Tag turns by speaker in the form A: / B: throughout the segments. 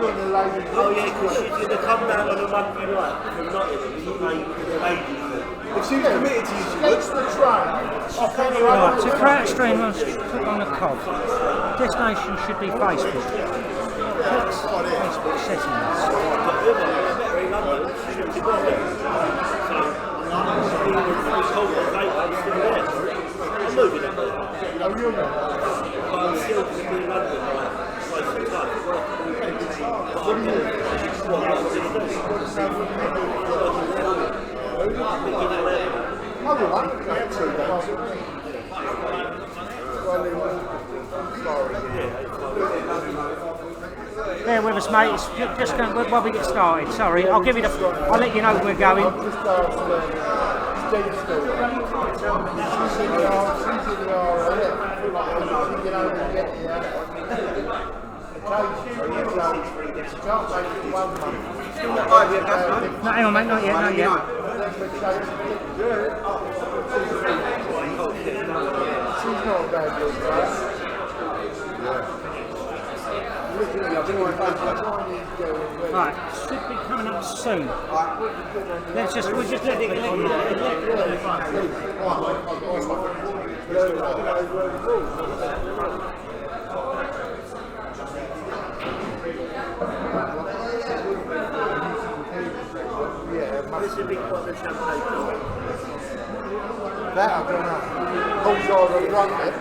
A: Oh yeah, because she's going to come down on a Monday night from Nottingham. You pay ages. If she was committed to you, she would.
B: Right, to create a stream, click on the cog. Destination should be Facebook. Click Facebook settings.
A: I'm moving it. I'm still going to be in London most of the time.
B: Bear with us, mate. It's just going while we get started. Sorry, I'll let you know when we're going. No, hang on, mate. Not yet.
C: She's not bad, right?
B: Right, should be coming up soon. We'll just let it.
A: This would be quite the champagne.
C: That I don't know. Who's already run it?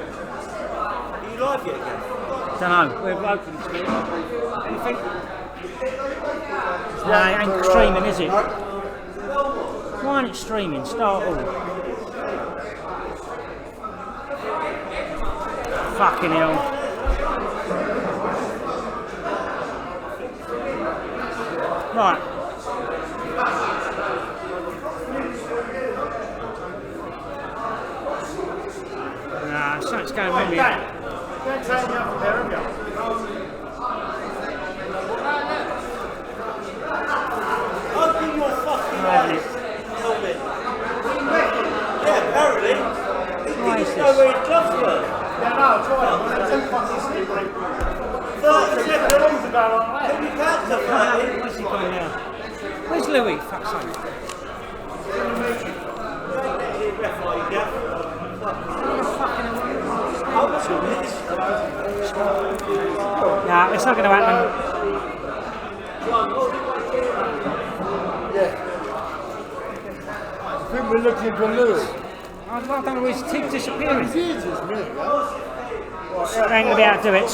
A: Are you live yet, Gav?
B: Don't know. We're open to it. Anything? No, it ain't streaming, is it? Why ain't it streaming? Start all. Fucking hell. Right. Nah, something's going wrong here.
C: Don't take me up there, have you?
A: Open your fucking eyes. Helmet. Yeah, apparently. He didn't know where his gloves were.
C: Yeah, no, try it. It's too fucking stupid.
A: 30 seconds.
C: How long's ago like that?
A: Can you count to 30?
B: Where's he going now? Where's Louis? Fuck's sake. Nah, it's not going to happen.
C: Yeah. I think we're looking for Louis.
B: I don't know, his teeth disappearing.
C: It's easy, isn't it?
B: I ain't going to be able to do it.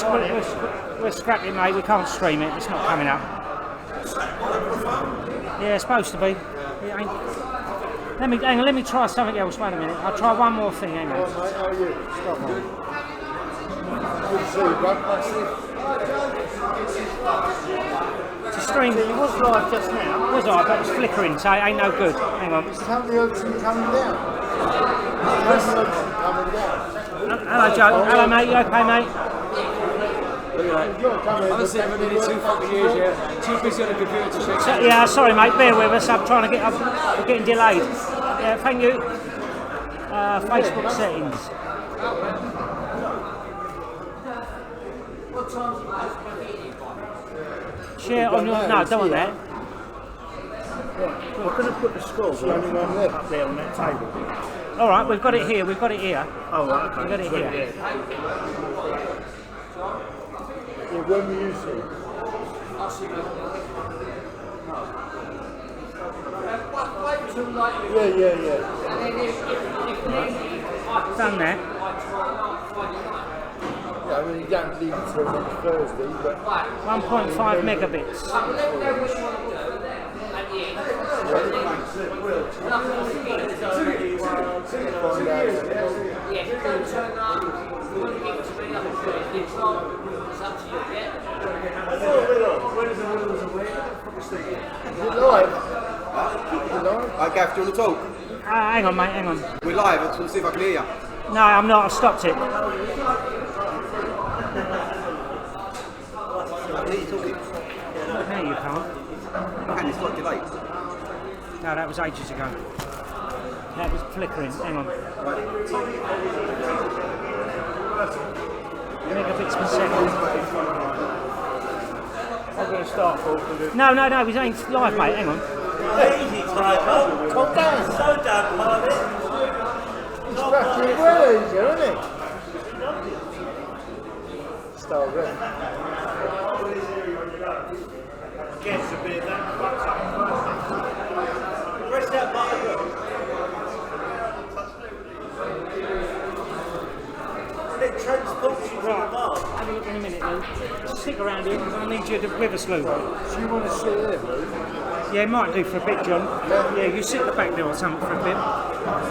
B: We're scrapping, mate. We can't stream it. It's not coming up. Yeah, it's supposed to be. It ain't. Let me try something else. Wait a minute. I'll try one more thing. Hang on.
C: Mate, how are you? Stop on. Good to see you, bro.
B: To stream.
C: It was live just now.
B: Was I? But it's flickering, so it ain't no good. Hang on.
C: Is Tony Hudson coming down? Coming down.
B: Hello, Joe. Hello, mate. You okay, mate?
D: I've seen for nearly 2 fucking years, yeah. Too busy on the computer to shake.
B: So, yeah, sorry, mate. Bear with us. I'm trying to get. We're getting delayed. Yeah, thank you. Facebook settings. Share on your. No, don't want that.
A: We're going to put the scores up there on that table.
B: All right, we've got it here. We've got it here.
A: Oh, right, okay.
B: We've got it here.
C: Yeah, when we use it. Yeah.
B: Done that.
C: Yeah, I mean, you don't leave it till next Thursday, but
B: 1.5 megabits.
D: Right, Gav, do you want to talk?
B: Hang on, mate. Hang on.
D: We're live, I just want to see if I can hear you.
B: No, I'm not. I stopped it.
D: I hear you talking.
B: No, you can't.
D: And it's like delayed.
B: No, that was ages ago. That was flickering. Hang on. for second.
C: I'm going to start talking.
B: No, he's ain't live, mate. Hang on.
A: Easy time, calm down. So down, Harvey.
C: He's fucking well easier, isn't it? Start again.
A: Gets a bit of that. Press that button. It transports you to the bar.
B: Have a look in a minute, Lou. Stick around here because I need you to with us, Lou.
C: Do you want to sit here, Lou?
B: Yeah, it might do for a bit, John. Yeah, you sit at the back there or something for a bit.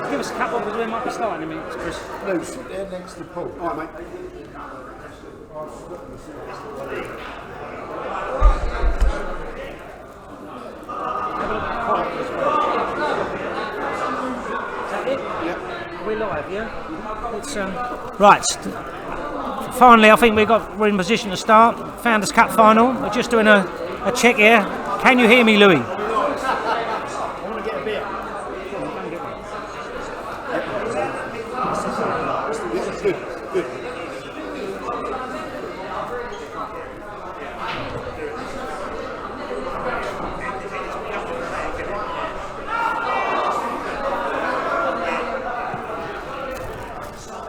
B: Give us a couple because we might be starting in a minute, Chris.
C: Lou, sit there next to Paul.
E: All right, mate.
B: Have a look at the clock as well. Is that it?
E: Yep.
B: We're live, yeah? It's, right. Finally, I think we're in position to start. Founders Cup final. We're just doing a check here. Can you hear me, Louis?
C: I want to get a beer.
E: Good, good.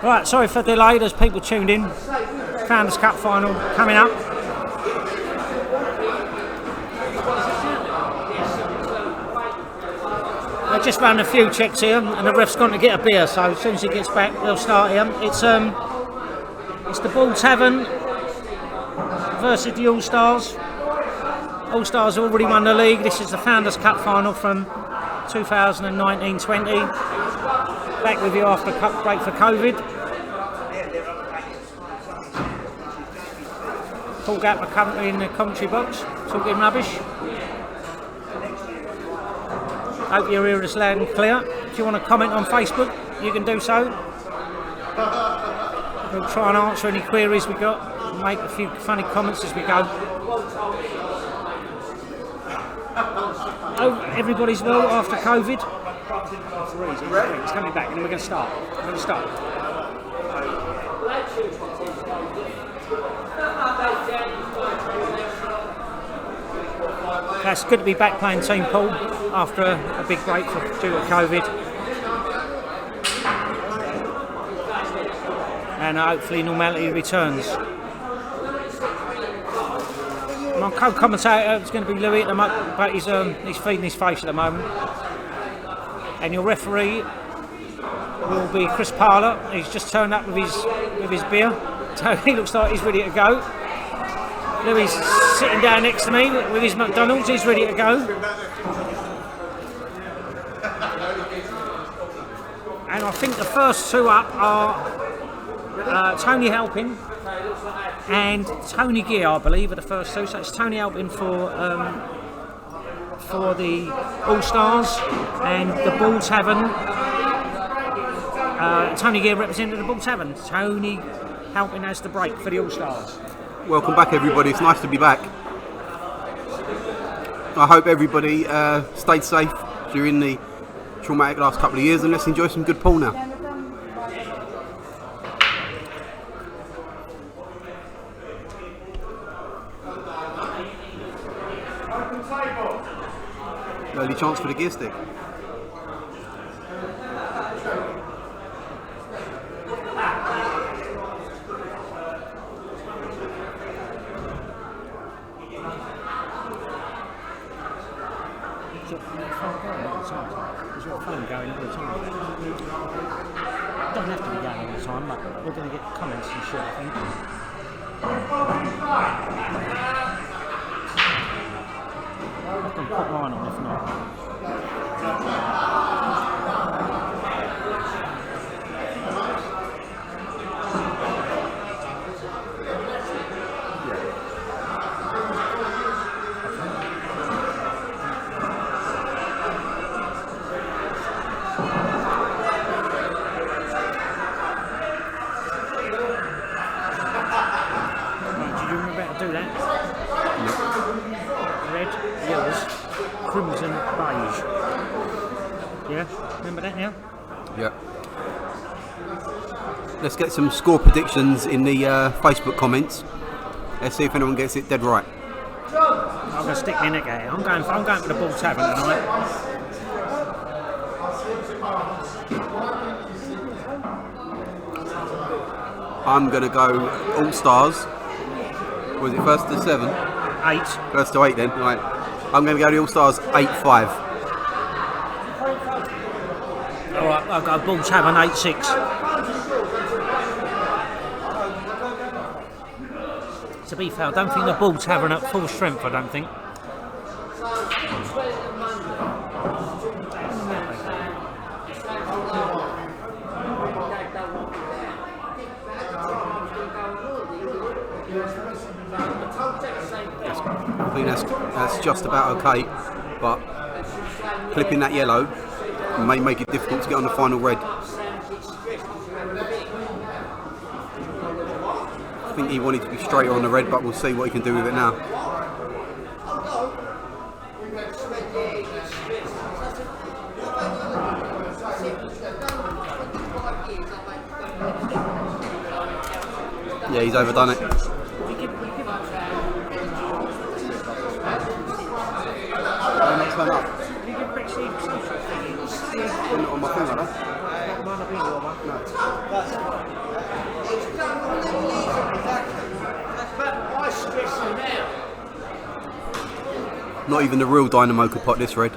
B: Right, sorry for the delay. There's people tuned in. Founders Cup final coming up. I just ran a few checks here, and the ref's gone to get a beer. So as soon as he gets back, they'll start here. It's the Tavern versus the Allstars. Allstars already won the league. This is the Founders Cup final from 2019-20. Back with you after a cup break for COVID. Paul Gapper currently in the commentary box, talking rubbish. Hope you're here this loud and clear. If you want to comment on Facebook, you can do so. We'll try and answer any queries we got and make a few funny comments as we go. Oh, everybody's well after COVID. It's coming back and then we're going to start. It's good to be back playing team pool after a big break due to COVID. And hopefully normality returns. My co-commentator is going to be Louis at the moment, but he's feeding his face at the moment. And your referee will be Chris Parler. He's just turned up with his beer, so he looks like he's ready to go. Louis sitting down next to me with his McDonald's. He's ready to go. And I think the first two up are Tony Halpin and Tony Gear, I believe, are the first two. So it's Tony Halpin for the Allstars and the Bull Tavern. Tony Gear represented the Bull Tavern. Tony Halpin has the break for the Allstars.
E: Welcome back, everybody. It's nice to be back. I hope everybody stayed safe during the traumatic last couple of years, and let's enjoy some good pool now. Early chance for the gear stick.
B: Is your phone going all the time? It doesn't have to be going all the time, but we're going to get comments and shit, I think. I can put mine on if not. Do that. Red, yellows, crimson, beige. Yeah, remember that now?
E: Yeah. let's get some score predictions in the Facebook comments. Let's see if anyone gets it dead right.
B: I'm going to stick my neck out here. I'm going for the Bull Tavern tonight.
E: I'm going to go Allstars. Was it first to 7?
B: 8.
E: First to 8 then. Right. I'm going to go to Allstars 8-5.
B: Alright, I'll go Bull Tavern 8-6. To be fair, I don't think the Bull Tavern at full strength, I don't think.
E: I think that's just about okay, but clipping that yellow may make it difficult to get on the final red. I think he wanted to be straighter on the red, but we'll see what he can do with it now. Yeah, he's overdone it. Turn up. On my finger, no? Not even the real Dynamo could pot this red.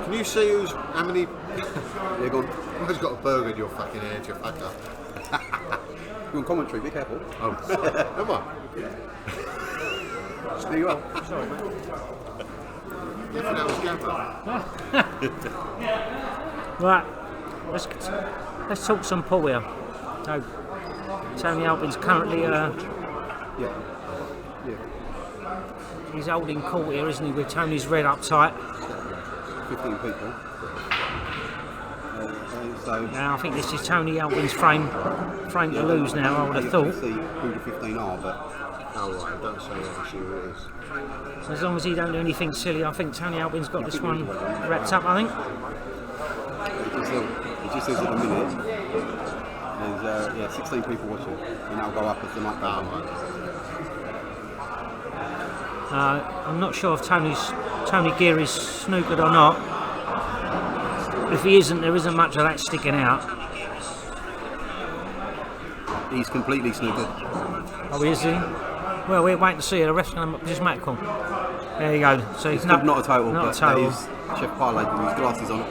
C: Can you see how many?
E: Yeah, go on.
C: Who's got a burger in your fucking hand, you fucker?
E: You're on commentary, be careful.
C: Oh, am I?
E: There you are.
B: Sorry, mate.
C: You think that was Gavin?
B: Right, let's talk some pool here. So, Tony Albin's currently
E: Yeah.
B: he's holding court here, isn't he, with Tony's red up tight.
E: 15 people. So
B: Now I think this is Tony Albin's frame to lose now, I would have thought.
E: see who the 15 are, but
C: Oh right, don't say that, see who it is.
B: So as long as he don't do anything silly, I think Tony Albin's got this one wrapped up, I think.
E: it just says at the minute there's 16 people watching, and that'll go up as the night goes on.
B: I'm not sure if Tony Gear is snookered or not. If he isn't, there isn't much of that sticking out.
E: He's completely snookered.
B: Oh, is he? Well, we're waiting to see. The ref's going to just make a call. There you go. So
E: It's
B: he's
E: not a total,
B: not
E: but
B: a total.
E: that is Chef Parlay with his glasses on.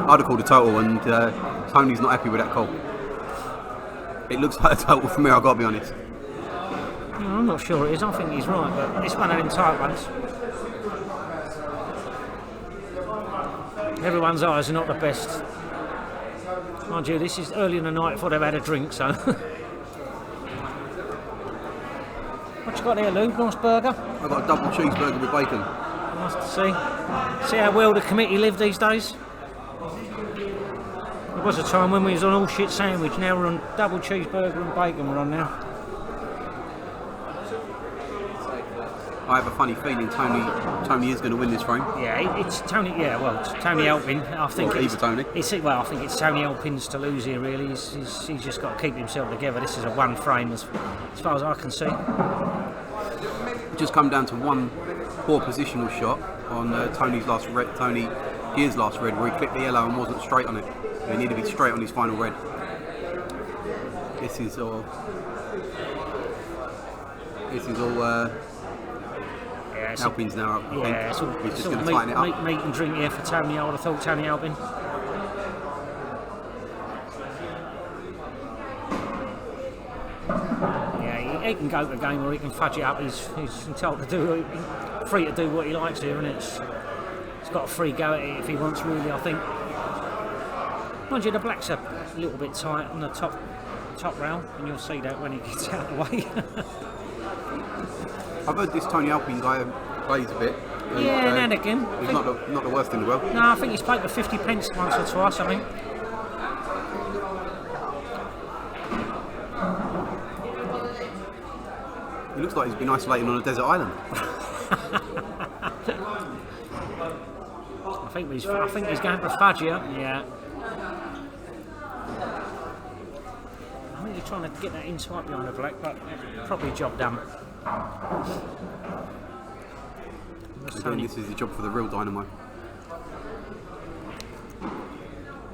E: I'd have called a total, and Tony's not happy with that call. It looks like a total for me, I've got to be honest.
B: I'm not sure it is. I think he's right, but it's one of them tight ones. Everyone's eyes are not the best. Mind you, this is early in the night before they've had a drink, so. What you got there, Lou? Nice burger?
E: I've got a double cheeseburger with bacon.
B: Nice to see. See how well the committee live these days? There was a time when we was on all shit sandwich, now we're on double cheeseburger and bacon we're on now.
E: I have a funny feeling Tony is going to win this frame.
B: Yeah, it's Tony. Yeah, well, it's Tony Alpin. I think
E: Or
B: it's
E: either Tony.
B: I think it's Tony Alpin's to lose here. Really, he's just got to keep himself together. This is a one frame as far as I can see.
E: Just come down to one poor positional shot on Tony Gear's last red, where he clipped the yellow and wasn't straight on it. He needed to be straight on his final red. This is all.
B: Yeah,
E: Alpin's now up.
B: yeah, it's all,
E: He's
B: it's
E: just
B: all
E: going to tighten it up.
B: meat and drink here for Tony. I would have thought Tony Alpin. Yeah, he can go to the game or he can fudge it up. He's entitled to free to do what he likes here, and he's got a free go at it if he wants, really, I think. Mind you, the black's a little bit tight on the top rail, and you'll see that when he gets out of the way.
E: I've heard this Tony Alpin guy plays a bit.
B: Yeah, now and again.
E: He's not the worst in the world.
B: No, I think he's played for 50 pence once or twice, I think.
E: He looks like he's been isolating on a desert island.
B: I think he's going for fudge here. Yeah. I think he's trying to get that inside behind the black, but probably job done.
E: Again, this is the job for the real Dynamo.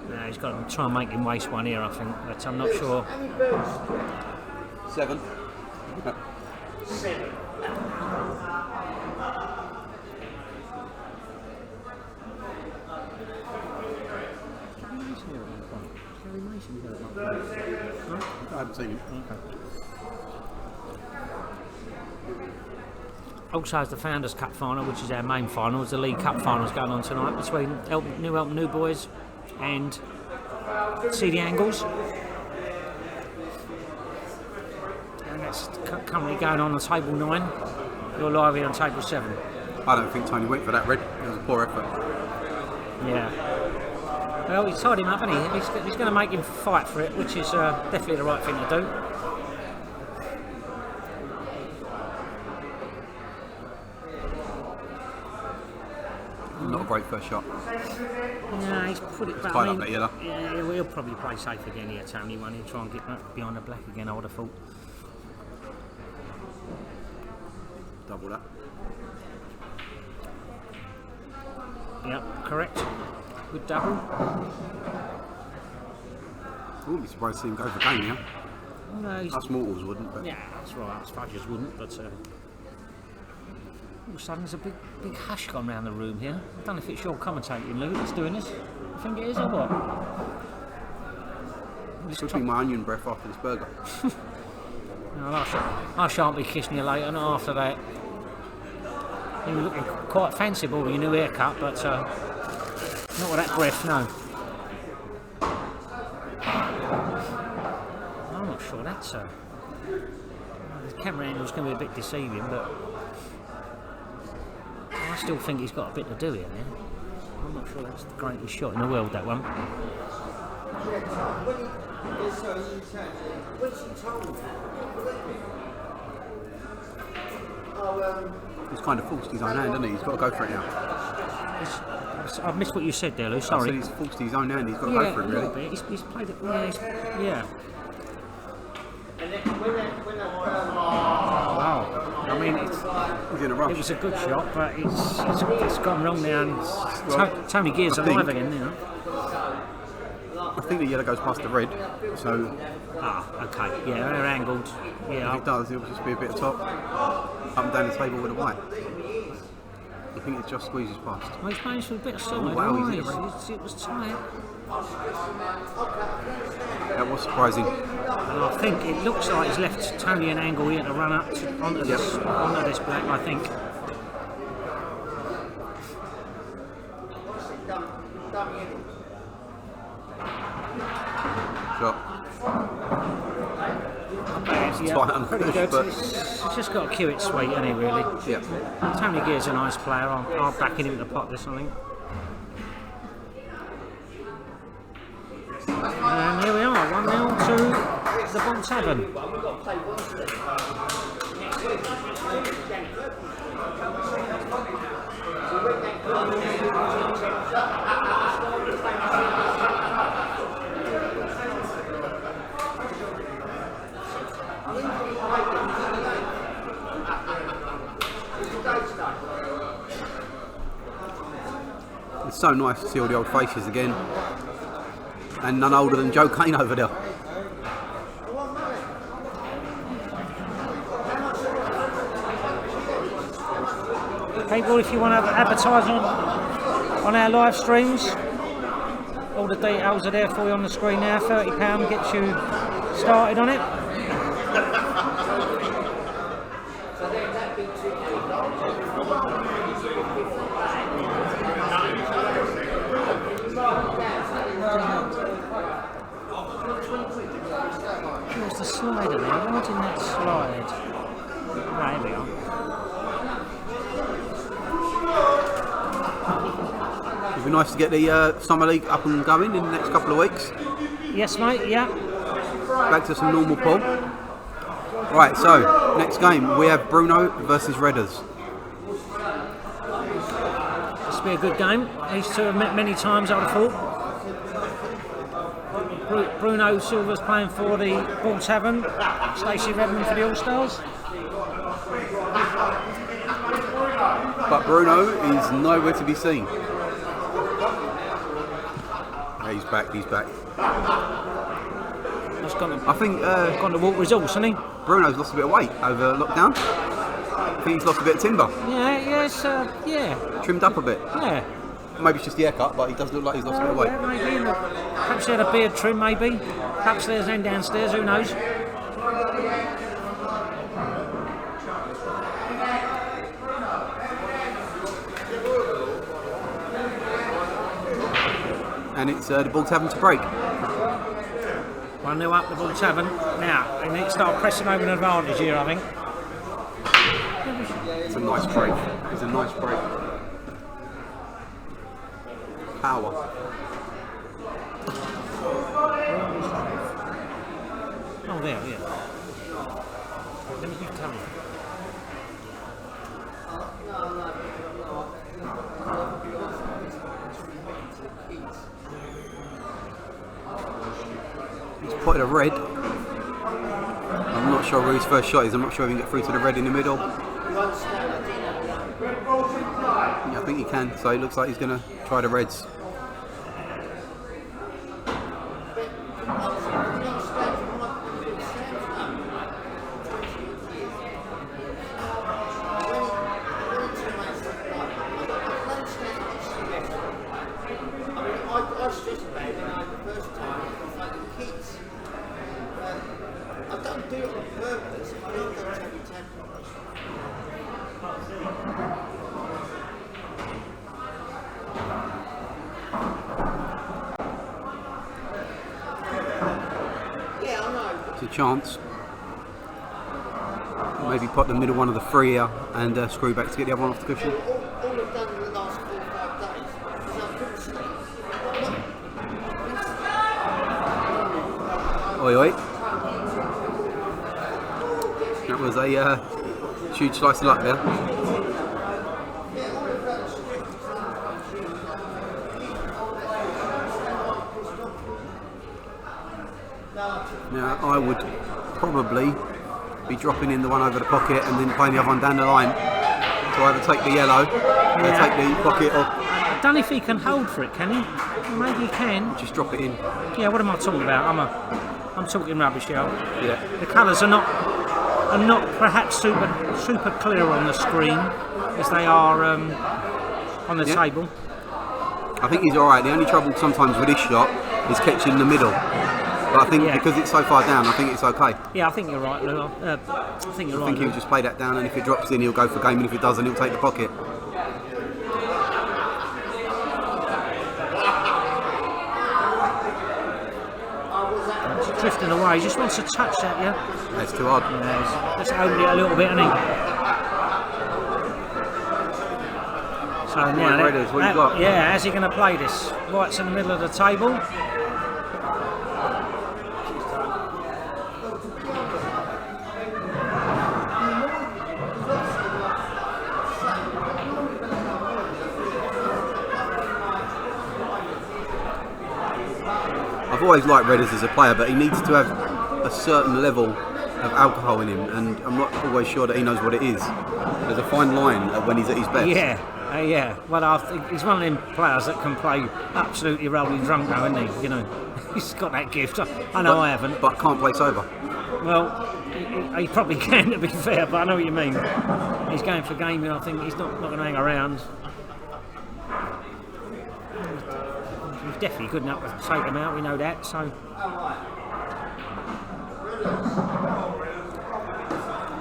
B: No, he's got to try and make him waste one here, I think, but I'm not sure.
E: 7. I haven't seen him.
B: Also, as the Founders Cup final, which is our main final, is the League Cup finals going on tonight between New Boys and CD Angles. And that's currently going on table 9. You're live here on table 7.
E: I don't think Tony went for that red. It was a poor effort.
B: Yeah. Well, he's tied him up, hasn't he? He's going to make him fight for it, which is definitely the right thing to do.
E: Not a great first shot.
B: No, he's put it back.
E: Tied up that yellow.
B: Yeah, he'll probably play safe again here, Tony. When he'll try and get back behind the black again, I would have thought.
E: Double that.
B: Yep, correct. Good double.
E: I wouldn't be surprised to see him go for game now.
B: No,
E: Us mortals wouldn't, but
B: yeah, that's right. Us fudgers wouldn't, but all of a sudden there's a big hush gone round the room here. I don't know if it's your commentating, Lou, that's doing this. I think it is, or what?
E: could be my onion breath after this burger.
B: No, I shan't be kissing you later, not after that. You were looking quite fanciful with your new haircut, but not with that breath, no. I'm not sure that's the camera angle's going to be a bit deceiving, but I still think he's got a bit to do here now. I'm not sure that's the greatest shot in the world, that one.
E: He's kind of forced his own hand, hasn't he? He's got to go for it now.
B: I've missed what you said there, Lou,
E: I
B: sorry.
E: said he's forced his own hand, he's got to go for it,
B: a little
E: really.
B: bit. He's played it, yeah. Wow. I mean,
E: He's in a rush.
B: it was a good shot, but it's gone wrong now, and Tony Gear's alive again, you know.
E: I think the yellow goes past the red, so
B: Okay, yeah, they're angled.
E: if
B: Yeah,
E: it does, it'll just be a bit of top, up and down the table with a white. I think it just squeezes past.
B: well, he's managed with a bit of solid.
E: wow, he's hit
B: It was tight.
E: That was surprising.
B: And I think it looks like he's left Tony an angle here to run up onto this black, I think.
E: Shot.
B: Yeah,
E: tight and
B: pretty
E: push,
B: good.
E: but-
B: He's just got to cue it sweet, hasn't he, really?
E: Yeah.
B: Tony Gear's a nice player. I'll back him to pot this, I think. And here we are, 1-0 to the Bon Tavern.
E: It's so nice to see all the old faces again. And none older than Joe Kane over there.
B: People, if you want to advertise on our live streams, all the details are there for you on the screen now. £30 gets you started on it. Where's the slider there? Why didn't that slide? Right, here we are.
E: It'd be nice to get the Summer League up and going in the next couple of weeks.
B: Yes, mate, yeah.
E: Back to some normal pool. Right, so next game we have Bruno versus Redders.
B: This will be a good game. These two have met many times, I would have thought. Bruno Silver's playing for the Ball Tavern, Stacey Redmond for the Allstars.
E: But Bruno is nowhere to be seen. Yeah, he's back.
B: That's gone to,
E: I think
B: gone to Walk Resource, hasn't he?
E: Bruno's lost a bit of weight over lockdown. I think he's lost a bit of timber.
B: Yeah.
E: Trimmed up a bit.
B: Yeah.
E: Maybe it's just the haircut, but he does look like he's lost a bit of weight.
B: Yeah, maybe. Perhaps he had a beard trim, maybe. Upstairs and downstairs, who knows?
E: And it's the Ball Tavern to break.
B: 1-0 up the Ball Tavern. Now, they need to start pressing over an advantage here, I think.
E: It's a nice break. It's a nice break. Power.
B: Oh, there, yeah. Let me tell you.
E: He's potted a red. I'm not sure where his first shot is. I'm not sure if he can get through to the red in the middle. Yeah, I think he can. So it looks like he's going to try the reds. It's a chance. Maybe put the middle one of the three here and screw back to get the other one off the cushion.
A: All I've done in the last 4 or 5 days is I've put steak.
E: Oi oi. That was a huge slice of luck there. Now I would probably be dropping in the one over the pocket and then playing the other one down the line. So either take the yellow or take the pocket or
B: I don't know if he can hold for it, can he? Maybe he can.
E: just drop it in.
B: Yeah, what am I talking about? I'm talking rubbish here.
E: Yeah.
B: The colours are not perhaps super clear on the screen as they are on the table.
E: I think he's alright. The only trouble sometimes with this shot is catching in the middle. But I think because it's so far down, I think it's okay.
B: Yeah, I think you're right, Lou. I think you're
E: I
B: right.
E: think he'll just play that down, and if it drops in, he'll go for game, and if it doesn't, he'll take the pocket.
B: He's drifting away. He just wants to touch that, yeah?
E: That's too hard.
B: Yeah, let's open it a little bit, hasn't he? So now,
E: Raiders, what you got?
B: yeah, how's he going to play this? White's in the middle of the table.
E: I've always liked Redders as a player, but he needs to have a certain level of alcohol in him, and I'm not always sure that he knows what it is. There's a fine line when he's at his best.
B: Yeah. Well, I think he's one of them players that can play absolutely rolling drunk now, isn't he? You know, he's got that gift. I know I haven't.
E: But can't play sober.
B: Well, he probably can, to be fair, but I know what you mean. He's going for gaming, I think he's not going to hang around. He's definitely good enough to take him out, we know that, so...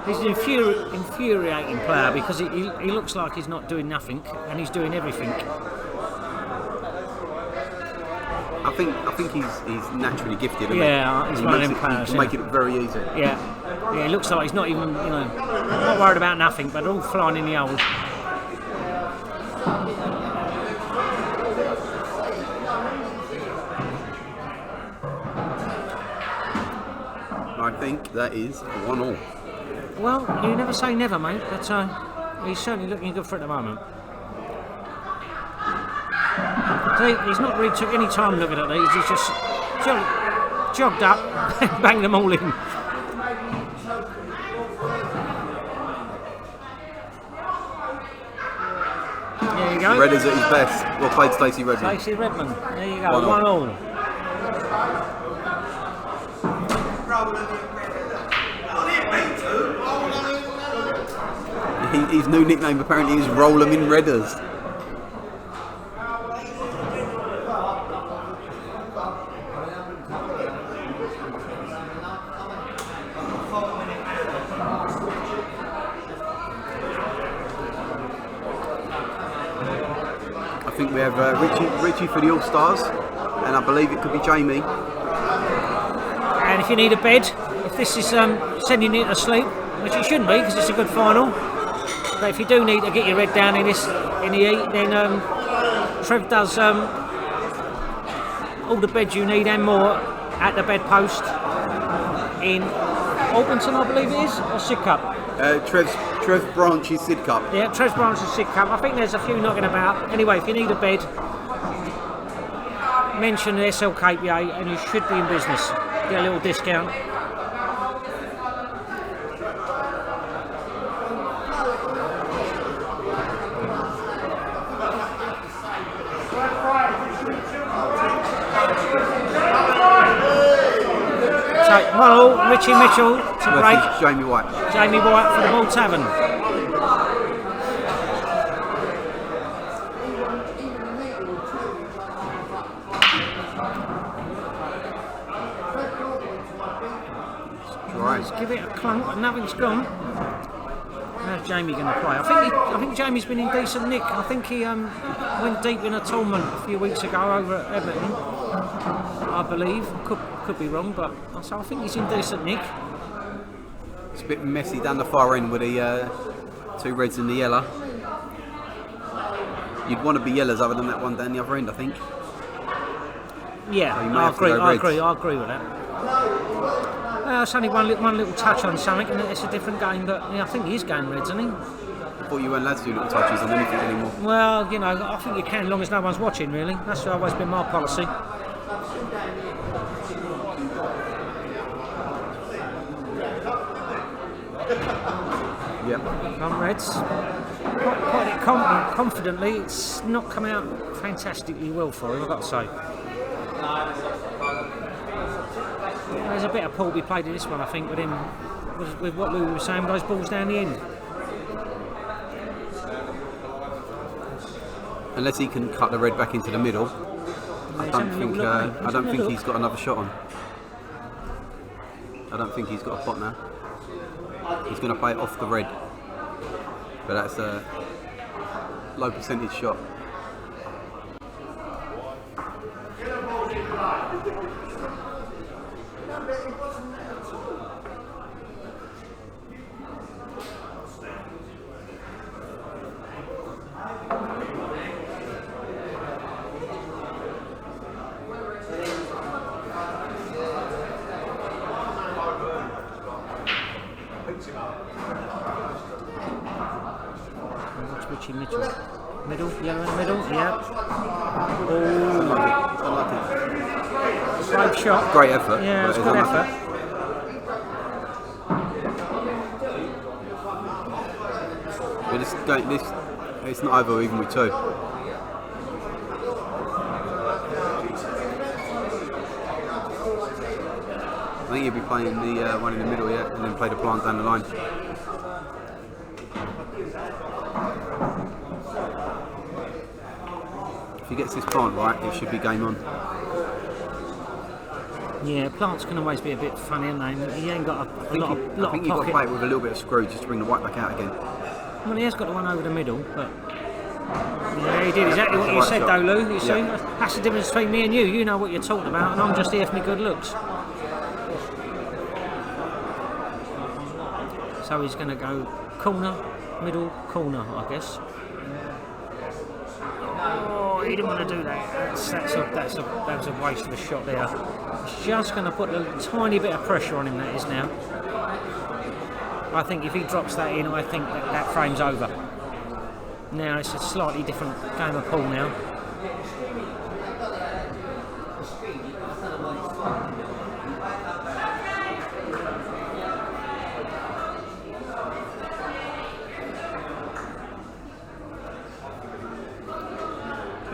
B: He's an infuriating player because he looks like he's not doing nothing and he's doing everything.
E: I think he's naturally gifted.
B: Yeah, he's one of them players.
E: He can make it very easy.
B: Yeah, it looks like he's not even, not worried about nothing, but all flying in the holes.
E: Like think that is 1-1.
B: Well, you never say never, mate, but he's certainly looking good for it at the moment. See, he's not really took any time looking at these, he's just jogged up, banged them all in. There you go.
E: Redders at his best. Well played, Stacey Redmond.
B: Stacey Redmond, there you go,
E: 1-1.
B: 1-1.
E: His new nickname apparently is Roll 'em in Redders. I think we have Richie for the Allstars, and I believe it could be Jamie.
B: And if you need a bed, if this is sending you to sleep, which it shouldn't be because it's a good final, but if you do need to get your head down in the heat, then Trev does all the beds you need and more at the bedpost in Albenton, I believe it is, or Sidcup.
E: Trev Branch's Sidcup.
B: Yeah, Trev Branch's Sidcup. I think there's a few knocking about. Anyway, if you need a bed, mention the SLKPA and you should be in business. Get a little discount. So, 1-1, Richie Mitchell to break.
E: Jamie White.
B: Jamie White for the Hall Tavern. Let's give it a clunk, but nothing's gone. How's Jamie going to play? I think Jamie's been in decent nick. I think he went deep in a tournament a few weeks ago over at Everton, I believe. Could be wrong, but so I think he's in decent nick.
E: It's a bit messy down the far end with the two reds and the yellow. You'd want to be yellows other than that one down the other end, I think.
B: Yeah,
E: So
B: I agree with that. It's only one little touch on something, and it's a different game. But yeah, I think he is going reds, isn't he?
E: I thought you weren't allowed to do little touches on anything anymore.
B: Well, you know, I think you can, as long as no one's watching. Really, that's always been my policy.
E: Yep.
B: On reds, quite confidently. It's not come out fantastically well for him, I've got to say. There's a bit of pull to be played in this one, I think, with him, with what we were saying, with those balls down the end.
E: Unless he can cut the red back into the middle, I don't think he's got another shot on. I don't think he's got a pot now. He's going to play it off the red, but that's a low percentage shot.
B: Richie Mitchell. Middle, yellow in the middle, yeah.
E: Unlucky.
B: Brave shot.
E: Great effort.
B: Yeah,
E: but
B: it's good effort.
E: It's not over even with two. I think he'll be playing the one in the middle, yeah, and then play the plant down the line. If he gets this plant right, it should be game on.
B: Yeah, plants can always be a bit funny, aren't they? He ain't got a lot of
E: I think you've got to play it with a little bit of screw just to bring the white back out again.
B: Well, he has got the one over the middle, but yeah, he did exactly what you said, though, Lou. You see, that's the difference between me and you. You know what you're talking about, and I'm just here for my good looks. So he's going to go corner, middle, corner, I guess. Oh, he didn't want to do that. That was a waste of a shot there. It's just going to put a tiny bit of pressure on him, that is now. I think if he drops that in, I think that frame's over. Now it's a slightly different game of pool now.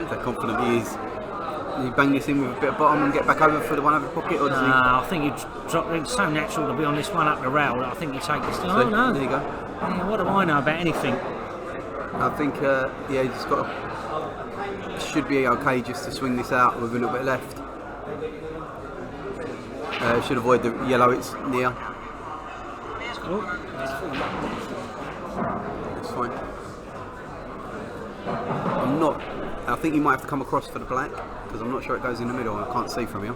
E: How confident he is. Does he bang this in with a bit of bottom and get back over for the one over pocket, or does he?
B: I think you drop. It's so natural to be on this one up the rail. I think you take this. Oh no!
E: There you go.
B: Yeah, what do I know about anything?
E: I think he's got. Should be okay just to swing this out with a little bit left. Should avoid the yellow. It's near. It's fine. I think you might have to come across for the black, because I'm not sure it goes in the middle. I can't see from here.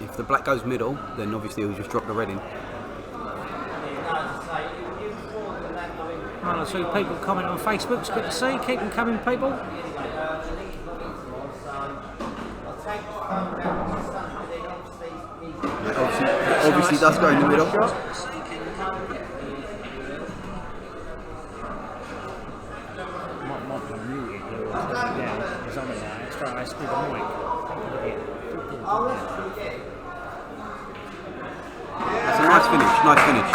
E: If the black goes middle, then obviously he'll just drop the red in.
B: One or two people comment on Facebook. It's good to see. Keep them coming, people.
E: Obviously does go in the middle. That's a nice finish, nice finish.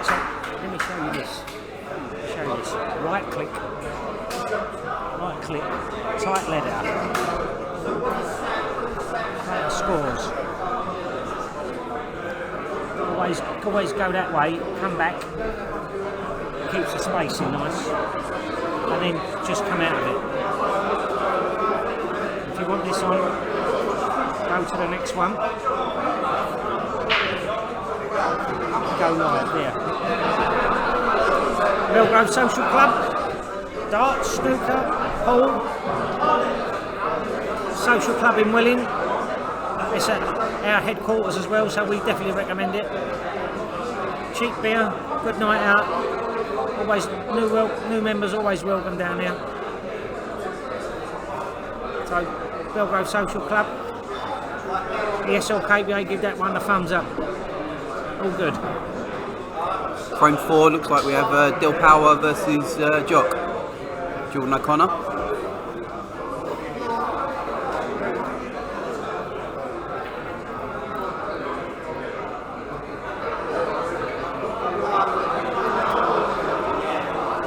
B: So, let me show you this. Right click, tight letter. Player scores. Always go that way, come back, keeps the spacing nice, and then just come out of it. If you want this on, go to the next one. Go live there. Belgrave Social Club, darts, snooker, pool, social club in Welling. It's at our headquarters as well, so we definitely recommend it. Cheap beer, good night out. Always new members always welcome down here. So Belgrave Social Club, the SLKPA give that one a thumbs up. All good.
E: Frame 4 looks like we have Del Power versus Jock. Jordan O'Connor.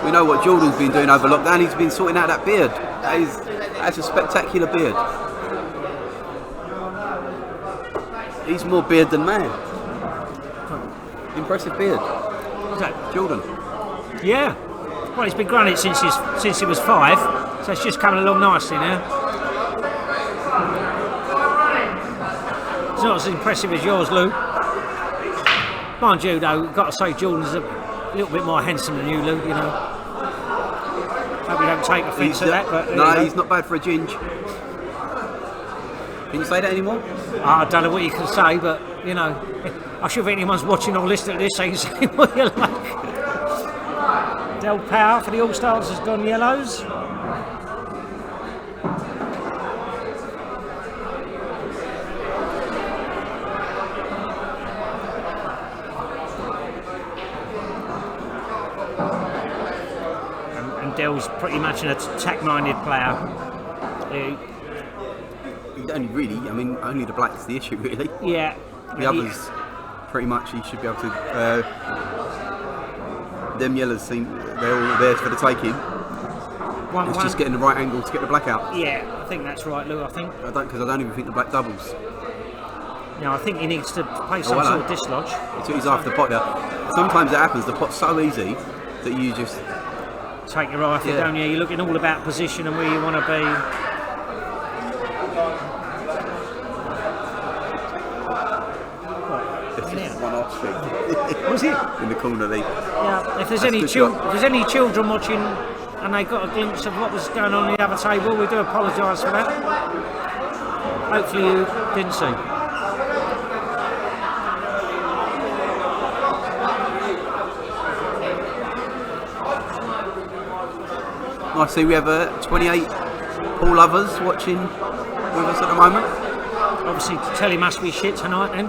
E: We know what Jordan's been doing over lockdown. He's been sorting out that beard. That's a spectacular beard. He's more beard than man. Impressive beard.
B: Is that
E: Jordan.
B: Yeah. Well, he's been growing it since he was 5, so it's just coming along nicely now. It's not as impressive as yours, Lou. Mind you, though, I've got to say Jordan's a little bit more handsome than you, Lou. You know. Hope you don't take offence to that, but
E: no, he's not bad for a ginge. Can you say that anymore?
B: I don't know what you can say, but you know, I'm sure if anyone's watching or listening to this, they can say what you like. Del Power for the Allstars has gone yellows. And Del's pretty much an attack-minded player.
E: He's only really, I mean, only the black's the issue, really.
B: Yeah.
E: The others, pretty much, he should be able to. Them yellows seem they're all there for the taking. It's just getting the right angle to get the black out.
B: Yeah, I think that's right, Lou. I don't
E: even think the black doubles.
B: No, I think he needs to play some sort of dislodge.
E: He's after the pot there. Sometimes it happens. The pot's so easy that you just
B: take your eye off it, don't you? You're looking all about position and where you want to be.
E: One off street.
B: Was it?
E: In the corner there.
B: Yeah, if there's any children watching and they got a glimpse of what was going on the other table, we do apologise for that. Hopefully you didn't see.
E: I see we have 28 Paul lovers watching with us at the moment.
B: Obviously, the telly must be shit tonight then.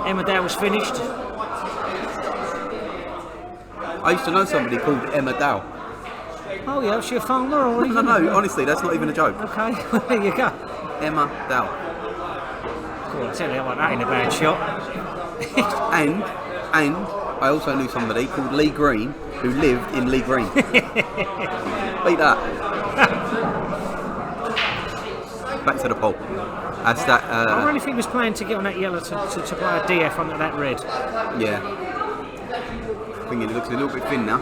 B: Emma Dow's finished.
E: I used to know somebody called Emma Dow.
B: Oh yeah, was she a farmer or anything?
E: No, honestly, that's not even a joke.
B: Okay, well, there you go.
E: Emma Dow.
B: Cool, I tell you, I want that in a bad shot.
E: And I also knew somebody called Lee Green who lived in Lee Green. Beat that. Back to the poll. That's that.
B: I really think he was playing to get on that yellow to play a DF onto that red.
E: Yeah. I think he looks a little bit thin now.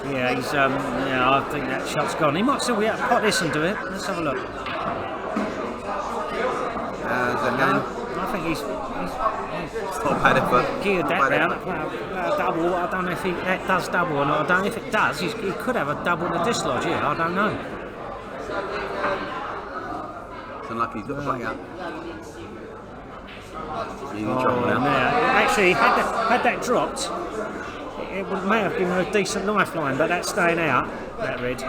B: Yeah, he's yeah, I think that shot's gone. He might still be able to pot this and do it. Let's have a look.
E: How's that going?
B: I think he's
E: It's not a bad effort.
B: geared that
E: Not bad
B: round.
E: effort.
B: Double. I don't know if that does double or not. I don't know if it does. He could have a double in the dislodge here. I don't know.
E: It's unlucky he's got the black out. He's in
B: Oh,
E: trouble now.
B: yeah. Actually, had that dropped, it may have given him a decent lifeline, but that's staying out, that red.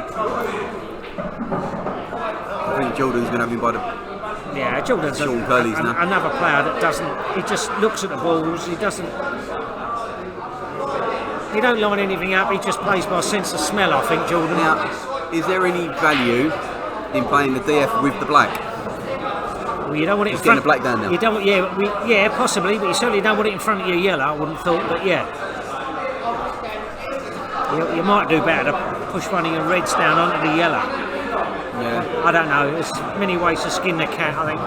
E: I think Jordan's going to have him by the...
B: Yeah, Jordan's
E: Sean Curley's now.
B: another player that doesn't, he just looks at the balls, he don't line anything up, he just plays by sense of smell, I think, Jordan.
E: Now, is there any value in playing the DF with the black?
B: Well, you don't want it
E: Just
B: in front.
E: getting the black down now.
B: You don't, yeah, possibly, but you certainly don't want it in front of your yellow, I wouldn't have thought, but yeah. You might do better to push one of your reds down onto the yellow.
E: Yeah.
B: I don't know, there's many ways to skin the cat, I think.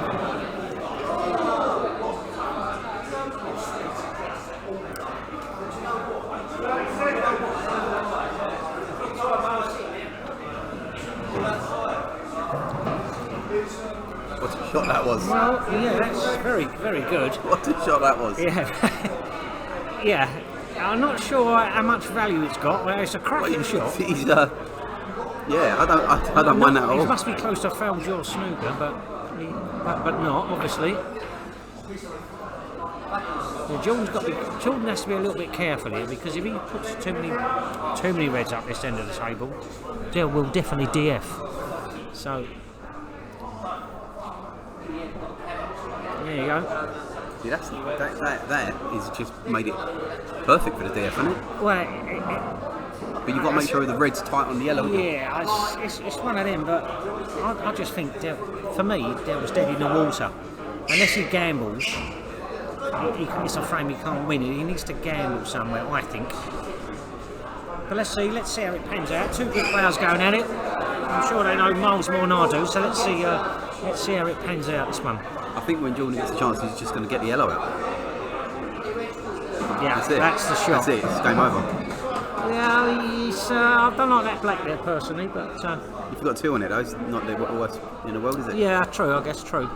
E: What a shot that was.
B: Well, yeah, that's very, very good.
E: What a shot that was.
B: Yeah. Yeah. I'm not sure how much value it's got, but it's a cracking shot.
E: He's, yeah, I don't mind that at
B: He
E: all.
B: must be close to foul jaw snooker, but not, obviously. Yeah, Jordan has to be a little bit careful here, because if he puts too many reds up this end of the table, there will definitely DF. So there you go.
E: See, that is just made it perfect for the DF, isn't it?
B: Well,
E: But you've got to make sure the red's tight on the yellow.
B: yeah, it's one of them, but I just think, for me, there was dead in the water. Unless he gambles, it's a frame he can't win. He needs to gamble somewhere, I think. But let's see how it pans out. Two good players going at it. I'm sure they know miles more than I do, so let's see how it pans out, this one.
E: I think when Jordan gets a chance, he's just going to get the yellow out.
B: Yeah,
E: That's it.
B: that's the shot.
E: That's it. It's game over.
B: Yeah, I don't like that black there personally, but
E: If you've got two on it, though, it's not the worst in the world, is it?
B: yeah, true. I guess true.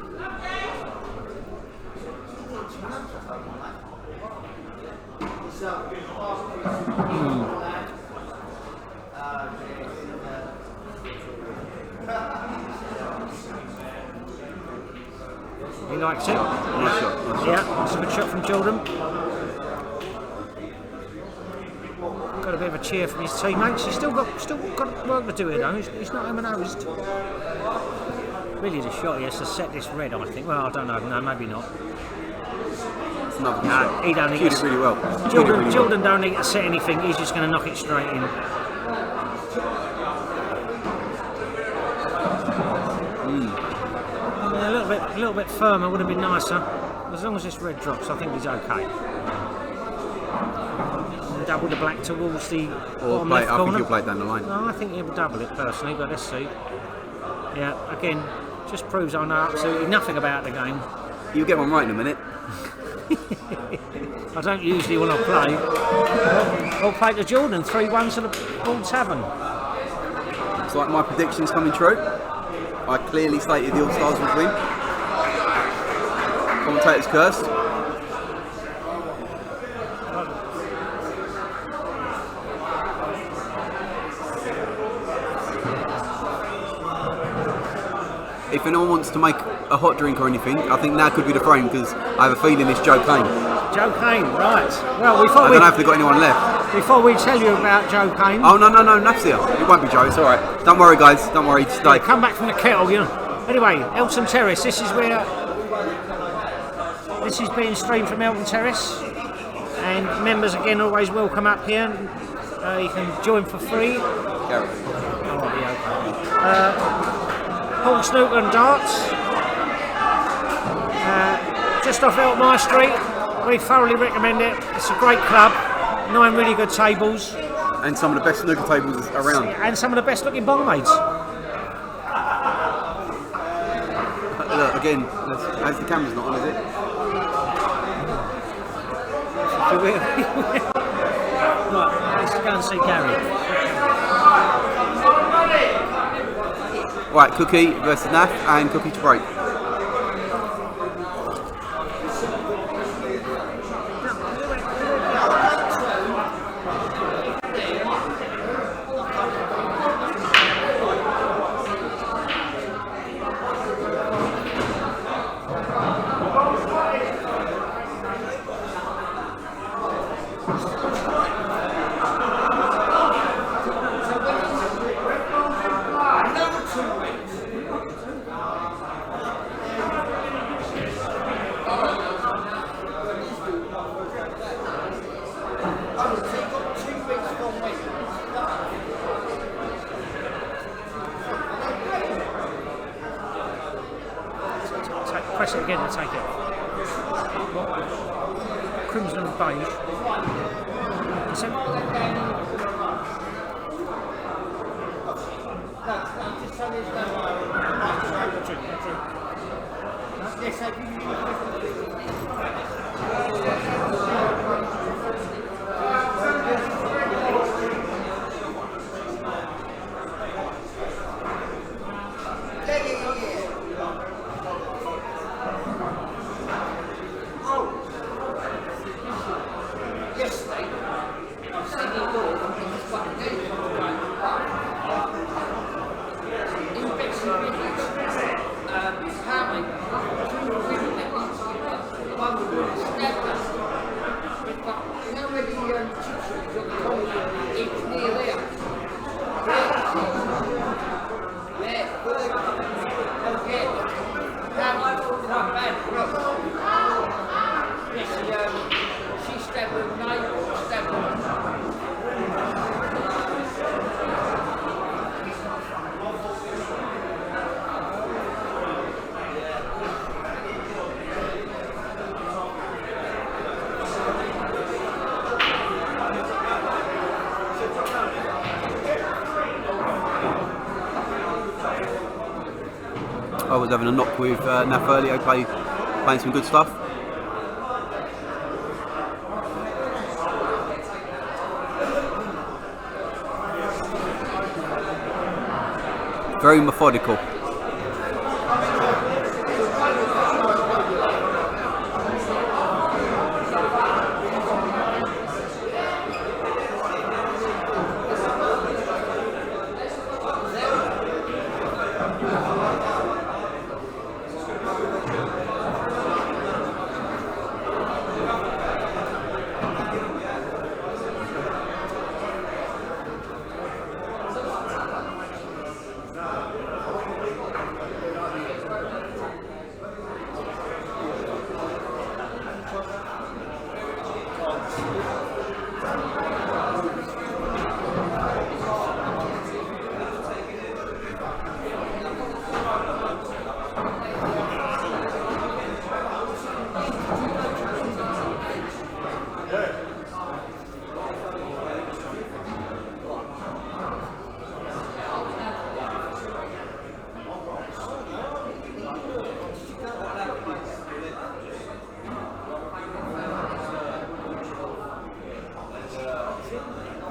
B: He likes it.
E: Nice shot. Nice shot.
B: Yeah, it's a good shot from Jordan. Got a bit of a cheer from his teammates. He's still got work to do here though. He's not nosed. Really, the shot he has to set this red, I think. Well, I don't know. No, maybe not.
E: It's another good
B: No,
E: shot.
B: he don't need
E: Shoot
B: to-
E: it really well. Shoot it
B: Jordan,
E: really
B: Jordan don't need to set anything. He's just going to knock it straight in. Yeah, a little bit firmer would have been nicer. As long as this red drops, I think he's okay. Double the black towards the
E: Or
B: bottom
E: play,
B: left
E: I think
B: corner.
E: he'll play it down the line.
B: No, I think he'll double it personally, but let's see. Yeah, again, just proves I know absolutely nothing about the game.
E: You'll get one right in a minute.
B: I don't usually when I play. I'll play to Jordan, 3-1 to the Tavern.
E: It's like my prediction's coming true. I clearly stated the Allstars would win. Commentator's cursed. If anyone wants to make a hot drink or anything, I think now could be the frame because I have a feeling it's Joe Kane.
B: Joe Kane, right. Well, we
E: I
B: thought
E: don't know if they've got anyone left.
B: before we tell you about Joe Payne.
E: Oh, no, Naf's here. It won't be Joe, it's alright. Don't worry, guys, don't worry, stay.
B: Come back from the kettle, you know. Anyway, Elton Terrace, this is being streamed from Elton Terrace. And members, again, always welcome up here. You can join for free.
E: Gary.
B: Paul Snooker and Darts. Just off Eltmire Street. We thoroughly recommend it. It's a great club. 9 really good tables.
E: And some of the best snooker tables around.
B: And some of the best looking barmaids.
E: Look, again, as the camera's not on, is it?
B: Right, let's go and see Gary.
E: Right, Cookie versus Naf and Cookie to break.
B: Press it again and take it. Crimson and beige. I was having a knock with Naf earlier, playing some good stuff. Very methodical.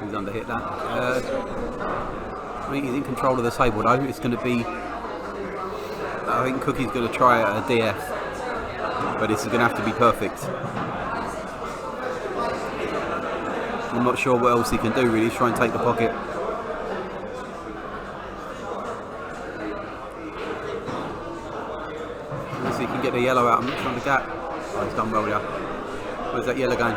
B: He's underhit that. I think he's in control of the table though. It's going to be. I think Cookie's going to try a DF, but this is going to have to be perfect. I'm not sure what else he can do really. Try and take the pocket. Let's see if he can get the yellow out from the gap. Oh, he's done well there. Where's that yellow going?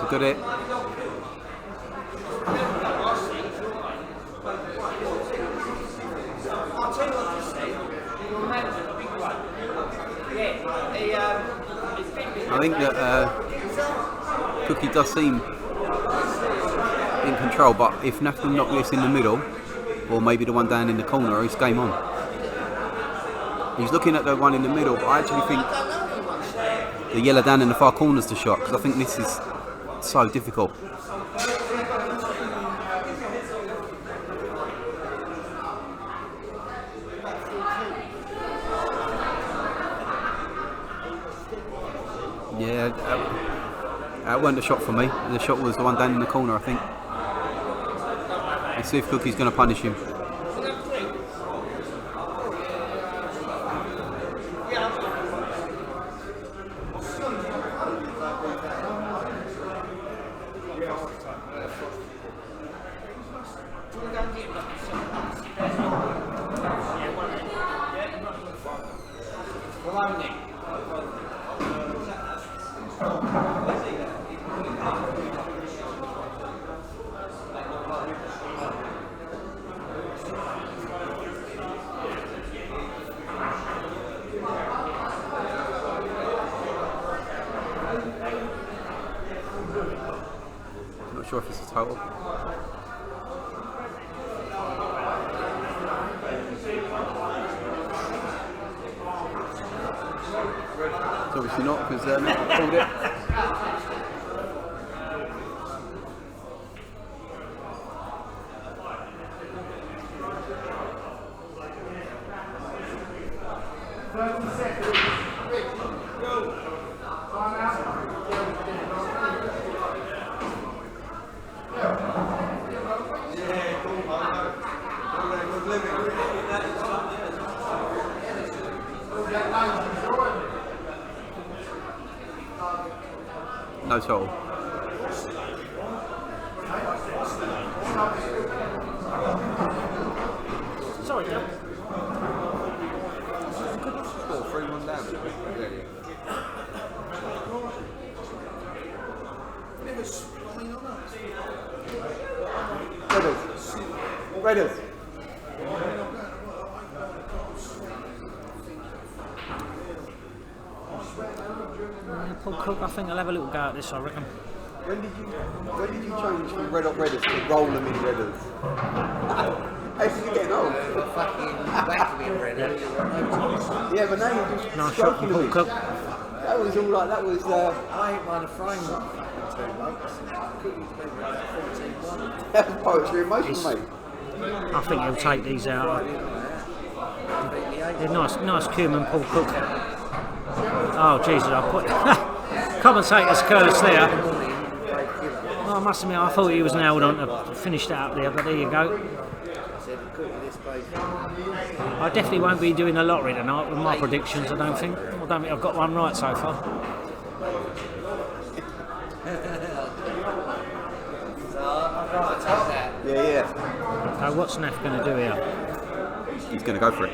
E: Look at it. I think that Cookie does seem in control, but if Naf can knock this in the middle, or maybe the one down in the corner, it's game on. He's looking at the one in the middle, but I actually think the yellow down in the far corner is the shot, because I think this is so difficult. Yeah, that wasn't the shot for me. The shot was the one down in the corner, I think. Let's see if Cookie's going to punish him. Not sure if it's a total. It's obviously not, because I called it. No total.
B: Sorry, Dale.
C: Score 3-1 down. Raiders.
B: Paul Cook, I think I'll have a little go at this, I reckon.
C: When did you change from Red Hot Redders to roll them in Redders? How did you get old?
F: Fucking wanking in Red.
C: Yeah, but now you're just
B: Nice shot from
C: stroking
B: Paul
C: them.
B: Cook.
C: That was all like, that was...
F: I ain't won a frame in 2 months. Cookie's been like 14-1.
C: that was poetry in motion, mate.
B: I think he'll take these out. They're nice cumin, Paul Cook. Oh Jesus, I put commentator's curse there. Oh, I must admit, I thought he was nailed on to finish that up there, but there you go. I definitely won't be doing a lottery tonight with my predictions, I don't think. I don't think I've got one right so far.
C: Yeah.
B: So what's Neff going to do here?
E: He's going to go for it.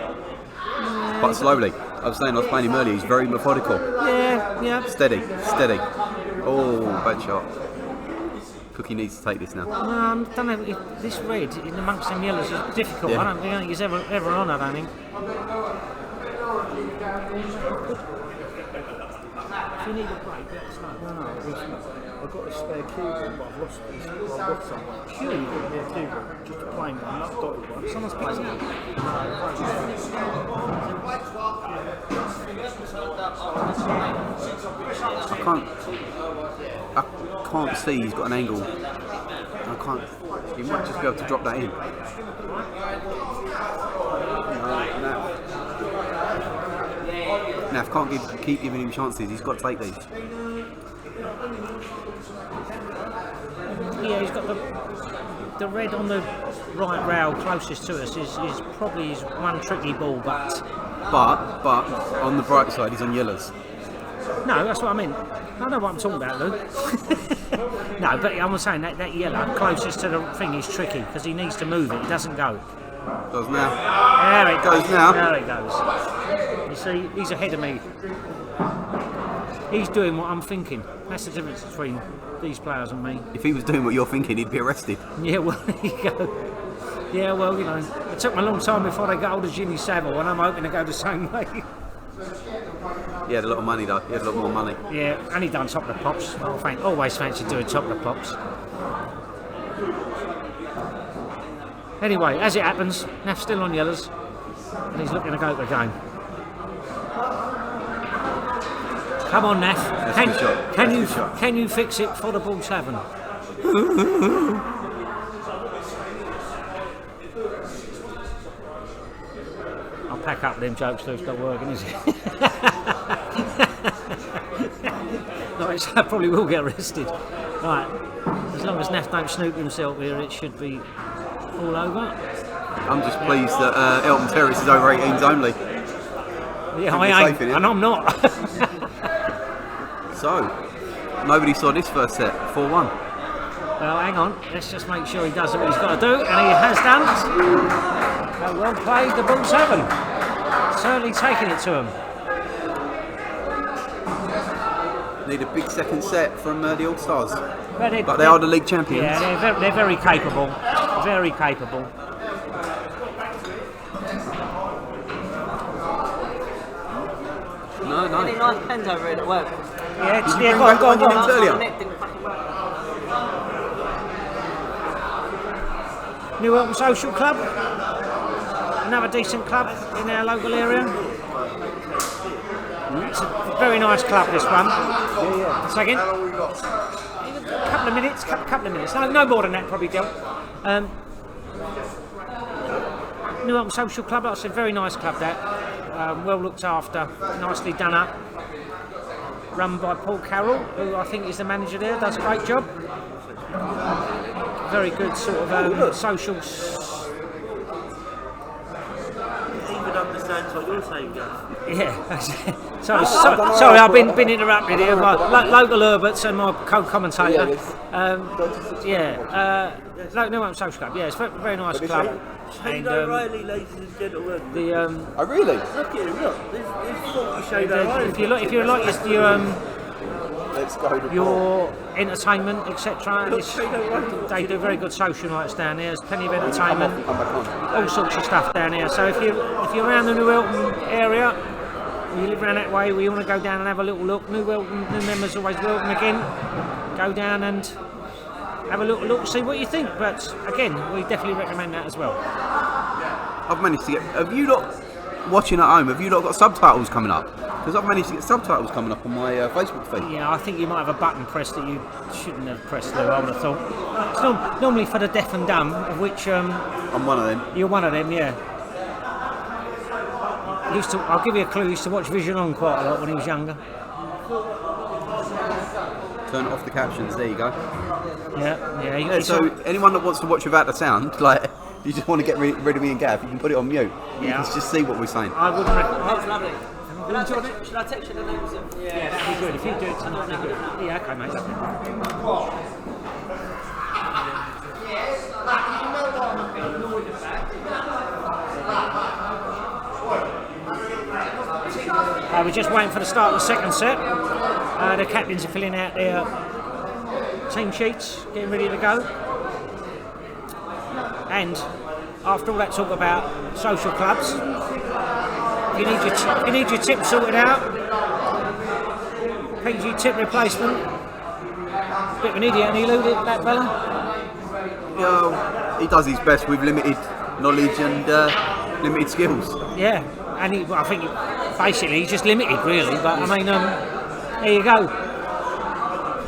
E: But slowly. I was saying, I was playing him earlier, he's very methodical.
B: Yeah.
E: Steady. Oh, bad shot. Cookie needs to take this now.
B: I don't know, this red in amongst them yellows is difficult.
E: Yeah.
B: I don't think he's ever on, I don't think. If you need a break, let us know.
C: No, I've got a spare keyboard, but I've lost it. I've got someone.
B: Keyboard?
C: Keyboard, just a plain one, not dotted one.
B: Someone's playing it.
E: I can't see he's got an angle. I can't. He might just be able to drop that in. Naf can't keep giving him chances. He's got to take these.
B: Yeah, he's got the red on the right rail closest to us is probably his one tricky ball, but
E: on the bright side, he's on yellows.
B: no, that's what I mean. I know what I'm talking about, Lou. No, but I'm saying that yellow closest to the thing is tricky because he needs to move it. It doesn't go.
E: Goes now.
B: There it
E: Goes now.
B: There it goes. You see, he's ahead of me. He's doing what I'm thinking. That's the difference between these players and me.
E: If he was doing what you're thinking, he'd be arrested.
B: Yeah, well, there you go. Yeah, well, you know, it took me a long time before they got hold of Jimmy Savile, and I'm hoping to go the same way.
E: He had a lot of money though. He had a lot more money.
B: Yeah, and he done top of the pops. Always fancied doing top of the pops. Anyway, as it happens, Neff's still on yellows, and he's looking to go to the game. Come on, Neff. Can you fix it for the Bull Tavern? I'll pack up them jokes, Luke's not working, is it? No, I probably will get arrested. Right, as long as Neff don't snoop himself here, it should be all over.
E: I'm just pleased that Elton Terrace is over 18s only.
B: Yeah, I ain't, and I'm not.
E: So, nobody saw this first set, 4-1.
B: Well, hang on, let's just make sure he does what he's got to do, and he has done. So well played, the Bulls haven't. Certainly taking it to him.
E: Need a big second set from the Allstars.
B: But
E: they are the league champions.
B: Yeah, they're very capable. Very capable.
E: No.
F: Any nice pens over here at work?
B: Yeah,
E: Did you bring back onions earlier?
B: New Elton Social Club. Another decent club in our local area. It's a very nice club, this one. Second. A couple of minutes. No more than that, probably, Del. New Elton Social Club, like I said, very nice club that. Well looked after, nicely done up. Run by Paul Carroll, who I think is the manager there, does a great job. Very good sort of social.
A: Even understands what you're saying, Gus.
B: Yeah. Sorry, I've been interrupted here by local Herberts and my co-commentator. New Elton Social Club. Yeah, it's a very nice club.
A: Shade O'Reilly, ladies and gentlemen.
C: Oh really?
A: Look at him, look. There's 40 Shade O'Reilly.
B: If you like
C: Let's go to
B: your entertainment, etc. They do very good social nights down there. There's plenty of entertainment, all sorts of stuff down here. So if you're around the New Elton area, you live around that way, we want to go down and have a little look. New members always welcome again. Go down and have a little look, see what you think. But again, we definitely recommend that as well.
E: I've managed to get. Have you lot watching at home? Have you lot got subtitles coming up? Because I've managed to get subtitles coming up on my Facebook feed.
B: Yeah, I think you might have a button pressed that you shouldn't have pressed, Lou, I would have thought. It's normally for the deaf and dumb, of which
E: I'm one of them.
B: you're one of them, yeah. I'll give you a clue, he used to watch Vision On quite a lot when he was younger.
E: Turn off the captions, there you go.
B: Yeah.
E: So anyone that wants to watch without the sound, like you just want to get rid of me and Gav, you can put it on mute. You can just see what we're saying.
B: I wouldn't recommend.
F: That's lovely. Should I text you the names of?
B: Yeah, that'd be good. If you do it tonight, that'd be good. Yeah, okay, mate. We're just waiting for the start of the second set. The captains are filling out their team sheets, getting ready to go. And after all that talk about social clubs, you need your tip sorted out. PG tip replacement. Bit of an idiot, and he eluded that fella.
E: He does his best with limited knowledge and limited skills.
B: Yeah, and I think basically he's just limited, really. But I mean, there you go.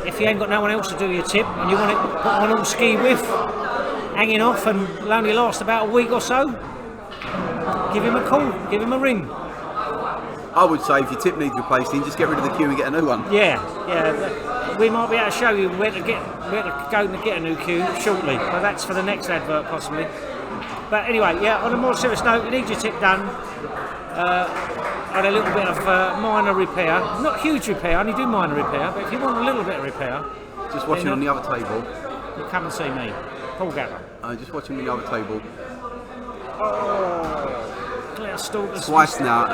B: If you ain't got no one else to do your tip, and you want it put on all ski with, hanging off, and it'll only last about a week or so, give him a call, give him a ring.
E: I would say if your tip needs replacing, just get rid of the queue and get a new one.
B: Yeah. We might be able to show you where to go and get a new queue shortly, but that's for the next advert possibly. But anyway, on a more serious note, you need your tip done. On a little bit of minor repair, not huge repair, I only do minor repair, but if you want a little bit of repair,
E: Just watching on the other table.
B: you come and see me, Paul Gather.
E: Just watching on the other table.
B: Claire Stalk.
E: Twice now,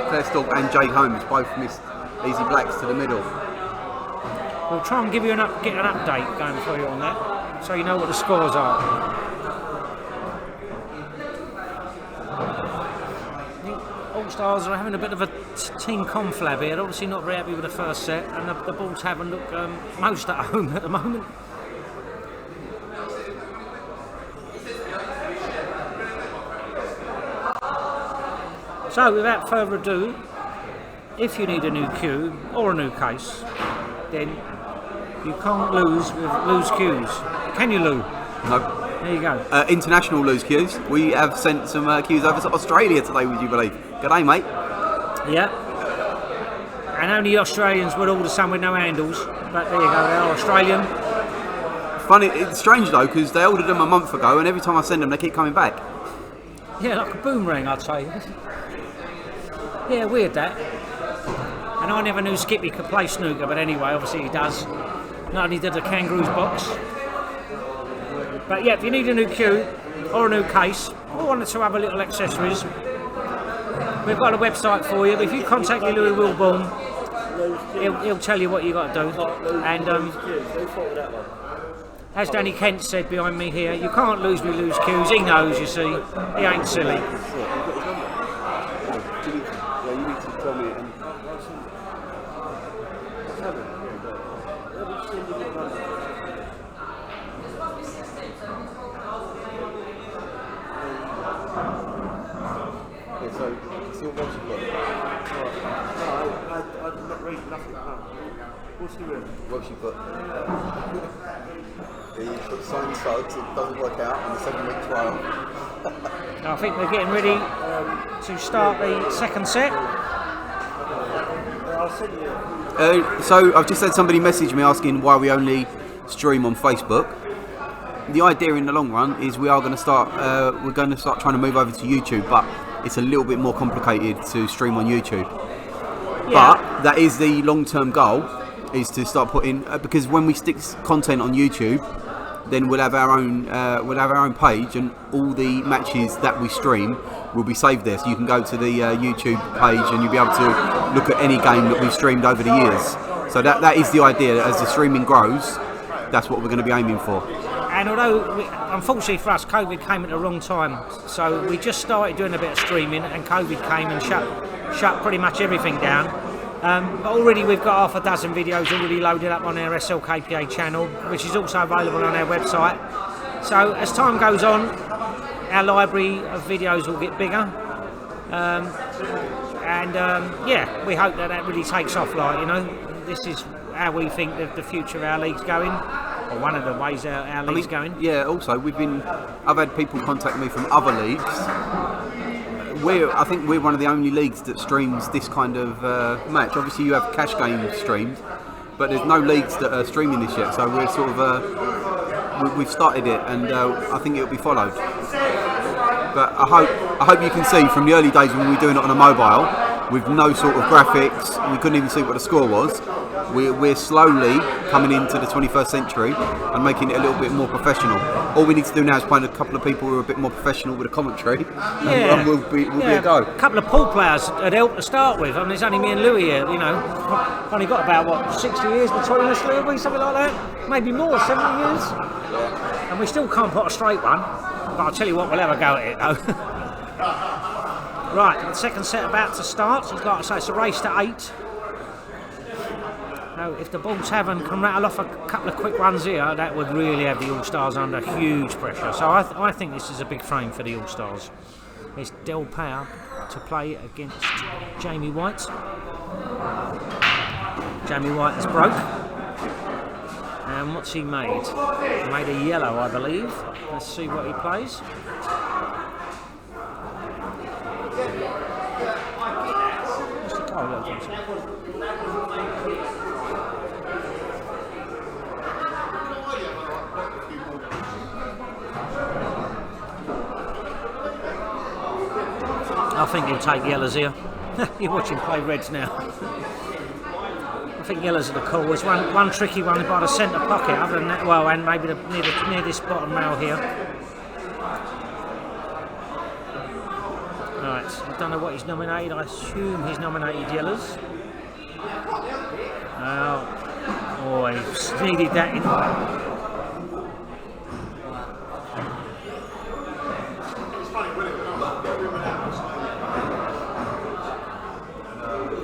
E: Claire Stalk and Jake Holmes both missed Easy blacks to the middle.
B: We'll try and give you get an update going for you on that, so you know what the scores are. Allstars are having a bit of a team conflab here. They're obviously not very happy with the first set, and the Bulls haven't looked most at home at the moment. So, without further ado, if you need a new cue or a new case, then you can't lose with loose cues. Can you, Lou?
E: No.
B: There you go.
E: International loose cues. We have sent some cues over to Australia today, would you believe? G'day, mate.
B: Yeah. And only Australians would order some with no handles, but there you go, they are Australian.
E: Funny, it's strange though, because they ordered them a month ago, and every time I send them, they keep coming back.
B: Yeah, like a boomerang, I'd say. Yeah, weird that. And I never knew Skippy could play snooker, but anyway, obviously he does. Not only did the Kangaroos box. But yeah, if you need a new cue or a new case, or one or two other little accessories, we've got a website for you. But if you contact Louis Wilborn, he'll tell you what you got to do. And as Danny Kent said behind me here, you can't lose with loose cues. He knows, you see. He ain't silly.
C: You need to tell me. So, see what else you've got.
A: I did not read nothing. What's the room?
C: What's you put? Yeah, you put signed subs, it doesn't work out on the 7-week trial.
B: I think we're getting ready to start the second set.
A: I'll send you.
E: So I've just had somebody message me asking why we only stream on Facebook. The idea in the long run is we are going to start. We're going to start trying to move over to YouTube, but it's a little bit more complicated to stream on YouTube.
B: Yeah.
E: But that is the long-term goal, is to start putting because when we stick content on YouTube, then we'll have our own page, and all the matches that we stream will be saved there. So you can go to the YouTube page and you'll be able to look at any game that we've streamed over the years. So that is the idea. As the streaming grows, that's what we're going to be aiming for.
B: And although, unfortunately for us, COVID came at the wrong time, so we just started doing a bit of streaming, and COVID came and shut pretty much everything down. But already we've got half a dozen videos already loaded up on our SLKPA channel, which is also available on our website. So as time goes on, our library of videos will get bigger. Yeah, we hope that really takes off. Like, you know, this is how we think that the future of our league's going, or one of the ways our league's going.
E: Yeah. Also, I've had people contact me from other leagues. I think we're one of the only leagues that streams this kind of match. Obviously, you have cash games streamed, but there's no leagues that are streaming this yet. So we're sort of we've started it, and I think it'll be followed. But I hope you can see from the early days when we were doing it on a mobile with no sort of graphics, we couldn't even see what the score was. We're slowly coming into the 21st century and making it a little bit more professional. All we need to do now is find a couple of people who are a bit more professional with a commentary, and we'll be a go.
B: A couple of pool players had helped to start with. I mean, it's only me and Louis here, you know. Only got about, 60 years between us, Louis, something like that? Maybe more, 70 years? And we still can't put a straight one. But I'll tell you what, we'll have a go at it, though. Right, the second set about to start. So like I say, it's a race to 8. Now, if the Bulls Tavern can rattle off a couple of quick runs here, that would really have the Allstars under huge pressure. So I think this is a big frame for the Allstars. It's Del Power to play against Jamie White. Jamie White has broke. And what's he made? He made a yellow, I believe. Let's see what he plays. What's the card? I think he'll take yellows here. You're watching play reds now. I think yellows are the call. There's one tricky one by the centre pocket. Other than that, well, and maybe near this bottom rail here. Right, I don't know what he's nominated. I assume he's nominated yellows. Oh, he's needed that in.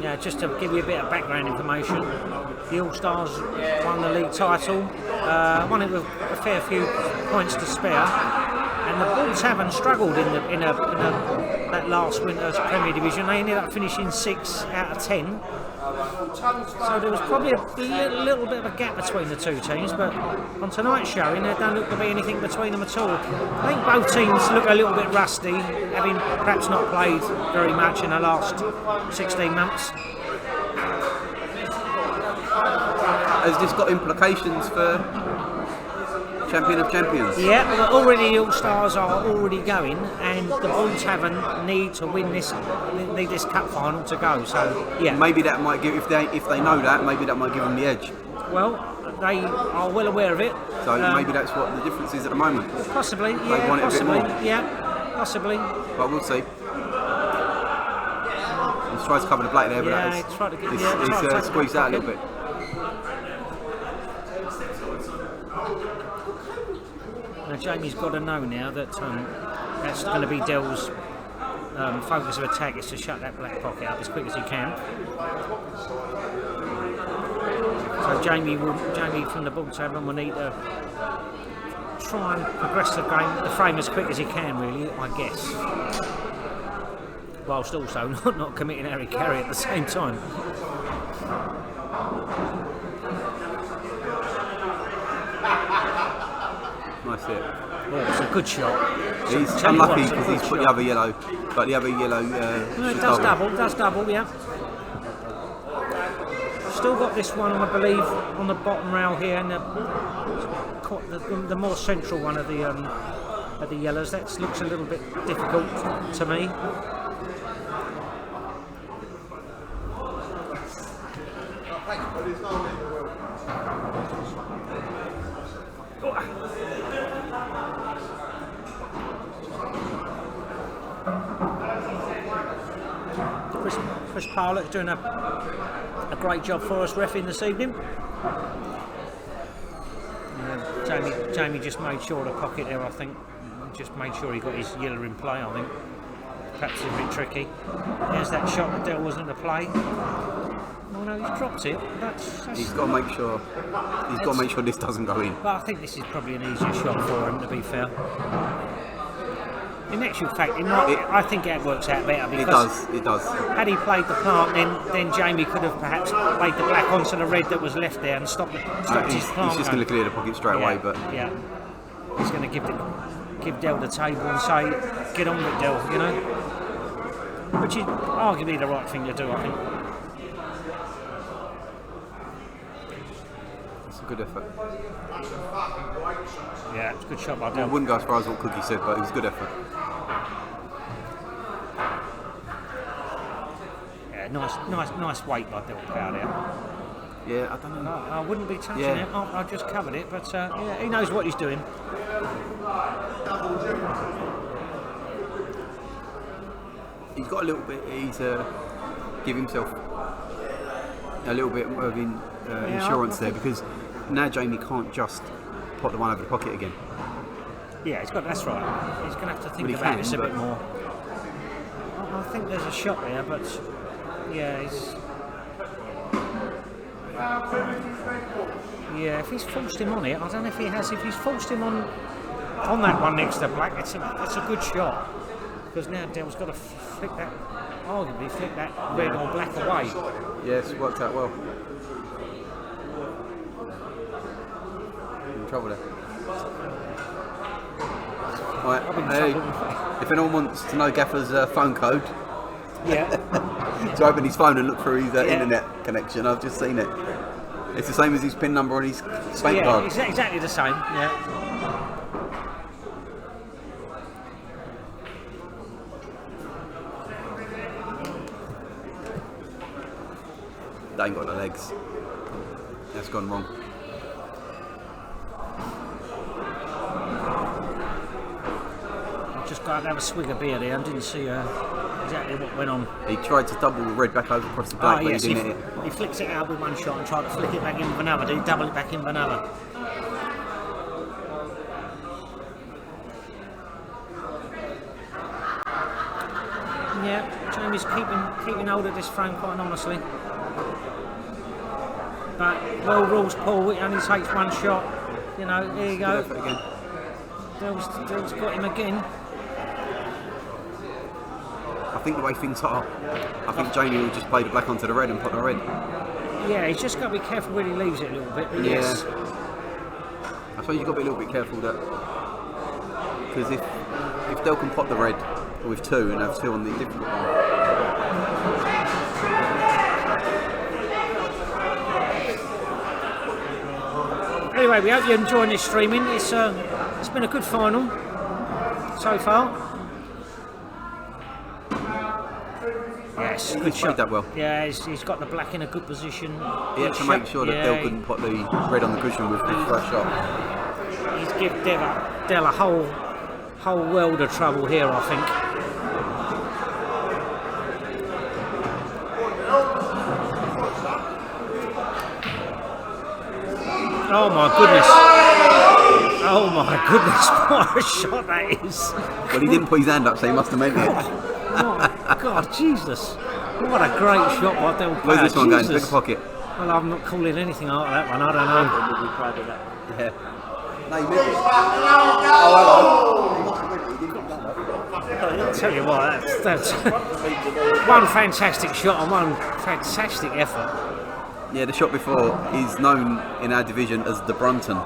B: Yeah, just to give you a bit of background information, the Allstars won the league title, won it with a fair few points to spare, and the Bull Tavern struggled in that last winter's Premier Division. They ended up finishing 6 out of 10. So there was probably a little bit of a gap between the two teams, but on tonight's showing there don't look to be anything between them at all. I think both teams look a little bit rusty, having perhaps not played very much in the last 16 months.
E: Has this got implications for Champion of Champions?
B: Yeah, well, already the All-Stars are already going, and the Bull Tavern need to win this cup final to go. So yeah,
E: Maybe that might give, if they know that, maybe that might give them the edge.
B: well, they are well aware of it.
E: So maybe that's what the difference is at the moment.
B: Possibly,
E: They
B: yeah,
E: want it a bit
B: possibly,
E: more.
B: yeah, possibly.
E: But we'll see. He's tried to cover the black there, but
B: Yeah,
E: that
B: he tried to get-
E: is,
B: yeah, tried to
E: he's
B: take
E: squeezed
B: the
E: out a little bit.
B: Now Jamie's got to know now that that's going to be Dell's focus of attack is to shut that black pocket up as quick as he can. So Jamie from the Bull Tavern will need to try and progress the frame as quick as he can, really, I guess. Whilst also not committing Harry Carey at the same time.
E: Nice hit.
B: Oh, it's a good shot.
E: He's
B: Tell you what,
E: unlucky
B: it's a
E: because
B: good
E: he's put the
B: shot.
E: other yellow, but the other yellow
B: No, it
E: should
B: does double, yeah. Still got this one, I believe, on the bottom rail here, and the more central one of the yellows. That looks a little bit difficult to me. Chris Powlett's doing a great job for us reffing this evening. Jamie just made sure to pocket there, I think. Just made sure he got his yellow in play, I think. Perhaps a bit tricky. There's that shot that Dell wasn't to play. Oh no, he's dropped it.
E: He's got to make sure. He's got to make sure this doesn't go in.
B: But I think this is probably an easier shot for him, to be fair. In actual fact, I think it works out better because
E: It does.
B: had he played the plant, then Jamie could have perhaps played the black onto the red that was left there and stopped his plant.
E: He's just going to clear the pocket straight away, but
B: yeah, he's going to give Dell the table and say, "Get on with Dell," you know, which is arguably the right thing to do, I think.
E: it's a good effort.
B: Yeah, it's a good shot by
E: I
B: Dell.
E: wouldn't go as far as what Cookie said, but it was a good effort.
B: Yeah, nice weight by Dell Power there.
E: Yeah, I don't know.
B: I wouldn't be touching
E: Yeah.
B: it. I just covered it, but yeah, he knows what he's doing.
E: He's got a little bit. He's give himself a little bit of insurance there, because now Jamie can't just put the one over the pocket again.
B: Yeah, that's right. He's going to have to think
E: Well, he
B: about
E: can,
B: this a bit
E: but-
B: more. I think there's a shot there, but yeah, if he's forced him on it, I don't know if he has. If he's forced him on that one next to black, it's a good shot, because now Dell's got to arguably flick that red or black away.
E: Yes, worked out well. In trouble there. Right, hey, if anyone wants to know Gaffer's phone code,
B: Yeah,
E: to open his phone and look through his internet connection, I've just seen it. It's the same as his PIN number on his bank card.
B: exactly the same. Yeah.
E: They ain't got the legs. That's gone wrong.
B: Just got to have a swig of beer there. I didn't see exactly what went on.
E: He tried to double the red back over across the black, but
B: Yes,
E: he didn't hit it.
B: he flicks it out with one shot and tried to flick it back in with another. Then he double it back in with another. Yeah, Jamie's keeping hold of this frame quite honestly. But well rules Paul, it only takes one shot. You know, here you go.
E: Good effort again.
B: Dill's got him again.
E: I think the way things are, I think Jamie will just play the black onto the red and put the red.
B: Yeah, he's just got to be careful when he leaves it a little bit. But
E: Yeah.
B: yes.
E: I suppose you've got to be a little bit careful that, because if Del can pot the red with two and have two on the difficult one.
B: Anyway, we hope you're enjoying this streaming. It's been a good final so far. Yes, good
E: Played
B: shot.
E: that well.
B: Yeah, he's got the black in a good position.
E: He had to make sure that Del couldn't put the red on the cushion with the first shot.
B: He's given Del a whole world of trouble here, I think. Oh my goodness! Oh my goodness! What a shot that is!
E: Well, he didn't put his hand up, so he must have meant it.
B: God, Jesus! What a great shot by Del.
E: Where's this one going?
B: Jesus.
E: Pick a pocket.
B: Well, I'm not calling anything out of that one. I don't know.
F: We'll be proud of that.
E: Yeah.
C: No, you missed it. Oh, hello. He must have meant it. He didn't do that.
B: I'll tell you what, that's one fantastic shot and one fantastic effort.
E: Yeah, the shot before is known in our division as the Brunton.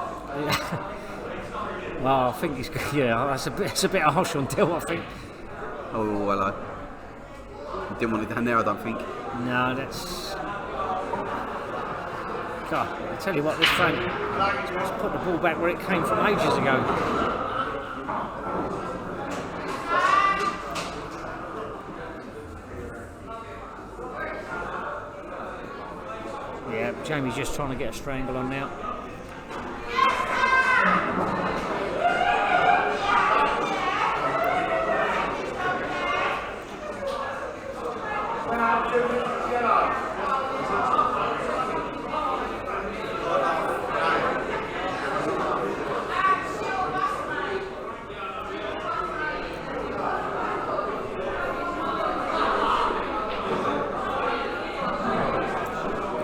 B: Well, I think he's that's a bit harsh on Del, I think.
E: Oh, hello. Didn't want it down there, I don't think.
B: No, that's. God, I tell you what, this frame. Let's put the ball back where it came from ages ago. Yeah, Jamie's just trying to get a strangle on now.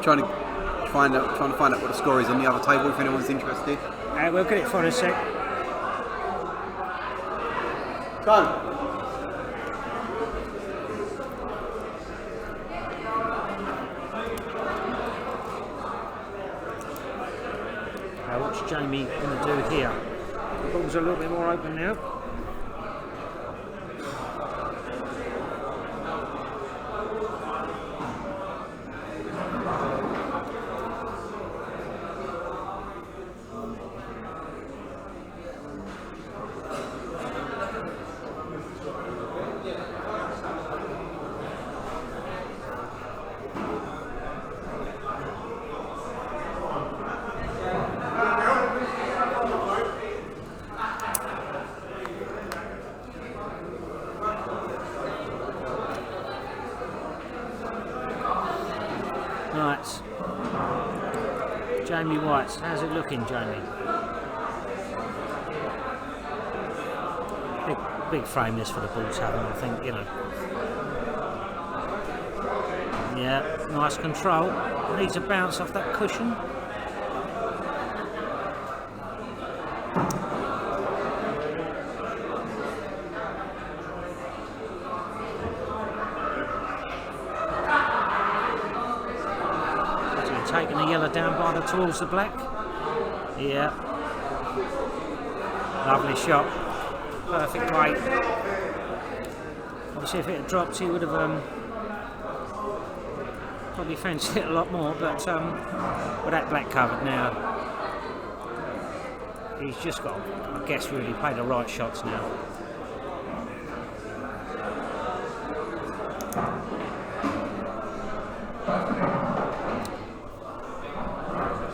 E: Trying to find out what the score is on the other table if anyone's interested.
B: We'll get it for in a sec.
C: Done.
B: What's Jamie going to do here? The ball's a little bit more open now. Right, Jamie White, how's it looking, Jamie? Big frame this for the Bulls Tavern, I think, you know. Yeah, nice control. Needs a bounce off that cushion. Taking the yellow down towards the black. Yeah. Lovely shot. Perfect weight. Obviously, if it had dropped, he would have probably fancied it a lot more. But with that black covered now, he's just got, I guess, really play the right shots now.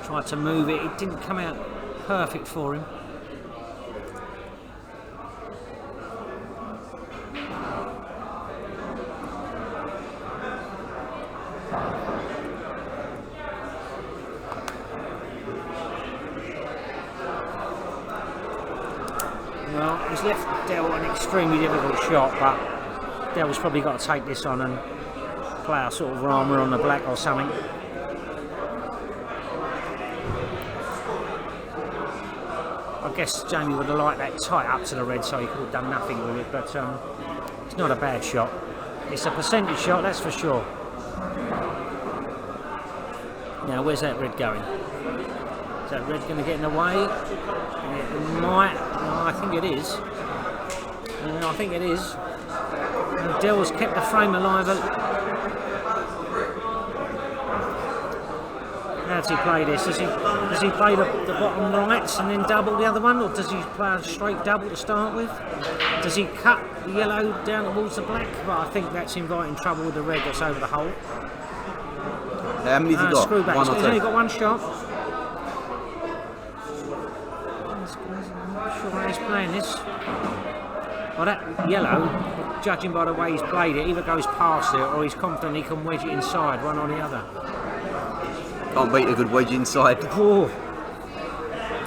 B: Tried to move it, it didn't come out perfect for him. Well, he's left Dell an extremely difficult shot, but Dell's probably got to take this on and play a sort of armour on the black or something. I guess Jamie would have liked that tight up to the red so he could have done nothing with it, but it's not a bad shot. It's a percentage shot, that's for sure. Now, where's that red going? Is that red going to get in the way? It might. No, I think it is. I think it is. And Dell's kept the frame alive. How does he play this? Does he play the bottom rights and then double the other one, or does he play a straight double to start with? Does he cut the yellow down towards the black? Well, I think that's inviting trouble with the red that's over the hole.
E: How many's he got?
B: Screw back.
E: One or
B: He's
E: two?
B: only got one shot. I'm not sure how he's playing this. Well, that yellow, judging by the way he's played it, either goes past it or he's confident he can wedge it inside, one or the other.
E: Can't beat a good wedge inside.
B: Oh.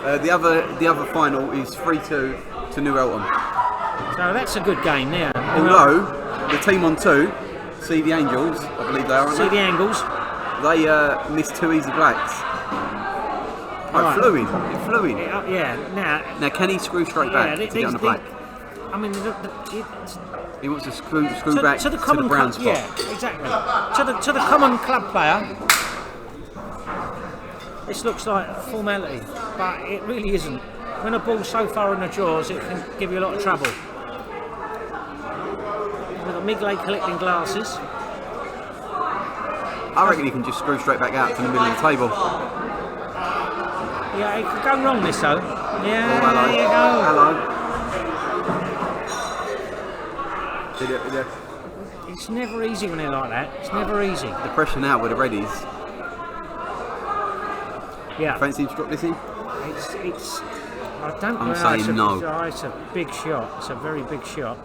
E: The other final is 3-2 to New Eltham.
B: So that's a good game there.
E: Although the team on 2, See the Angels, I believe they are, aren't
B: See
E: they?
B: the angles.
E: They missed 2 easy blacks. Oh,
B: Right.
E: it flew in. It flew in.
B: Yeah,
E: Now can he screw straight back to get on the black?
B: I mean,
E: He wants to screw back
B: to the
E: to
B: common
E: the brown
B: club,
E: spot.
B: yeah, exactly. To the common club player, this looks like a formality, but it really isn't. When a ball's so far in the jaws, it can give you a lot of trouble. We've got Migley collecting glasses.
E: I reckon he can just screw straight back out to the middle of the table.
B: Yeah, it could go wrong this though. Yeah,
E: Oh, hello.
B: there you go.
E: Hello.
B: It's never easy when they're like that. It's never easy.
E: The pressure now with the reddies.
B: Yeah.
E: Fancy him to drop this in?
B: It's. I don't
E: I'm
B: know.
E: saying no.
B: It's a big shot. It's a very big shot.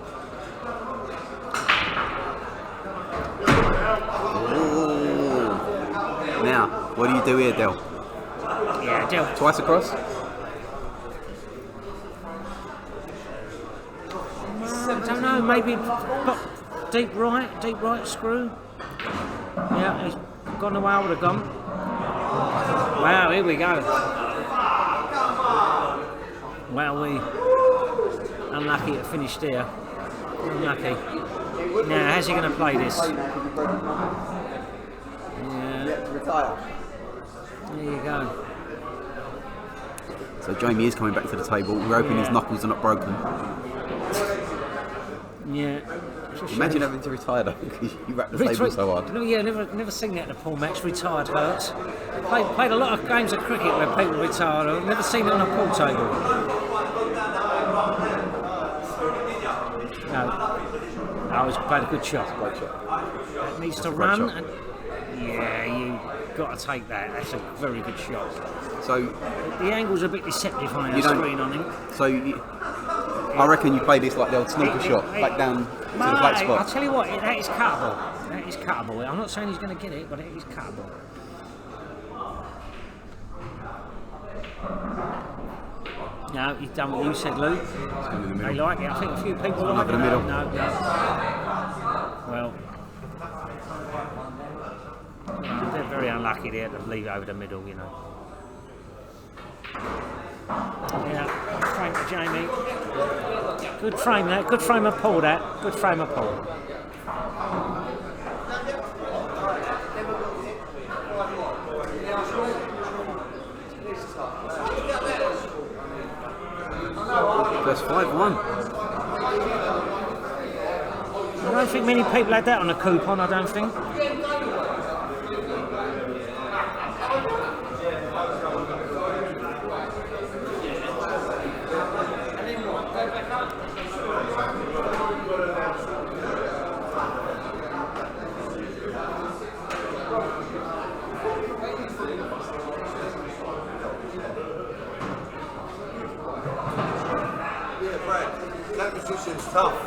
E: Ooh. Now, what do you do here, Del?
B: Yeah, Del.
E: Twice across?
B: I don't know. Maybe pop deep right screw. Yeah, he's gone the way I would have gone. Wow, here we go. Wow, we unlucky to finish there. Unlucky. Now, how's he going to play this? Yeah.
C: Retire.
B: There you go.
E: So Jamie is coming back to the table. We're hoping his knuckles are not broken.
B: Yeah.
E: Imagine having to retire though, because you wrap the table so hard.
B: No, yeah, never seen that in a pool match. Retired hurts. Played a lot of games of cricket where people retired. I've never seen it on a pool table. No. Oh, he's played a good shot.
C: Great shot.
B: It needs to
E: Great
B: run.
E: shot.
B: And yeah, you got to take that. That's a very good shot.
E: So
B: The angle's a bit deceptive on our
E: You don't-
B: screen, I think.
E: I reckon you play this like the old snooker shot, back down to the black
B: I'll
E: spot.
B: tell you what, that is cuttable. That is cuttable. I'm not saying he's going to get it, but it is cuttable. No, he's done what you said, Lou. They like it. I think a few people like it.
E: in the middle.
B: No. Well, they're very unlucky there to leave over the middle, you know. Yeah, frame for Jamie. Good frame that. Good frame of Paul that. Good frame of Paul.
E: That's 5-1.
B: I don't think many people had that on a coupon, I don't think.
A: That position's tough.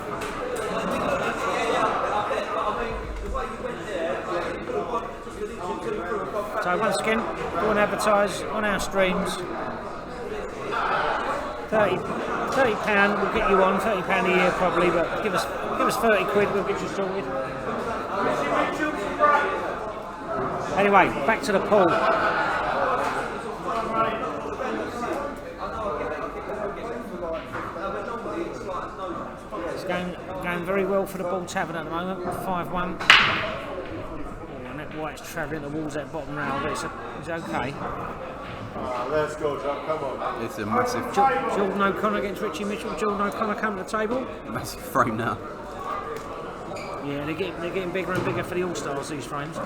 B: So once again, go and advertise on our streams. £30 will get you on, £30 a year probably, but give us 30 quid, we'll get you sorted. Anyway, back to the pool. It's going very well for the Bull Tavern at the moment, 5-1. And that White's travelling towards that bottom rail, but it's okay.
A: Let's go, John. Come on.
E: It's a massive,
B: Jordan O'Connor against Richie Mitchell. Jordan O'Connor come to the table.
E: massive frame now.
B: Yeah, they're getting bigger and bigger for the Allstars, these frames.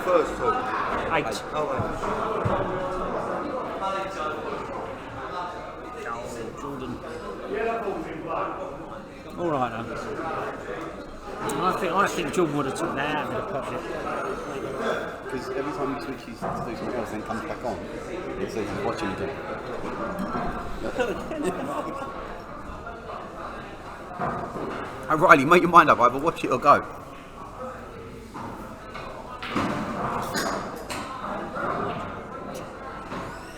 C: First talk.
B: 8.
C: Oh,
B: Jordan. All right then. I think Jordan would have took that out of the pocket.
E: Because every time he switches to do something else, then comes back on, it's like he's watching again. Oh, Riley, make your mind up. Either watch it or go.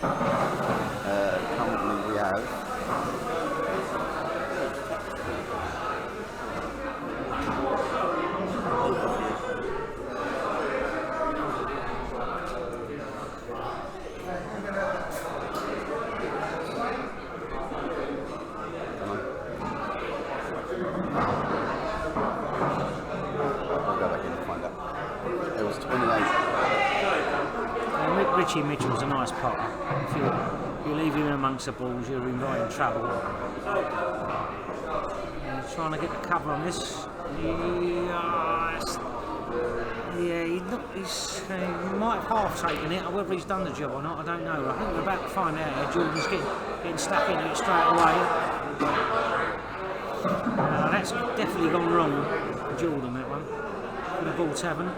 E: Currently we have.
B: Richie Mitchell's a nice potter. If you leave him amongst the balls, you're in right trouble. He's trying to get the cover on this. Yeah, he might have half taken it, or whether he's done the job or not, I don't know. I think we're about to find out here. Jordan's getting stuck into it straight away. That's definitely gone wrong for Jordan, that one. In the Bull Tavern.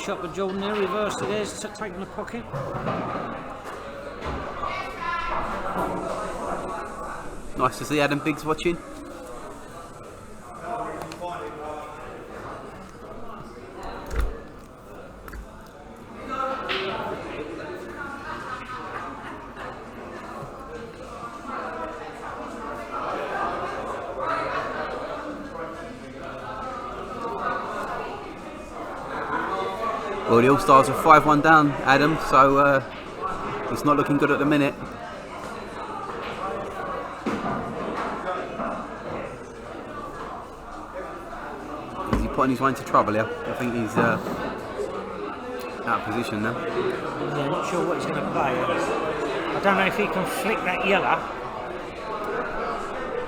B: Shot with Jordan there, reversed it there, taking the pocket.
E: Nice to see Adam Biggs watching. Well, the Allstars are 5-1 down, Adam, so it's not looking good at the minute. Is he putting his way into trouble here? I think he's out of position now.
B: Yeah, I'm not sure what he's going to play. I don't know if he can flick that yellow.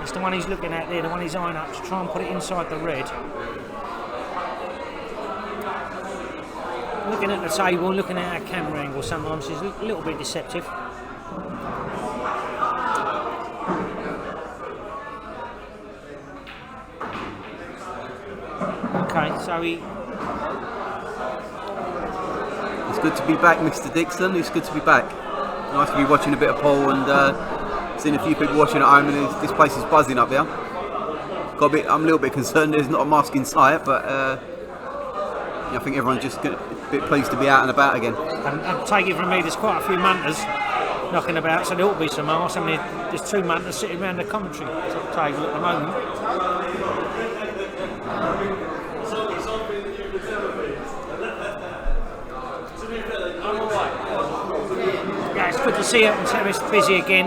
B: It's the one he's looking at there, the one he's eyeing up, to try and put it inside the red. Looking at the table, looking at our camera angle sometimes is a little bit deceptive. Okay, so
E: It's good to be back, Mr. Dixon. It's good to be back. Nice to be watching a bit of pool and seeing a few people watching at home, and this place is buzzing up there. I'm a little bit concerned there's not a mask in sight, but I think everyone's just a bit pleased to be out and about again.
B: And take it from me, there's quite a few munters knocking about, so there ought to be some masks. I mean, there's 2 munters sitting around the commentary table at the moment. Yeah, it's good to see Elton Terrace busy again.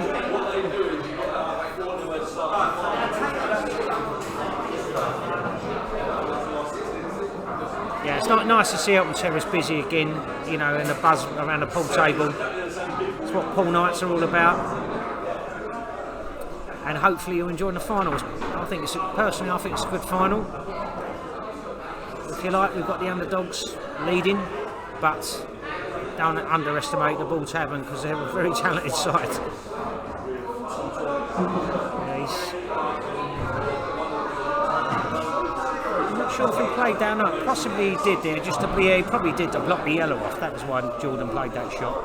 B: Yeah, it's not nice to see Elton Terrace busy again, you know, and the buzz around the pool table. It's what pool nights are all about. And hopefully you're enjoying the finals. Personally, I think it's a good final. If you like, we've got the underdogs leading, but don't underestimate the Bull Tavern because they're a very talented side. I'm not sure if he played down up. Possibly he did there, just to be. He probably did to block the yellow off. That was why Jordan played that shot.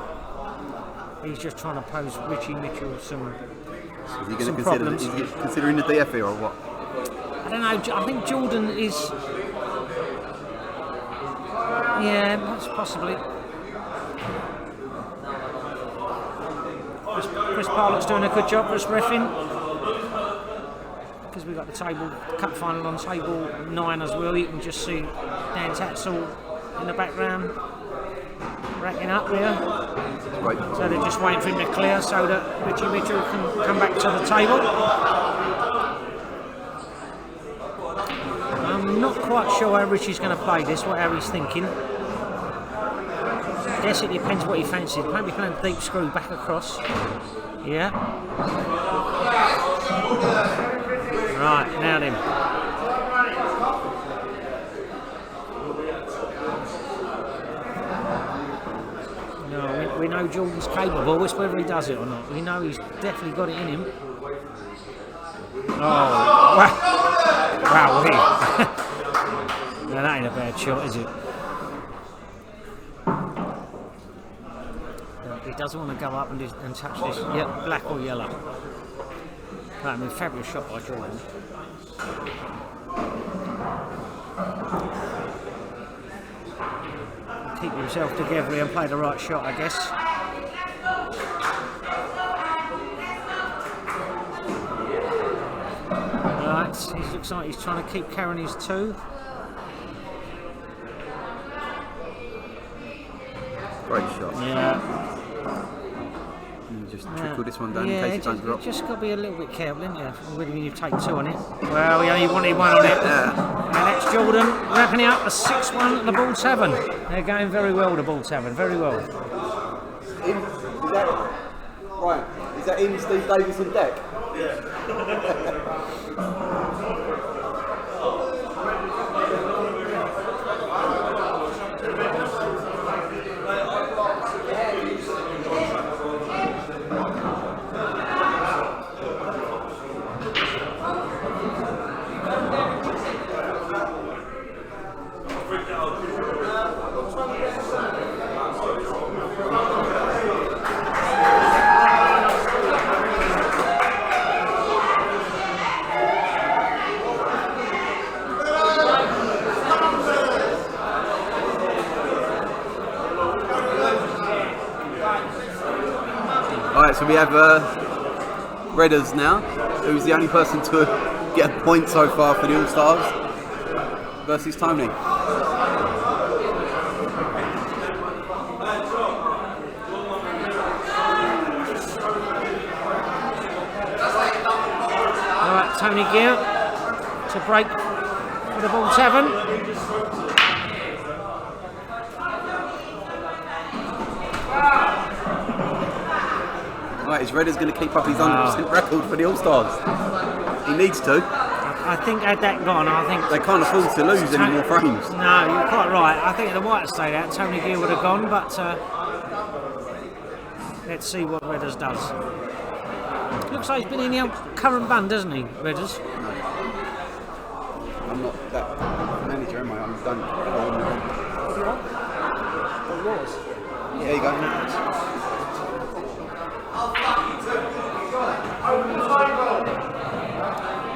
B: He's just trying to pose Richie Mitchell some.
E: Is he going to
B: problems.
E: is he considering the DF here or what?
B: I don't know. I think Jordan is. Yeah, possibly. Chris Parlott's doing a good job for us reffing. Because we've got the cup final on table 9 as well. You can just see Dan Tatzel in the background racking up there.
E: Right.
B: So they're just waiting for him to clear so that Richie Mitchell can come back to the table. I'm not quite sure how Richie's going to play this, how he's thinking. I guess it depends what he fancies. Maybe playing deep screw back across. Yeah. Right, now then. No, we know Jordan's capable. It's whether he does it or not. We know he's definitely got it in him. Oh, wow. Wow, now that ain't a bad shot, is it? He doesn't want to go up and touch this black or yellow. Right, I mean, fabulous shot by Jordan. Keep himself together and play the right shot, I guess. Right, he looks like he's trying to keep carrying his 2.
E: Great shot.
B: Yeah.
E: Just trickle this one down in case it don't drop.
B: You just got to be a little bit careful, isn't you? Really, when you take 2 on it. Well, he only wanted 1 on it. And that's Jordan wrapping it up a 6-1 at the Bull Tavern. They're going very well, the Bull Tavern, very well.
C: Is that in Steve Davis on deck? Yeah.
E: Alright, so we have Redders now, who's the only person to get a point so far for the Allstars versus Tony.
B: Alright, Tony Gear to break for the Bull Tavern.
E: Right, is Redders going to keep up his 100% record for the Allstars? He needs to.
B: I think had that gone, I think
E: they can't afford to lose any more frames.
B: No, you're quite right. I think the White stayed out. Tony Gear would have gone, but let's see what Redders does. Looks like he's been in the current bun, doesn't he, Redders?
E: No. I'm not that manager, am I? I'm done.
B: What do you want? Yours?
E: Yeah, there you go.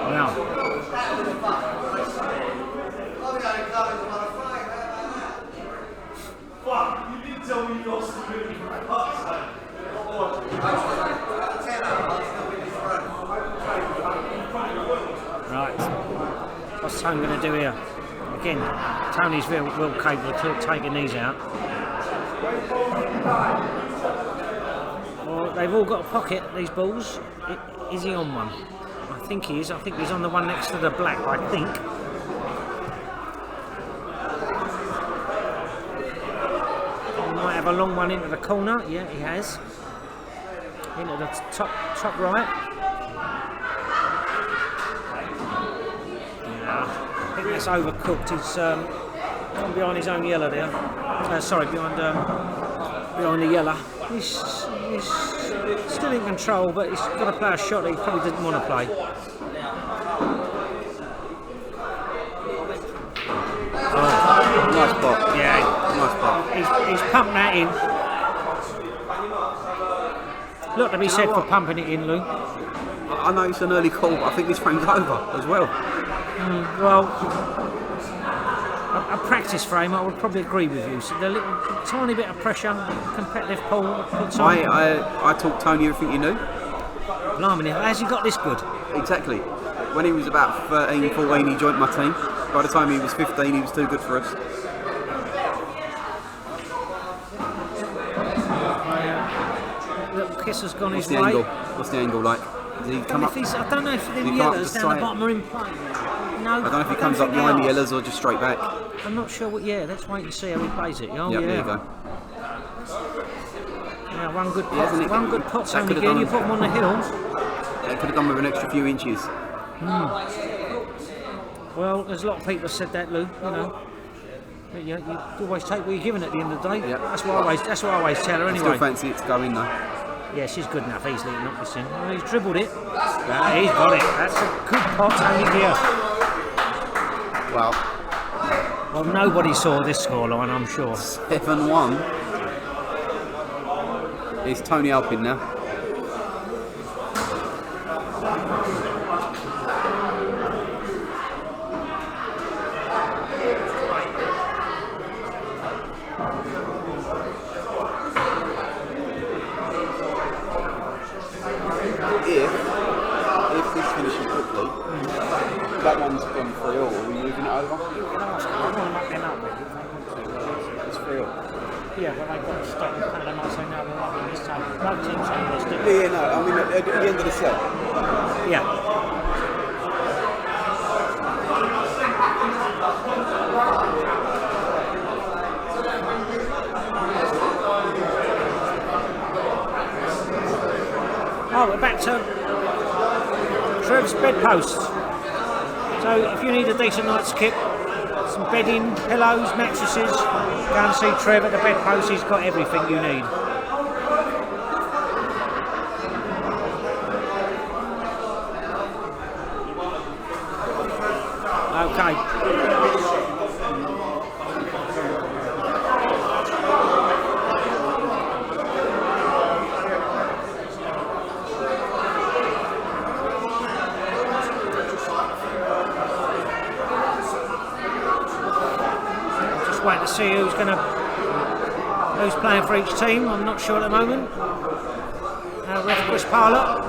B: Now.
A: Fuck, you didn't tell me you lost the movie from the past.
B: Right. What's Tony going to do here? Again, Tony's well capable of taking these out. Well, they've all got a pocket, these balls. Is he on one? I think he is. I think he's on the one next to the black, I think. He might have a long one into the corner. Yeah, he has. Into the top right. Yeah, I think that's overcooked. He's gone behind his own yellow there. behind the yellow. He's still in control, but he's got to play a shot that he probably didn't want to play.
E: Nice pot.
B: Yeah,
E: Nice pot.
B: he's pumped that in. Lot to be said for pumping it in, Lou.
E: I know it's an early call, but I think this frame's over as well.
B: Well, a practice frame, I would probably agree with you. So the little tiny bit of pressure, competitive pull puts on.
E: I taught Tony everything you knew.
B: Blimey, how's he got this good?
E: Exactly. When he was about 13, 14, he joined my team. By the time he was 15, he was too good for us.
B: Little kiss has gone
E: What's
B: his
E: the
B: way.
E: angle? What's the angle like? Does he come up?
B: I don't know if the
E: he come up
B: yellows
E: the
B: down the
E: side?
B: bottom are in play. No,
E: I don't know if he comes up
B: think they
E: behind the
B: are.
E: yellows or just straight back.
B: I'm not sure what. Yeah, let's wait and see how he plays it. Oh,
E: Yep,
B: yeah.
E: there you go.
B: Yeah, one good pot.
E: Hasn't it?
B: One good pot,
E: That
B: Tony.
E: could've
B: Again,
E: done-
B: you put him on the hill.
E: It could have done with an extra few inches.
B: Well, there's a lot of people that said that, Lou. You know, but you always take what you're given at the end of the day.
E: Yep.
B: That's what I always tell her
E: I
B: anyway.
E: still fancy it to go in though.
B: Yeah, she's good enough. Easily knock this in. Well, he's dribbled it. Yeah, he's got it. That's a good pot, Tony here.
E: Well,
B: Well, nobody saw this scoreline, I'm sure.
E: 7-1. It's Tony Alpin now. If this finishes quickly, that one's gone 3-all. Are we moving it over? It's 3-all.
B: Yeah, but they've got to stop and they might say no, we're not doing this time. No team saying this, do
E: Yeah, no, I mean at the end of the set.
B: Yeah. Oh, we're back to Trev's bedpost. So if you need a decent night's kit, some bedding, pillows, mattresses, go and see Trev at the bedpost. He's got everything you need. Okay. Just waiting to see who's playing for each team. I'm not sure at the moment. Ref Chris Parlour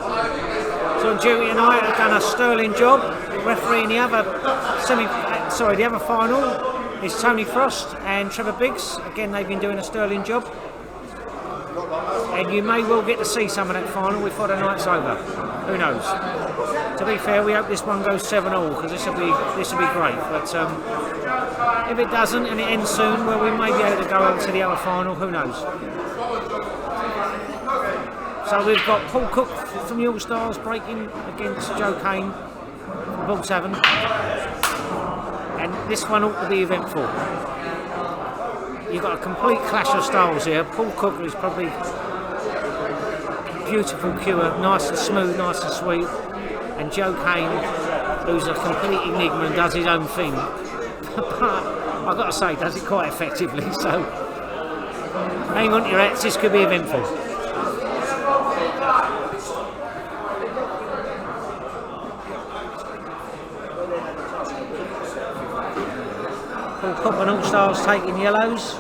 B: is on duty tonight. Have done a sterling job. Refereeing the other the other final is Tony Frost and Trevor Biggs. Again, they've been doing a sterling job. And you may well get to see some of that final before the night's over. Who knows? To be fair, we hope this one goes 7-all because this will be great. But if it doesn't and it ends soon, well, we may be able to go over to the other final. Who knows? So we've got Paul Cook from the Allstars breaking against Joe Kane from Tavern. And this one ought to be eventful. You've got a complete clash of styles here. Paul Cook is probably beautiful cure, nice and smooth, nice and sweet. And Joe Kane, who's a complete enigma and does his own thing. But I've got to say, does it quite effectively. So hang on to your hats, this could be eventful. Paul Cook and Allstars taking yellows.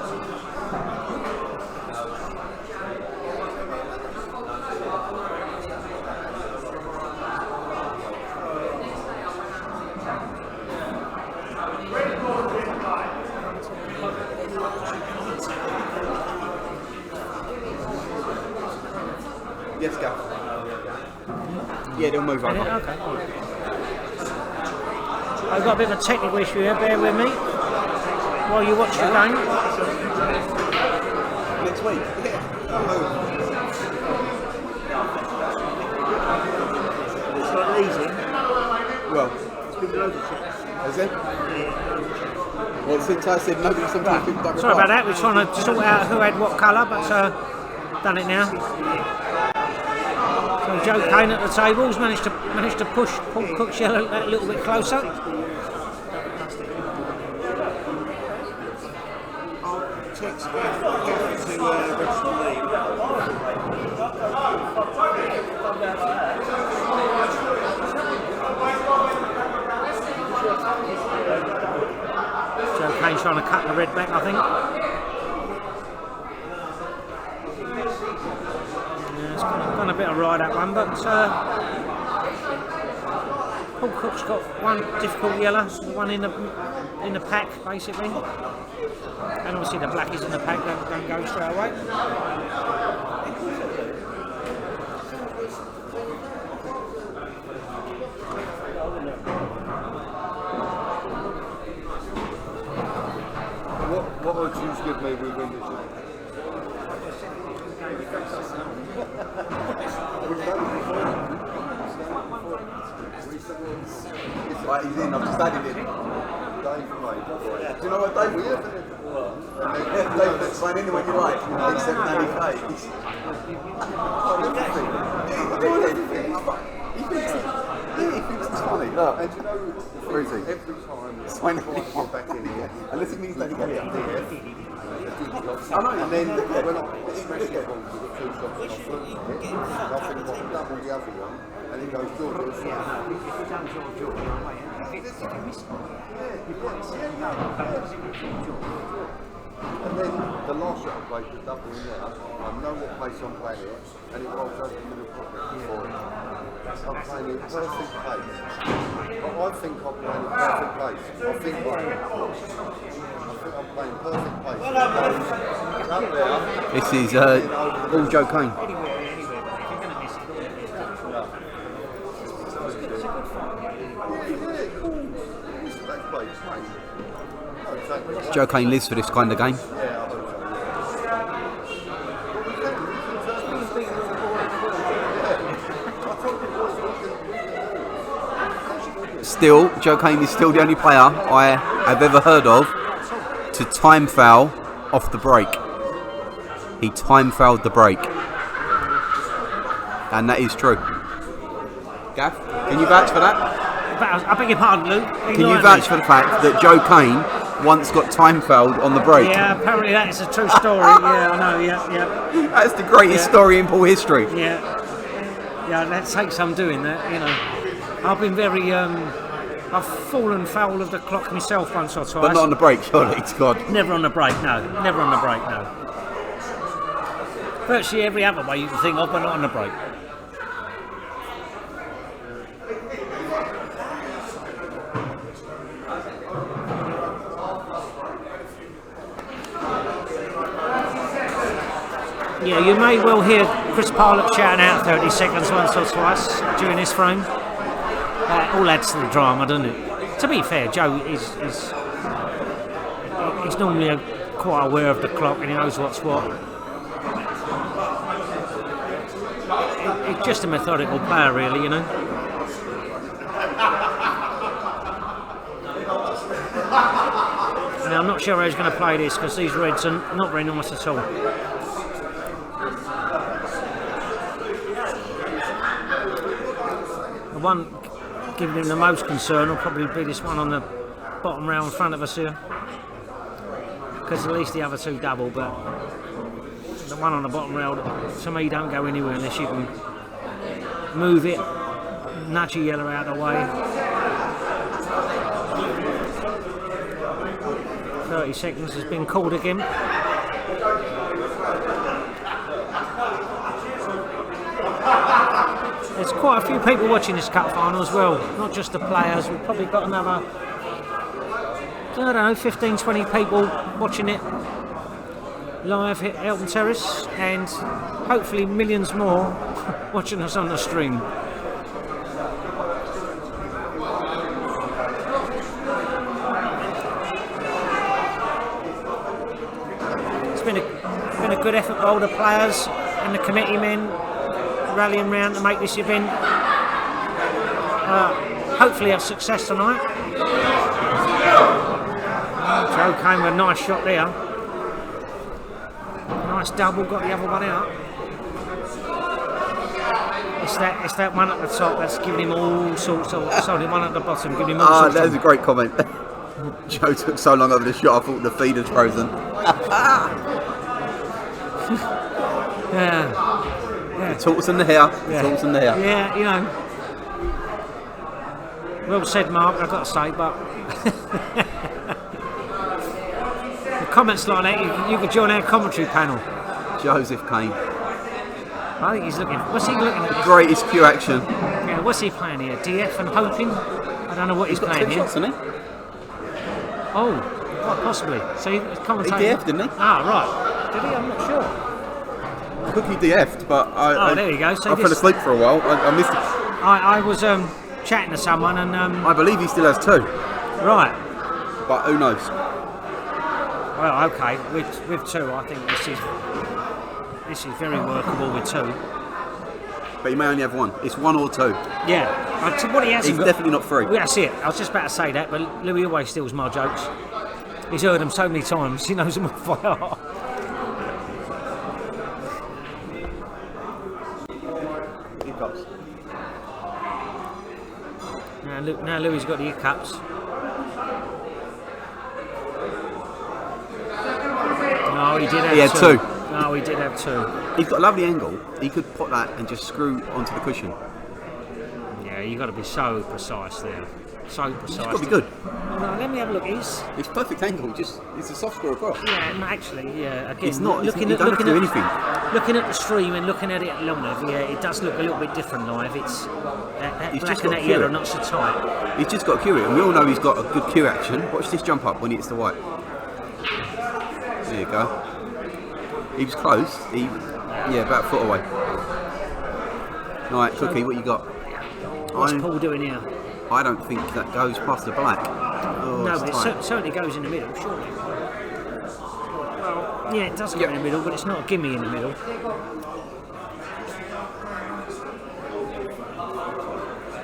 E: Yes, go. Yeah, they'll move over.
B: Okay. I've got a bit of a technical issue here, bear with me while you watch the game.
E: Next week.
A: It's not easy.
E: Well,
A: It's been loads of shit.
E: is it?
C: Well, since I said nobody sometimes people don't
B: Sorry about
C: reply.
B: that, we're trying to sort out who had what colour, but done it now. So Joe Kane at the tables managed to push Paul Cook's yellow a little bit closer.
F: Text to register leave.
B: Joe Kane's trying to cut the red back, I think. Yeah, it's gone a bit of ride that one, but Paul Cook's got one difficult yellow, one in the pack basically, and obviously the black is in the pack, don't go straight away.
C: What would you give me with win this year? Right, he's in, I've just added him. Dave, mate. Do you know what Dave we have? Dave, let's sign anyone you like, except Danny Kate. He thinks it's funny. No. And you know, where is he? Every time sign anyone back in here, unless it means Danny Kate up there. I know, and then when I get one, we've got 2 shots and I flew it, and I think what I've doubled the other one, and he goes, George, it's fine. And then the last shot I played, the double in there, I know what place I'm playing it, and it rolls over the middle pocket for it. I'm playing in perfect place. I think I'm playing in perfect place. I think I'm playing perfect place. Up there.
E: This is all Joe Kane. Joe Kane lives for this kind of game. Still, Joe Kane is still the only player I have ever heard of to time foul off the break. He time fouled the break. And that is true. Gav, can you vouch for that?
B: I beg your pardon, Luke.
E: Can you vouch for the fact that Joe Kane once got time fouled on the break?
B: Yeah, apparently that is a true story. Yeah, I know, yeah.
E: That's the greatest story in pool history.
B: Yeah, that takes some doing that, you know. I've been very, I've fallen foul of the clock myself once or twice.
E: But not on the break, surely, to God.
B: Never on the break, no. Never on the break, no. Virtually every other way you can think of, but not on the break. Yeah, you may well hear Chris Parlock shouting out 30 seconds once or twice during this frame. All adds to the drama, doesn't it? To be fair, Joe is he's normally quite aware of the clock and he knows what's what. He's just a methodical player, really, you know. Now, I'm not sure how he's going to play this because these reds are not very nice at all. The one giving him the most concern will probably be this one on the bottom rail in front of us here, because at least the other two double, but the one on the bottom rail, to me, don't go anywhere unless you can move it, nudge your yellow out of the way. 30 seconds has been called again. There's quite a few people watching this cup final as well, not just the players. We've probably got another, I don't know, 15, 20 people watching it live at Elton Terrace, and hopefully millions more watching us on the stream. It's been a good effort by all the players and the committee men rallying round to make this event hopefully a success tonight. Joe came with a nice shot there. Nice double, got the other one out. It's that one at the top that's giving him all sorts of. Sorry, one at the bottom giving him all sorts
E: That
B: of.
E: was a great comment. Joe took so long over the shot, I thought the feeder's frozen.
B: Yeah.
E: The torts in the hair. The torts in the hair.
B: Yeah, you know. Well said, Mark, I've got to say, but. The comments like that, you could join our commentary panel.
E: Joseph Kane.
B: I think he's looking. What's he looking at?
E: Greatest cue action.
B: Yeah, what's he playing here? DF and hoping? I don't know what he's
E: Got
B: playing
E: 2
B: here.
E: shots, hasn't he?
B: Oh, quite possibly. So he commentated.
E: He DF'd, didn't he?
B: Ah, right. Did he? I'm not sure.
E: Cookie DF'd, but
B: Oh, there you go. So
E: I fell asleep for a while. I missed it.
B: I was chatting to someone and
E: I believe he still has 2,
B: right.
E: but who knows?
B: Well, okay. With 2, I think this is very workable with 2.
E: But he may only have 1. It's 1 or 2.
B: Yeah. What he hasn't
E: He's
B: got.
E: definitely not 3.
B: Well, that's it. I was just about to say that, but Louis always steals my jokes. He's heard them so many times. He knows them off by heart. Now Louis got the hiccups. No, he did have
E: He had 2.
B: No, he did have 2.
E: He's got a lovely angle. He could put that and just screw onto the cushion.
B: Yeah, you've got to be so precise there. So precise.
E: It's got to be good.
B: No, let me have a look.
E: It's perfect angle. It's a soft screw across.
B: Yeah, no, actually, yeah. Again,
E: It's not.
B: Looking
E: You
B: at
E: don't have to do anything.
B: Looking at the stream and looking at it live, yeah, it does look a little bit different live. It's that
E: He's
B: black
E: just
B: and
E: got
B: that
E: cue
B: yellow
E: it.
B: not so tight.
E: He's just got to cue it, and we all know he's got a good cue action. Watch this jump up when he hits the white. There you go. He was close. About a foot away. Right, Cookie, what you got?
B: What's Paul doing here?
E: I don't think that goes past the black. Oh,
B: No,
E: it's
B: but
E: tight.
B: it certainly goes in the middle, surely. Well, yeah, it does go in the middle, but it's not a gimme in the middle.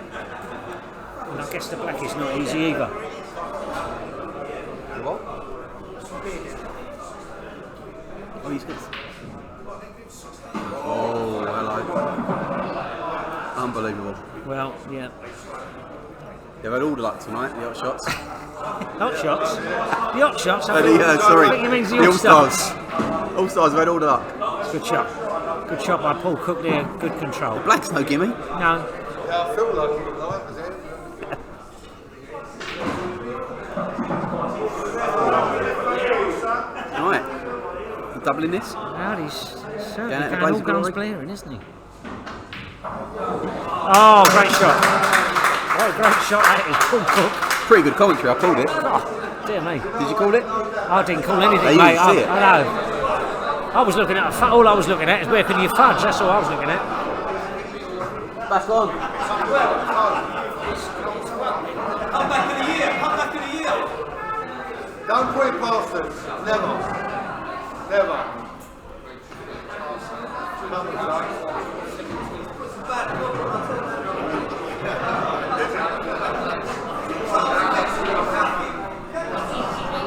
B: And I guess the black is not easy either.
E: What? Oh, he's good. Oh, hello. Unbelievable.
B: Well, yeah.
E: They've had all the luck tonight, the hot shots.
B: Hot shots? The hot shots? I
E: Sorry,
B: think he means the
E: the
B: Allstars.
E: All-Stars have had all the luck.
B: Good shot. Good shot by Paul Cook there. Good control.
E: Black's no gimme.
B: No.
C: Yeah, I feel like it was it.
E: Right. Doubling this.
B: Well, he's certainly
E: Down at the
B: going all
E: Blaze
B: guns
E: Glory.
B: blaring, isn't he? Oh, great shot. What a great shot that is, Paul Cook.
E: Pretty good commentary, I called it.
B: Oh, dear me.
E: Did you call it?
B: I didn't call anything,
E: You
B: mate.
E: didn't see it.
B: I know. I was looking at all I was looking at is where can you fudge. That's all I was looking at.
E: Back on.
A: Come back in a year. Come back in a year.
C: Don't put it past us. Never. Never.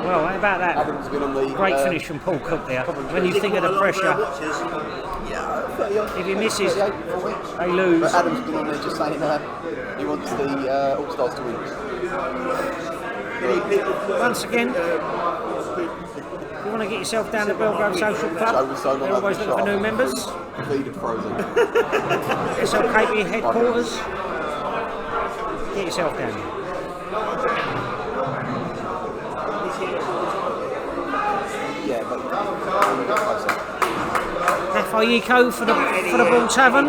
B: Well, how about that?
E: Adam's been on the
B: Great finish from Paul Cook there. When you think of the pressure, if he misses, they lose.
E: But Adam's been on there just saying he wants the All-Stars to win.
B: Once again, if you want to get yourself down to Belgrade Social Club, they're always looking for new members.
E: Feed frozen.
B: SLKPA headquarters. Get yourself down here.
E: Yeah, but
B: Fayiko for the Ball Tavern.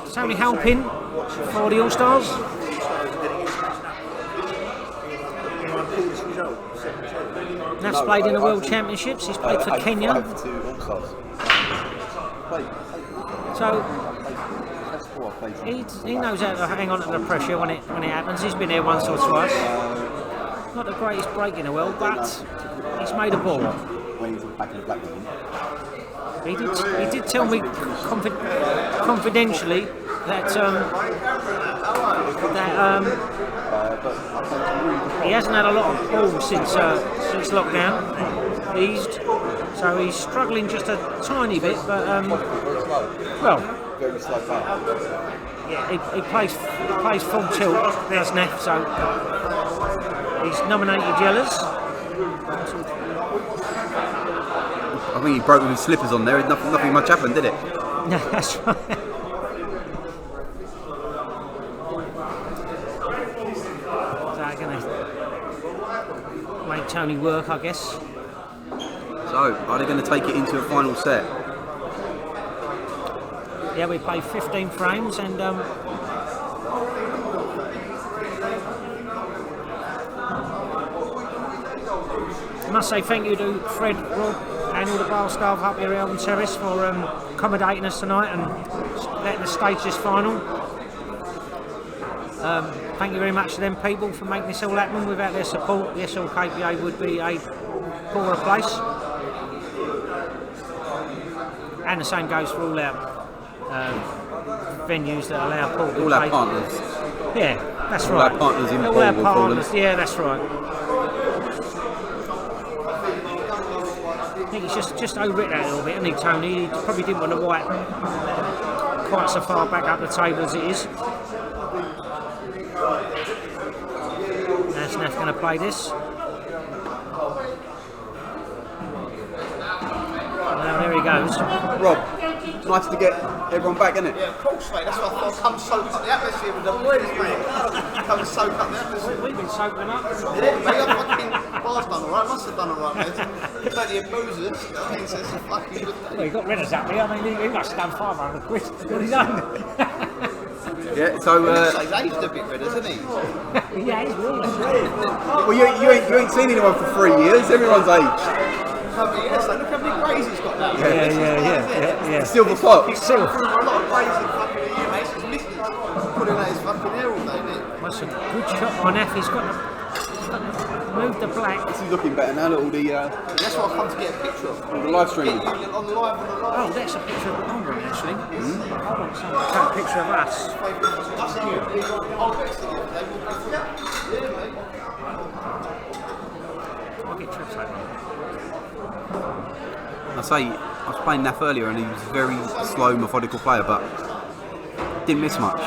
B: Sammy Halpin for the All-Stars. Naf's played in the World Championships. He's played for Kenya. So he knows how to hang on to the pressure when it happens. He's been there once or twice. Not the greatest break in the world, but he's made a ball.
E: When he's back in the black room.
B: He did tell me confidentially that
C: but I think it's really good.
B: He hasn't had a lot of ball since lockdown. Eased, so he's struggling just a tiny bit. But well,
C: Very slow back.
B: he plays full tilt. There's Neff, so he's nominated yellows.
E: I think he broke with his slippers on there. Nothing much happened, did it?
B: No, that's right. So I'm gonna make Tony work, I guess.
E: So, are they going to take it into a final set?
B: Yeah, we play 15 frames and I must say thank you to Fred, Rob and all the bar staff up here at Elton Terrace for accommodating us tonight and letting us stage this final. Thank you very much to them people for making this all happen. Without their support, the SLKPA would be a poorer place. And the same goes for all our venues that allow Paul to
E: All our
B: play.
E: partners.
B: Yeah, that's
E: All
B: right.
E: our partners in
B: all
E: Paul,
B: our
E: we'll call them.
B: partners. Yeah, that's right. I think he's just overwritten that a little bit, hasn't he, Tony? He probably didn't want to wipe quite so far back up the table as it is. Now Snaff's going to play this. Now there he goes.
E: Rob, nice to get everyone back, isn't it?
F: Yeah, of course, mate. That's why I thought I'd come soak up the atmosphere with the boys, mate. Come soak up the atmosphere.
B: We've been soaking up.
F: Yeah, mate, I fucking bar's done alright, must have done alright, mate. Plenty of boozers, I mean, so it's a fucking good
B: Well, he got rid of Zappy. I mean, he must have done 500 quid on his own.
E: Yeah, so,
F: So he's aged a bit rid, isn't he?
B: Yeah, he's really.
E: well, you ain't seen anyone for 3 years, everyone's aged.
F: Yeah, so look how many greys he's got now.
B: Yeah.
E: Silver fox.
F: He's still through a lot of greys in fucking a year, mate. He's missing pulling out his fucking hair all day, mate.
B: That's a good shot on F. He's got to move the black.
E: This is looking better now, look, all the
F: That's what I come to get a picture of.
E: live streaming.
F: On the live.
B: Oh, that's a picture of the London actually. Hold on, someone take a picture of us. I'll get trips over.
E: I say, I was playing Naff earlier and he was a very slow, methodical player, but didn't miss much.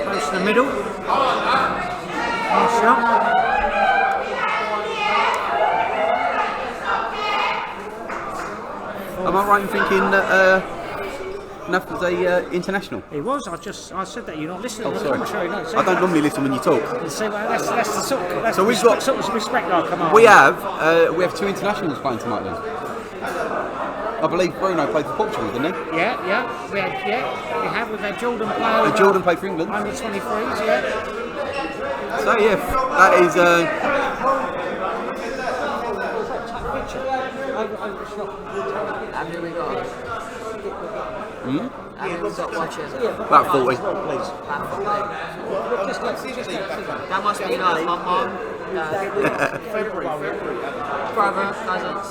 B: Close to the middle. Nice shot.
E: Am I right in thinking that Naff was a international?
B: He was. I said that you're not listening.
E: Oh, sorry.
B: Commentary, no,
E: I don't normally listen when you talk.
B: See, well, that's the sort of, that's
E: So
B: the
E: we've got-
B: sort of respect I command.
E: We have 2 internationals playing tonight then. I believe Bruno played for Portugal, didn't he?
B: Yeah. We've had Jordan play.
E: And Jordan played for England.
B: Under 23s, yeah.
E: So yeah, that is.
G: How many we got? How many we got watching?
E: About 40.
G: That must be like my mum, brother, cousins.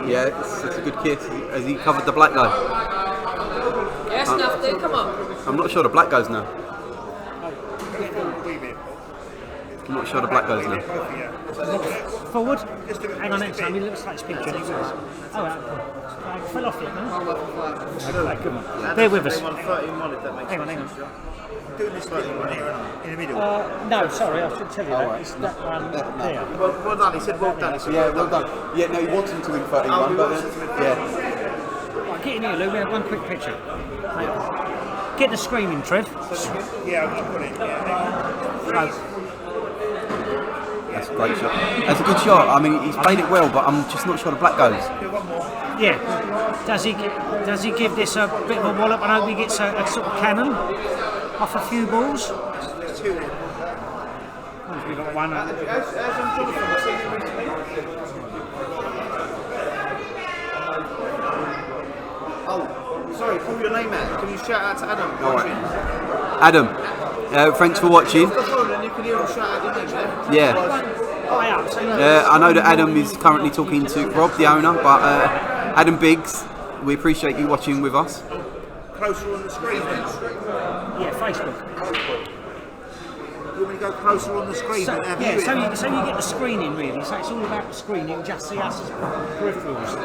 E: Yeah, it's a good kiss. Has he covered the black guy?
G: Yes, nothing. Come on.
E: I'm not sure the black goes now. I'm not sure the black goes now.
B: Forward. Hang on, next time. He looks like his picture. Oh, fell off it, no? Okay, good one. Bear with us. Hang on.
A: Doing this little one here, in the middle.
B: No, sorry, I should tell you that. It's that one there.
F: Well done, he said well done. He said
E: Yeah, well done. Yeah, no, he wants him to win 31, but yeah.
B: Right, get in here, Lou. We have one quick picture. Get the screen in, Trev.
A: Yeah, I'll put it. Yeah.
E: That's a great shot. That's a good shot. I mean, he's played it well, but I'm just not sure the black goes.
B: Yeah. Does he give this a bit of a wallop and hope he gets a sort of cannon off a few balls? We've got one.
F: Oh, sorry, call your name out. Can you shout out to Adam?
E: All right. Adam, thanks for watching.
F: And you can hear him shout out your name,
E: Yeah. I know that Adam is currently talking to Rob, the owner, but Adam Biggs, we appreciate you watching with us.
A: closer on the screen then?
B: Yeah, Facebook.
A: You want me to go closer on the screen?
B: So,
A: and have
B: yeah,
A: you
B: so
A: in?
B: you get the screen really. So it's all about the screen. You can just see us as peripherals.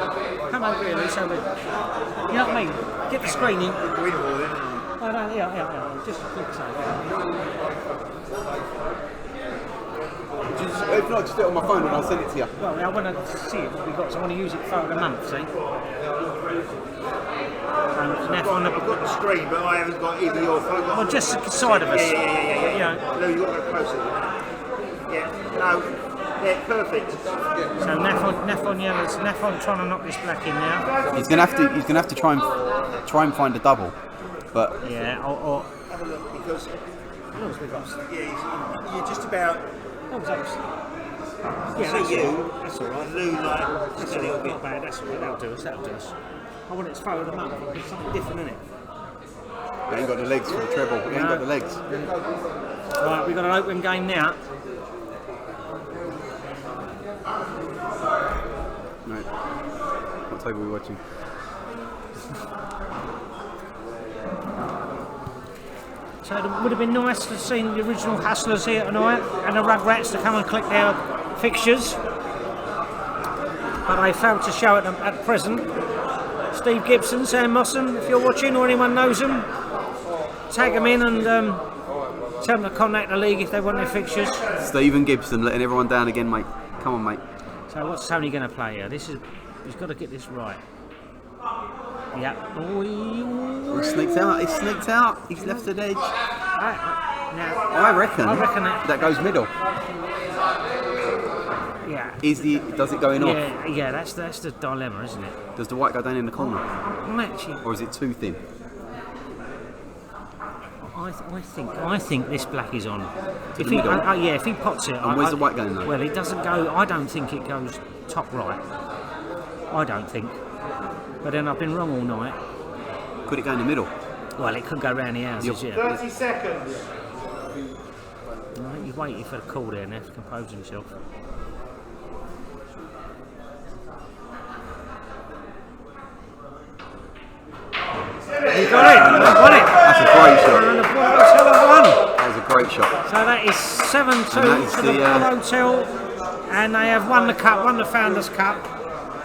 B: Come over here, so we, you know what I mean? Get the screen in.
A: Go in more then.
B: Oh, no, yeah. Just a quick save.
C: If not, just do it on my phone and I'll send it to you.
B: Well, I want to see it. I want to use it for the month. See.
A: I've got the screen, but I haven't got either your phone.
B: Well, just the side of us.
A: Yeah. No, you've got to go closer. Yeah, no. Yeah, perfect.
B: So Nafon yellows. Nafon trying to knock this black in now.
E: He's gonna have to try and find a double, but
B: Yeah, or
A: Have a look, because
B: we got.
A: you're just about.
B: Oh, was that? Yeah,
A: See
B: that's
A: you.
B: all right. That's all right.
A: Lou, like, just a little bit.
B: Not bad. That's all right. That'll do us. I want it to throw them up. It's something different, isn't it?
E: he ain't got the legs for the treble. He ain't got the legs.
B: Right, we've got an open game now.
E: Right. What table are we watching?
B: So it would have been nice to have seen the original Hustlers here tonight and the Rugrats to come and collect their fixtures. But they failed to show it at present. Steve Gibson, Sam Mossen, if you're watching or anyone knows them, tag them in and tell them to contact the league if they want their fixtures.
E: Stephen Gibson letting everyone down again, mate. Come on, mate.
B: So what's Tony going to play here? He's got to get this right. Yeah.
E: He sneaks out. He's left the edge. I reckon that goes middle.
B: Yeah.
E: Does it go in off?
B: Yeah, that's the dilemma, isn't it?
E: Does the white go down in the corner?
B: Actually,
E: Or is it too thin?
B: I think this black is on.
E: the middle?
B: If he pots it.
E: And where's the white going though?
B: Well, it doesn't go. I don't think it goes top right. I don't think. But then I've been wrong all night.
E: Could it go in the middle?
B: Well, it could go round the houses, yeah.
A: 30 seconds.
B: Right, he's waiting for the call there now to compose himself. He got it!
E: That's a great shot.
B: And the Bull Hotel have won!
E: That was a great shot.
B: So that is 7-2 to the Bull Hotel, and they have won the cup, won the Founders Cup.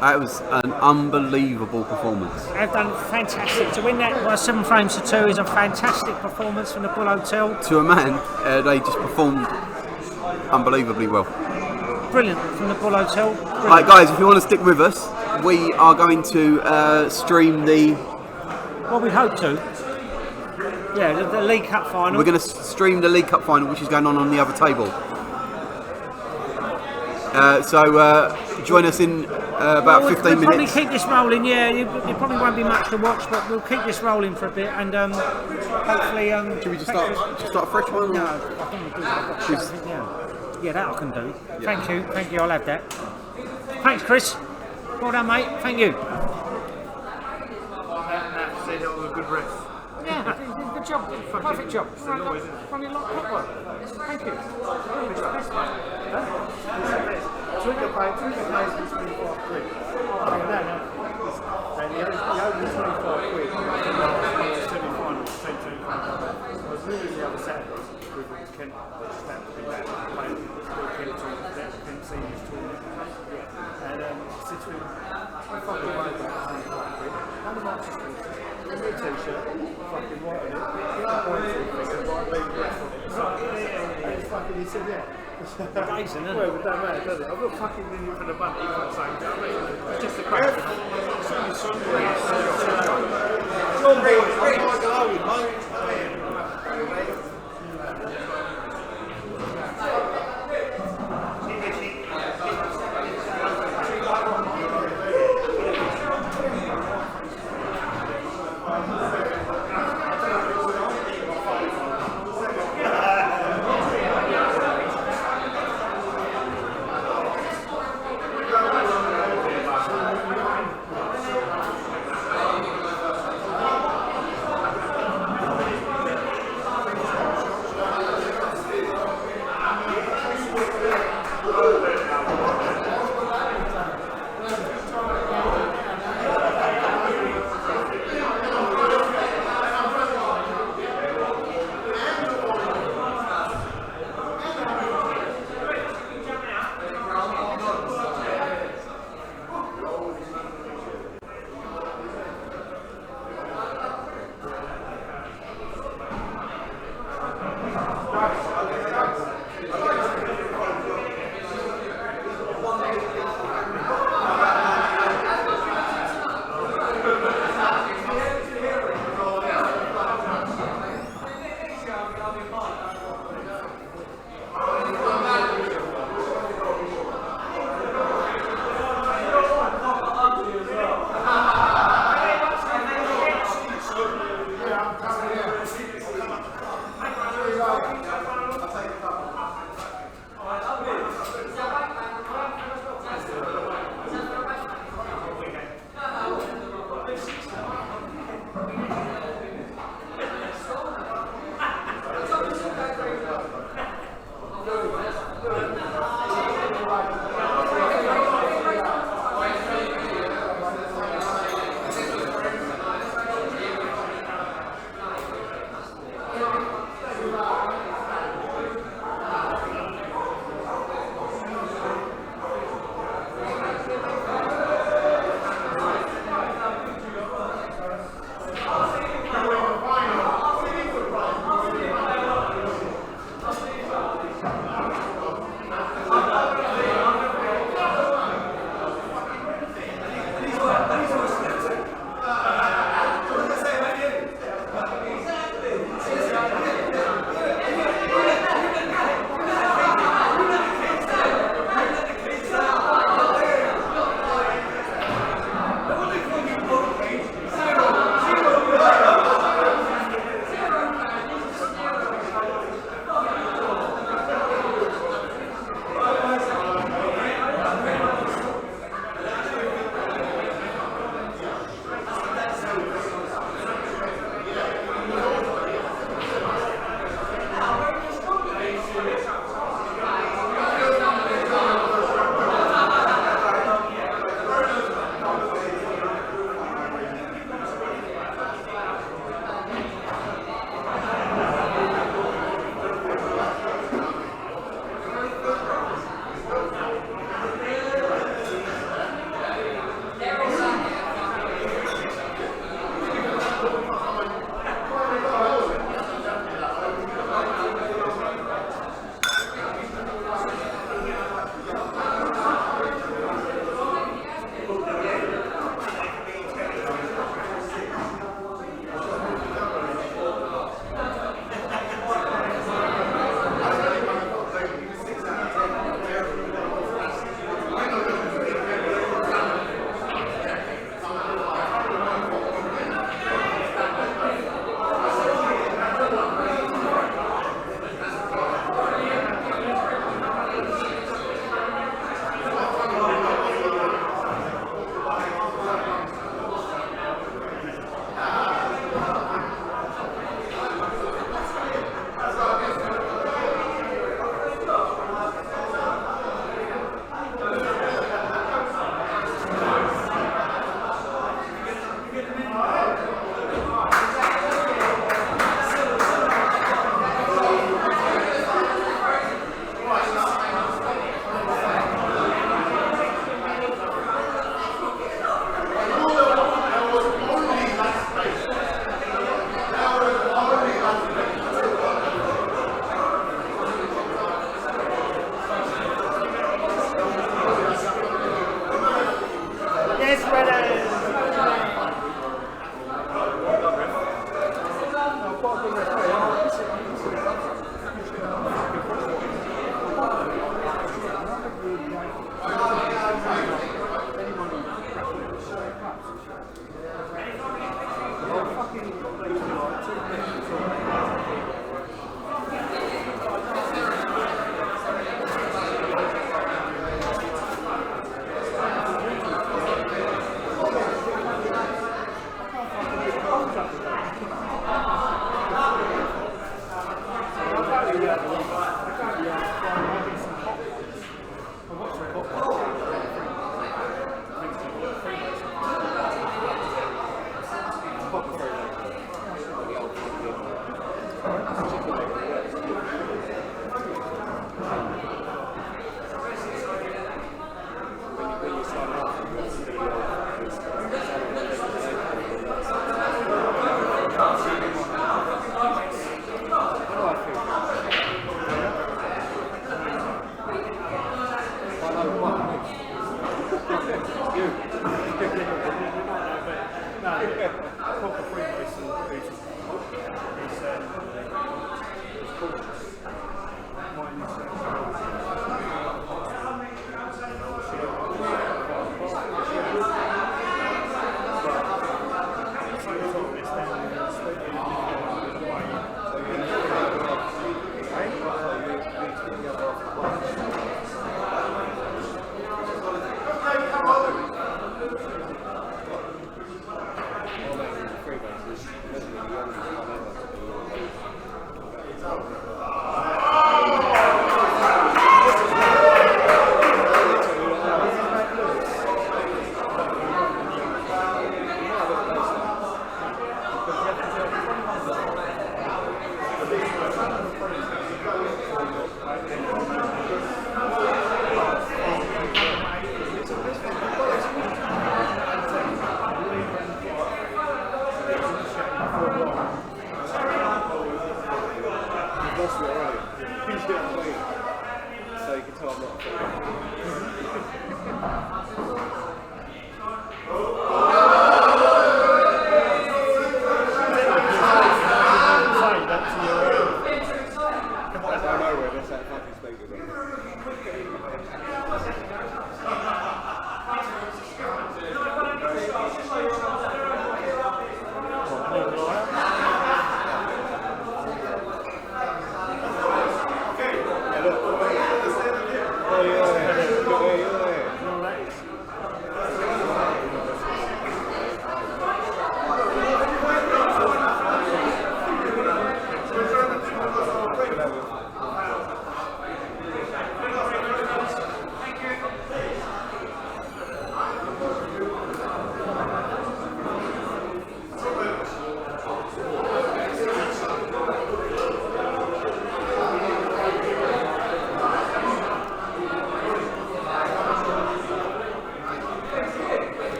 E: That was an unbelievable performance.
B: They've done fantastic. To win that by 7 frames to 2 is a fantastic performance from the Bull Hotel.
E: To a man, they just performed unbelievably well.
B: Brilliant from the Bull Hotel. Brilliant.
E: Right, guys, if you want to stick with us, we are going to stream the.
B: Well, we hope to. Yeah, the League Cup final.
E: We're going to stream the League Cup final, which is going on the other table. So join us in about 15
B: we'll
E: minutes.
B: probably keep this rolling, yeah. It probably won't be much to watch, but we'll keep this rolling for a bit and hopefully.
E: Should we just start a fresh one?
B: No, I think we'll do that. Yeah, that I can do. Yeah. Thank you, I'll have that. Thanks, Chris. Well done, mate. Thank you.
A: Said it was a good ref.
B: Yeah, good job. Perfect job. Running a lot of clockwork. Thank you.
F: Trigger pays £24. And the only £25 in the semi-final was 10-2. I was losing the other Saturday with Kent. Just happened to be that playing Kent Seniors tournament. And since we fucking won about £25, one of my sisters gave me a t-shirt, fucking white on it, he said, yeah.
B: Amazing, isn't it?
F: Well, it don't matter, does it? I've got fucking in for the bunny, you can't say that. It's just a crack.
A: John boys, what do I go with, mate?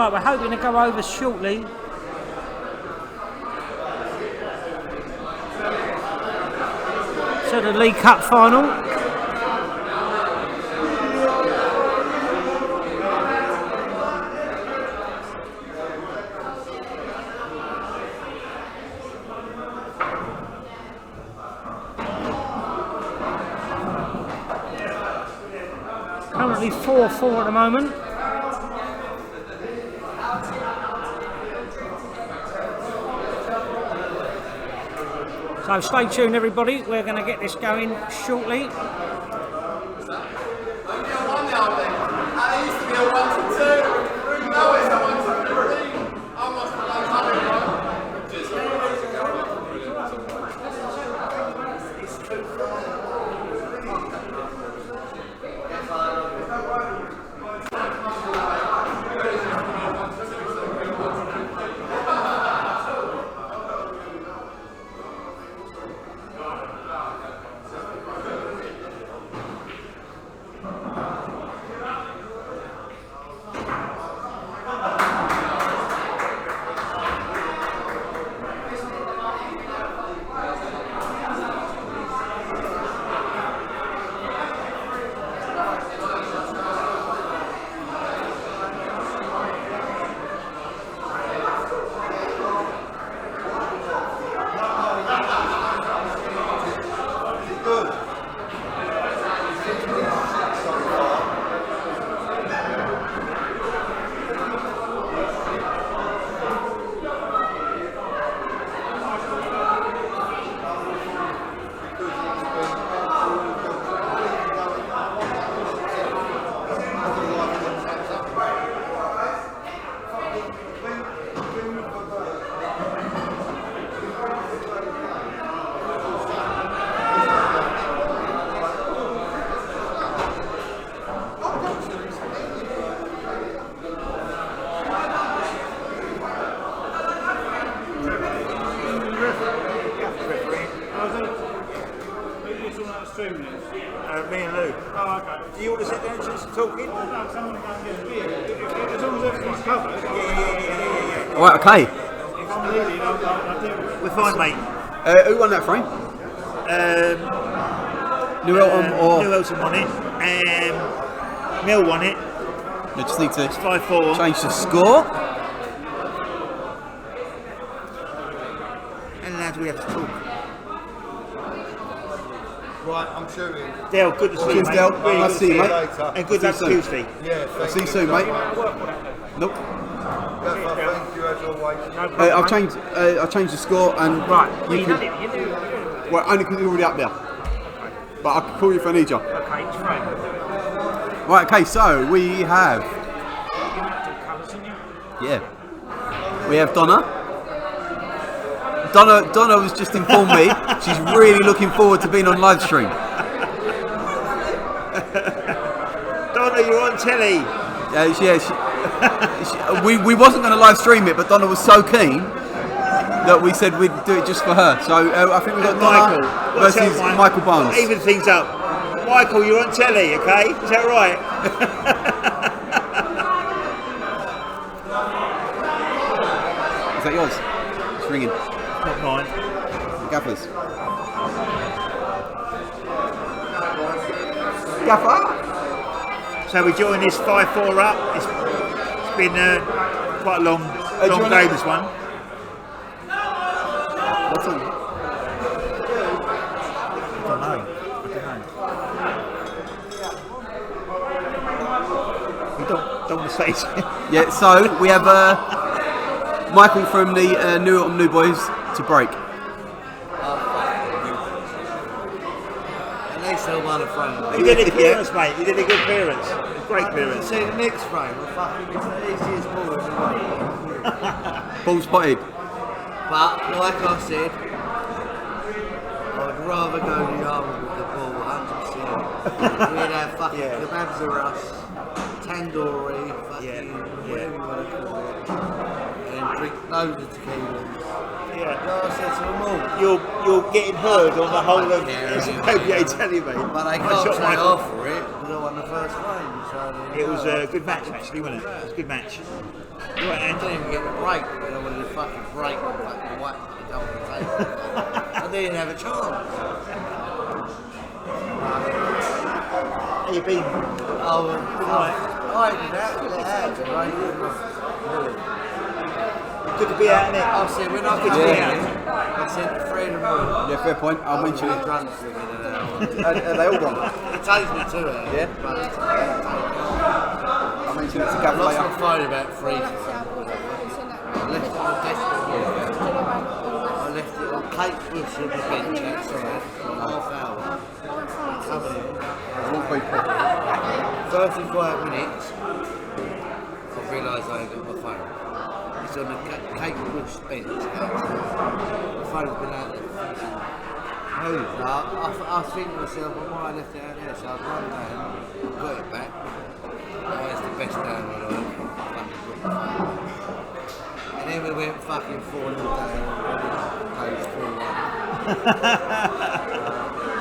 B: Right, we're hoping to go over shortly. So the League Cup final. Currently 4-4 at the moment. So stay tuned everybody, we're going to get this going shortly.
A: Me and Lou.
F: Oh, okay.
A: Do you want to sit down and do some talking?
F: No, someone can go and get a beer. As long as everything's covered.
A: Yeah.
E: All right, okay.
F: If I'm leaving, I'll do it.
A: We're fine, mate.
E: Who won that frame? New Elton or
A: New Elton won it. Mill won it.
E: you just need to
A: 5-4.
E: change the score.
A: And lads, we have to talk.
C: Right, I'm shooting.
A: Dale, good to see you,
E: Cheers,
A: mate.
E: Dale.
A: Really
E: Nice
A: good
E: to see you, mate.
C: Later.
A: And good luck
E: See you soon.
A: Tuesday.
C: Yeah,
E: I'll see you soon, mate. Nope.
C: Thank you as always.
E: I've changed the score and
B: Right,
E: you can. Well, only because you're already up there. But I can call you if I need you.
B: Okay, it's fine.
E: Right, okay, so we have. Yeah. We have Donna. Donna has just informed me she's really looking forward to being on live stream.
A: Donna, you're on telly.
E: We wasn't going to live stream it, but Donna was so keen that we said we'd do it just for her. So I think we've got Donna
A: Michael.
E: versus Michael Barnes.
A: Even things up. Michael, you're on telly, okay? Is that right?
E: Is that yours? It's ringing.
A: Not mine.
E: Gaffers. Gaffer?
A: So we join this 5-4 up. It's been quite a long game, this one.
E: What's on?
A: I don't know. We don't want to say it.
E: Yeah, so we have Michael from the New Boys to break.
G: At least I won a frame.
A: You did a good appearance, mate. You did a good appearance. Great appearance.
G: See the next frame, the fucking it's the easiest ball in the world.
E: Ball spotted.
G: But like I said, I'd rather go the other with the ball 100%. We'd have fucking kebabs or us, tandoori, fucking whatever you want to call it, and drink loads of tequilas.
A: Yeah.
G: Like I said to them all.
A: You're getting heard on the whole of SLKPA telly, mate.
G: But they
A: Nice
G: can't
A: shot,
G: say
A: Michael.
G: off for it, because I won the first frame. So
A: It was a good match, actually, wasn't it? It was a good match. Right,
G: I
A: and
G: didn't even get the break. I wanted to fucking break and fucking whack the double table. I didn't have a chance.
A: how you been?
G: Oh, I did that. Right?
A: Good to be out in it.
G: I said, when I get
E: Yeah.
G: I said, Fred and Bruno.
E: Yeah, fair point. I'll mention it.
G: Drunk
E: Are they all gone?
G: It takes me to it.
E: Yeah.
G: But
E: I'll mention it to
G: I
E: Gav
G: lost
E: later.
G: my phone about 3 to 7. I left it on the desk. I left it on Kate Bush on the bench outside for a half hour. Coming in.
E: All people.
G: 35 minutes. I realised I ain't got my phone. It's on the Kate Bush bench outside. My phone's been out there. I was thinking to myself, well, why I left it out there, so I've run down, got it back. Oh, it's the best download I've ever fucking got my phone. And then we went fucking 4-0 down, goes 4-1.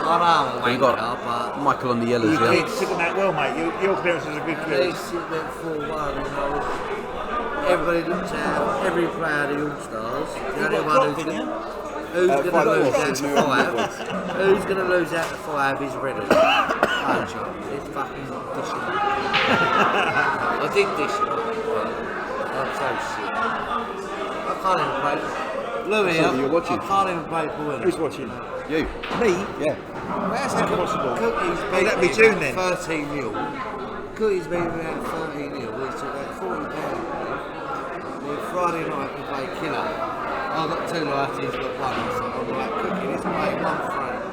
G: I know I'm
E: You got
G: but
E: Michael on the yellows,
A: You
E: yeah.
A: took them that well, mate. Your clearance was a good
G: at
A: clearance.
G: least it went 4-1 and everybody looked at every player of the All-Stars. The only one who's going to lose out to 5? Who's going to lose out to 5 is Reddit. Oh, John, it's fucking dishing up. I did dish it up, but I'm so shit. I can't even play. Louis,
E: That's what you're watching.
G: I can't even play ball.
A: Who's watching?
E: You?
A: Me?
E: Yeah.
G: Where's
A: That's impossible.
G: Cookie's
A: Oh, that'd be
G: beat
A: June
G: me
A: then.
G: 13-0. Cookie's beat me at 13-0. We took about 40 pounds. Then Friday night we played Killer. I got 2 lights, he's got 1. So I'm like, Cookie, let's play 1 frame.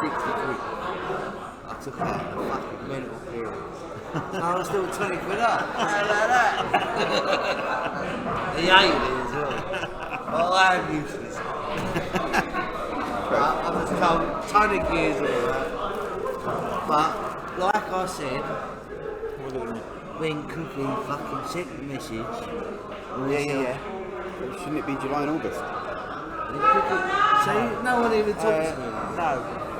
G: 60 quid. I took out a fucking mental clearance. So I was still 20 quid up. How like that? He hated it as well. Well, I am useless. I was told Tony Gear's alright. But, like I said, when Cookie fucking sent the message,
A: Yeah.
E: Shouldn't it be July and August?
G: see, no one even talks to me.
A: No.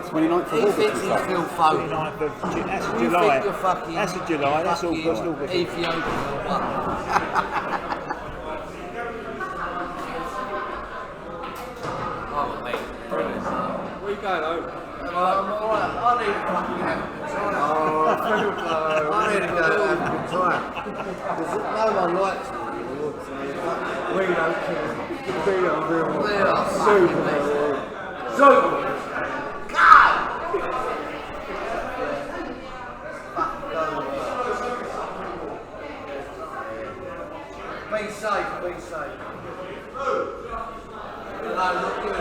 E: 29th of
G: He
E: August.
G: thinks
E: we
G: he's
E: start.
G: Phil Foden.
A: 29th of that's
G: You
A: July.
G: think you're fucking
A: That's a July. That's all
G: fucking
A: good.
G: Ethiopian or what? Oh, mate.
D: Where you going home?
G: Alright, I need to fucking have a good time. I need to go have a good time. Because no one likes me.
D: We don't care. We are real.
G: They are
D: Super.
G: Super. Be safe, be safe. No, not good.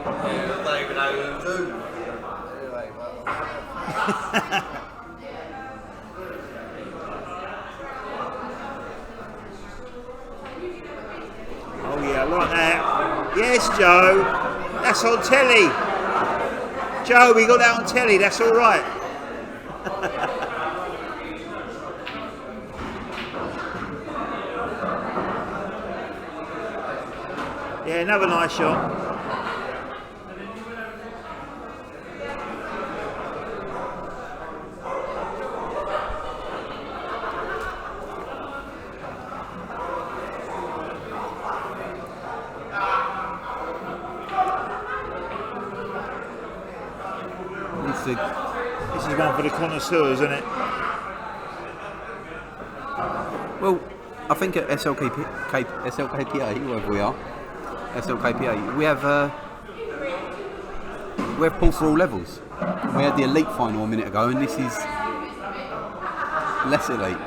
G: Yeah, I don't even know who to do. Anyway,
A: Oh yeah, I like that. Yes, Joe. That's on telly. Joe, we got that on telly. That's all right. Yeah, another nice shot. This is one for the connoisseurs, isn't it?
E: Well, I think at SLKPA, whoever we are, SLKPA, we have pull for all levels. We had the elite final a minute ago, and this is less elite.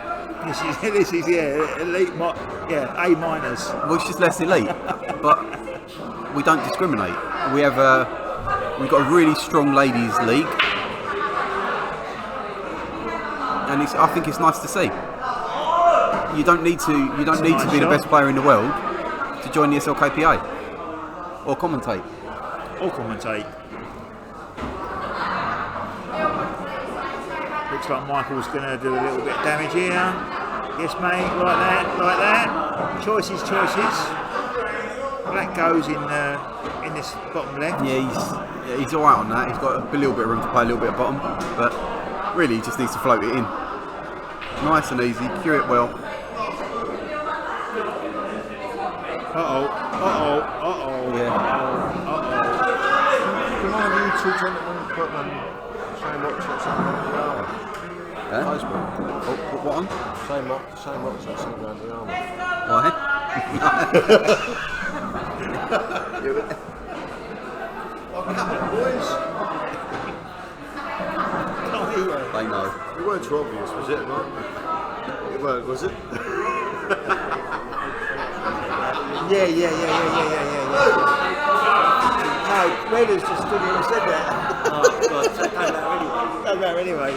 A: This is elite, A minus.
E: Well, it's just less elite, but we don't discriminate. We've got a really strong ladies league, and I think it's nice to see. You don't need to be the best player in the world to join the SLKPA or commentate.
A: Looks like Michael's going to do a little bit of damage here. Yes, mate, like that. Choices. Black goes in this bottom left.
E: Yeah, he's all right on that. He's got a little bit of room to play, a little bit of bottom, but really he just needs to float it in. Nice and easy, cue it well. Yeah.
C: Can one of you two gentlemen put same watch that's sitting around the armour? Facebook.
E: Put what on?
C: Same watch that's sitting around the armour.
E: Why?
C: Boys,
E: They know.
C: it weren't too obvious, was it, Mark? It weren't, was it?
A: Yeah. No, Redders just stood here and said that. Oh, God, so it don't matter anyway.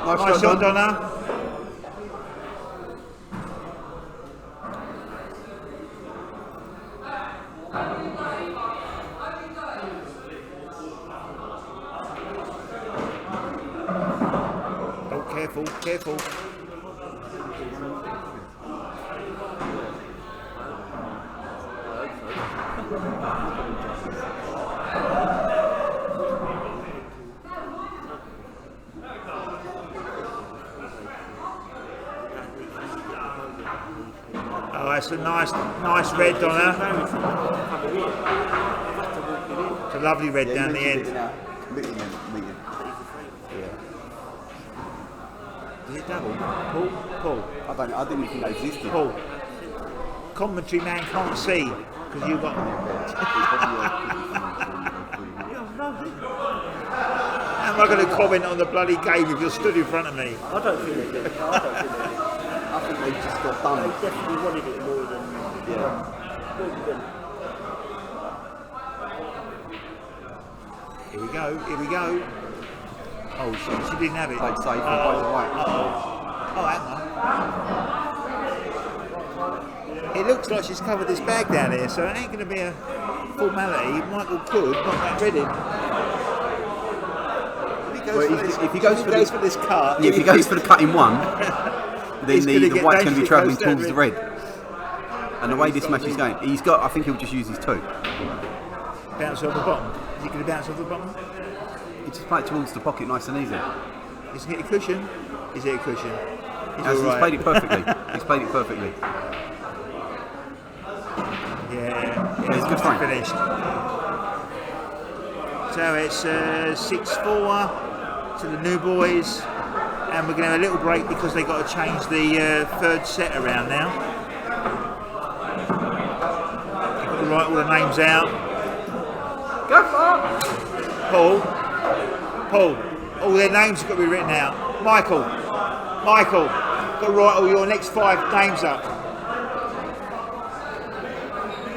A: Nice shot, Donna. Oh, careful. Oh, that's a nice red, Donna. It's a lovely red down the end.
C: Meeting.
A: Is it double? Paul.
C: I didn't even think they existed.
A: Paul. Commentary man can't see because you've got. How am I going to comment on the bloody game if you're stood in front of me?
H: I don't think they did.
C: I think they just got done.
H: They definitely wanted it more than more than.
A: Here we go. Oh, she didn't have it.
C: Played safe and played right.
A: Oh, hang on. It looks like she's covered this bag down here, so it ain't going to be a formality. Michael could knock that red in.
E: If he goes
A: for this cut,
E: if he goes for the cut in one, then the white's going to be travelling towards the red. And the way this match is going, I think he'll just use his two.
A: Bounce off the bottom. Is he going to bounce off the bottom?
E: He just play it towards the pocket nice and easy.
A: Isn't it a cushion? Is it a cushion?
E: He's played it perfectly.
A: Yeah,
E: it's good fun.
A: Finished. So it's 6-4 to the new boys, and we're going to have a little break because they've got to change the third set around now. They've got to write all the names out.
E: Go for
A: Paul, all their names have got to be written out. Michael, got to write all your next 5 names up.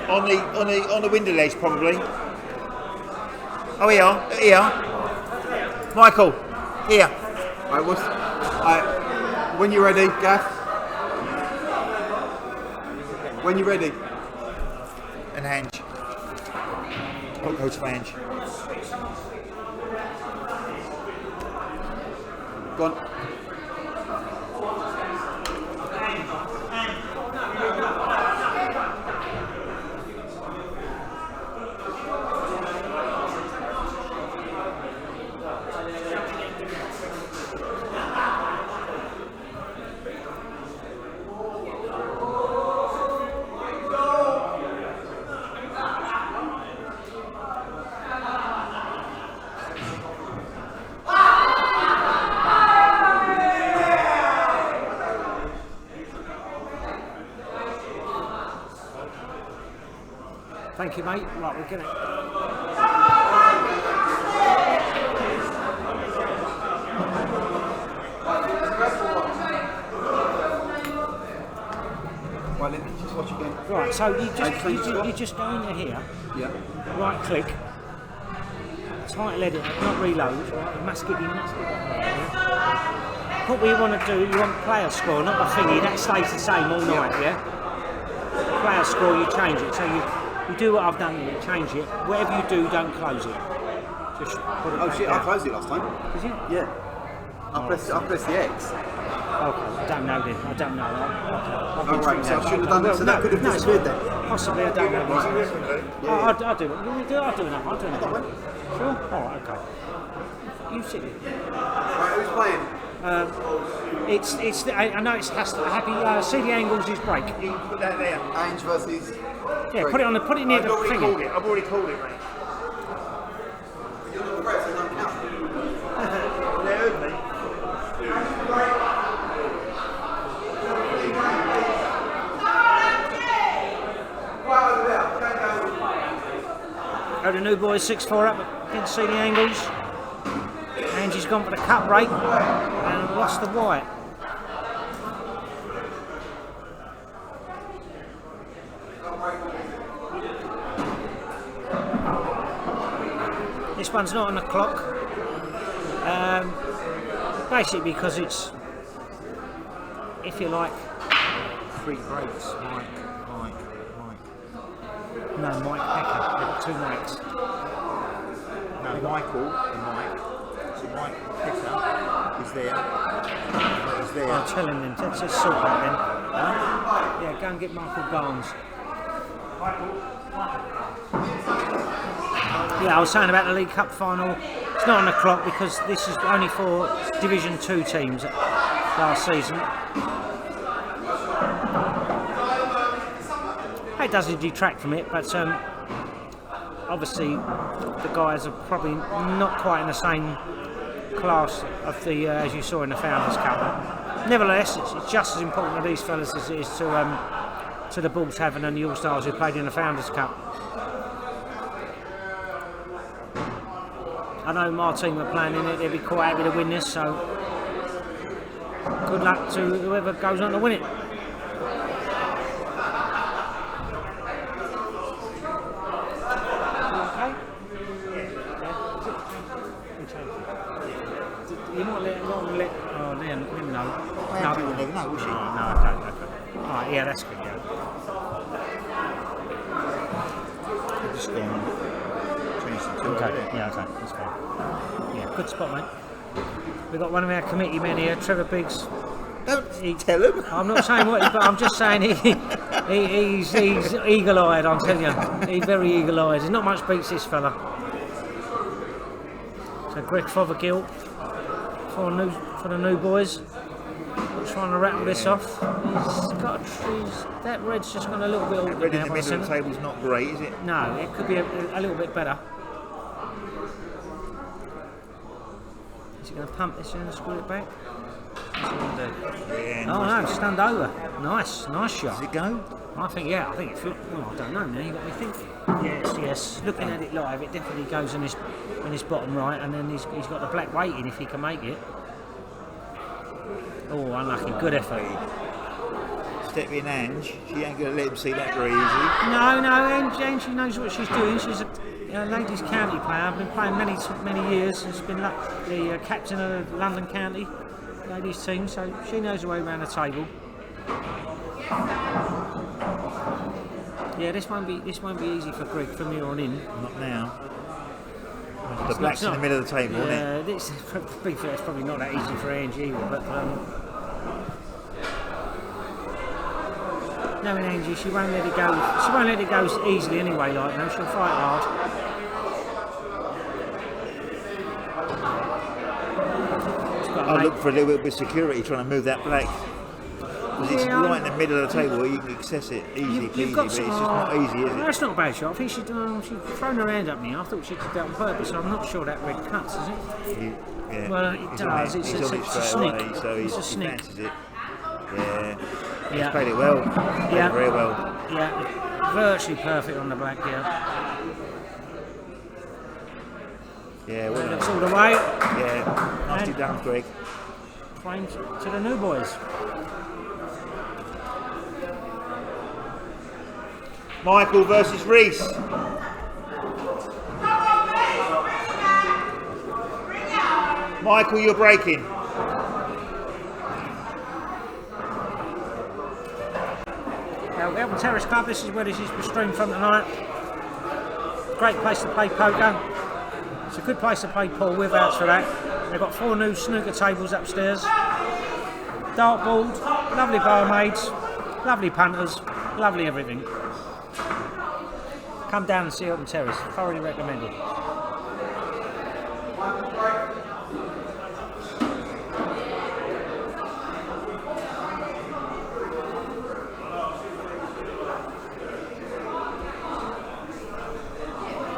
A: On the window ledge probably. Oh here. Michael, here.
E: When you're ready, Gaff. When you're ready.
A: And Ange. Hot coach for Ange.
E: Go on.
B: Thank you, mate. Right, we'll get it.
E: Right, let me just watch again.
B: Right, so you just go into here,
E: Yeah.
B: right click, title edit, not reload, right, you must get that right, yeah? What you want to do, you want player score, not the thingy, that stays the same all night, yeah? Player score, you change it, so you do what I've done, you change it, whatever you do, don't close it. Just put it back
E: I
B: down.
E: closed it last time.
B: Did you?
E: Yeah. I pressed the X.
B: I don't know then. I don't know.
C: Oh, right, so I shouldn't have done it, so that could have disappeared then.
B: Possibly, I don't know. I'll do it. I'll do enough. I'll do enough. Sure? Alright, okay. You sit here.
C: Right, who's playing?
B: I know it's has to happy. See the angles is break.
F: You can put that there.
C: Ange versus...
B: Yeah, put it near
F: I've
B: the
F: already
B: thing.
F: called it. I've already called it, mate.
C: You're not the press, so don't count.
F: They heard me.
B: The new boys 6-4 up against see the angles. Angie's gone for the cut break and lost the white. This one's not on the clock. Basically because it's, if you like, 3 breaks. Mike. No, Mike Pecker. They've got 2 mics.
H: No, Michael and Mike. So Mike Pecker is there. Is there.
B: I'll tell him then. Let's just sort that then. Huh? Yeah, go and get Michael Barnes. Yeah, I was saying about the League Cup final. It's not on the clock because this is only for Division 2 teams last season. It doesn't detract from it, but obviously the guys are probably not quite in the same class of the as you saw in the Founders Cup. Nevertheless, it's just as important to these fellas as it is to the Bull Tavern and the Allstars who played in the Founders Cup. I know my team are playing in it; they'll be quite happy to win this. So good luck to whoever goes on to win it. You might let Liam know.
H: Andrew will never know, will she?
B: No, I don't. Okay. Alright, yeah, that's good, yeah.
H: Just gone 22.
B: Okay, yeah, okay, that's fine. Yeah, good spot, mate. We've got one of our committee men here, Trevor Biggs.
H: Don't tell him.
B: I'm not saying what, but I'm just saying he's eagle-eyed, I'm telling you. He's very eagle-eyed. There's not much beats this fella. So Greg Fothergill for the new boys. Trying to rattle this off. That red's just gone a little bit awkward
H: Red in
B: now
H: the
B: by
H: middle of the
B: centre.
H: table's not great, is it?
B: No, it could be a little bit better. Is he going to pump this in and screw it back? What's he going to do?
H: Yeah.
B: Oh no, stand over. Nice shot.
H: Does it go?
B: I think it feels, well, I don't know now, you got me thinking. Yes. Looking at it live, it definitely goes in his bottom right, and then he's got the black waiting if he can make it. Oh, unlucky, good effort.
H: Step in Ange. She ain't going to let him see that very easy.
B: No, Ange, she knows what she's doing. She's a ladies county player. I've been playing many years. She's been the captain of the London County ladies team, so she knows her way around the table. Yeah, this won't be easy for Greg from here on in.
H: Not now. The black's in the middle of the table, isn't it?
B: Yeah, it's probably not that easy for Angie either, but knowing Angie, she won't let it go. She won't let it go easily anyway. Like that, she'll fight hard.
H: I'll look for a little bit of security trying to move that black. Because it's right in the middle of the table where you can access it easy peasy, but it's just not easy, is it?
B: That's not a bad shot. I think she's thrown her hand up now. I thought she did that on purpose. I'm not sure that red cuts, is it?
H: Yeah.
B: Well, it does. It's a sneak.
H: So
B: It's a
H: he
B: sneak.
H: fancies it. Yeah. He's
B: Yeah.
H: played it well.
B: Yeah.
H: Very well.
B: Yeah, virtually perfect on the black, yeah.
H: Yeah, well
B: That's
H: done.
B: all the way.
H: Yeah. Nicely done, Greg.
B: Frame to the new boys.
H: Michael versus Reese. Michael, you're breaking.
B: Elton Terrace Club, this is where this is streamed from tonight. Great place to play poker. It's a good place to play pool, we're vouch for that. They've got 4 new snooker tables upstairs. dartboard, lovely barmaids, lovely punters, lovely everything. Come down and see Hilton Terrace. Thoroughly recommended.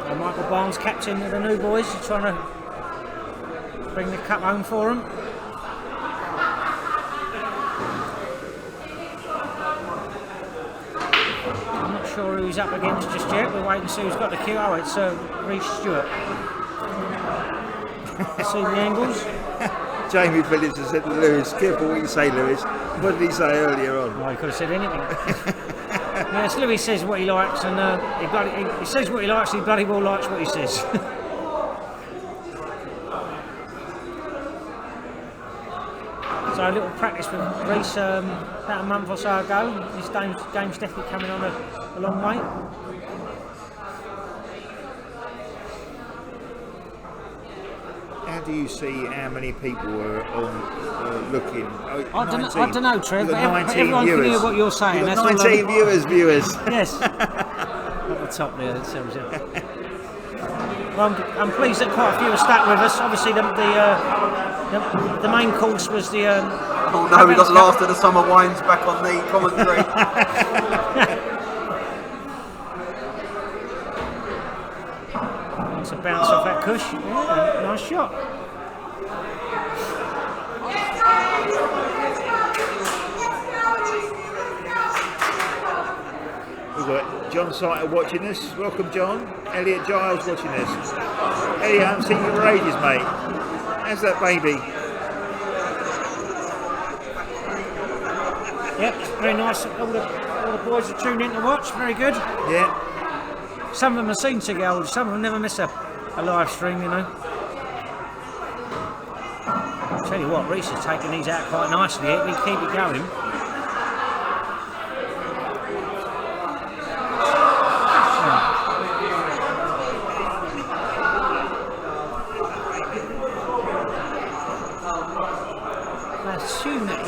B: And Michael Barnes, captain of the new boys, is trying to bring the cup home for them. I'm not sure who he's up against just yet. We're waiting to see who's got the cue. Oh, it's Reece Stewart. See the angles?
H: Jamie Phillips has said to Lewis, careful what you say, Lewis. What did he say earlier on?
B: Well, he could have said anything. Yes, Lewis says what he likes, and he says what he likes, and he bloody well likes what he says. So a little practice with Reece about a month or so ago. His game's definitely coming on a long way.
H: How do you see how many people are on looking?
B: I don't know, Trev, but everyone
H: viewers.
B: can hear what you're saying.
H: You've got 19 viewers.
B: Yes. At the top there, it tells you. Well, I'm pleased that quite a few are stuck with us. Obviously, the main course was the.
E: Oh no, we got last of the summer wines back on the commentary.
B: It's a bounce off that cush. Yeah, nice shot.
H: We've got John Sighter watching us. Welcome, John. Elliot Giles watching us. Elliot, I haven't seen you for ages, mate. How's that baby?
B: Yep, very nice. All the boys are tuned in to watch. Very good.
H: Yeah.
B: Some of them have seen Tig Old. Some of them never miss a live stream, you know. I'll tell you what, Reece is taking these out quite nicely. We keep it going.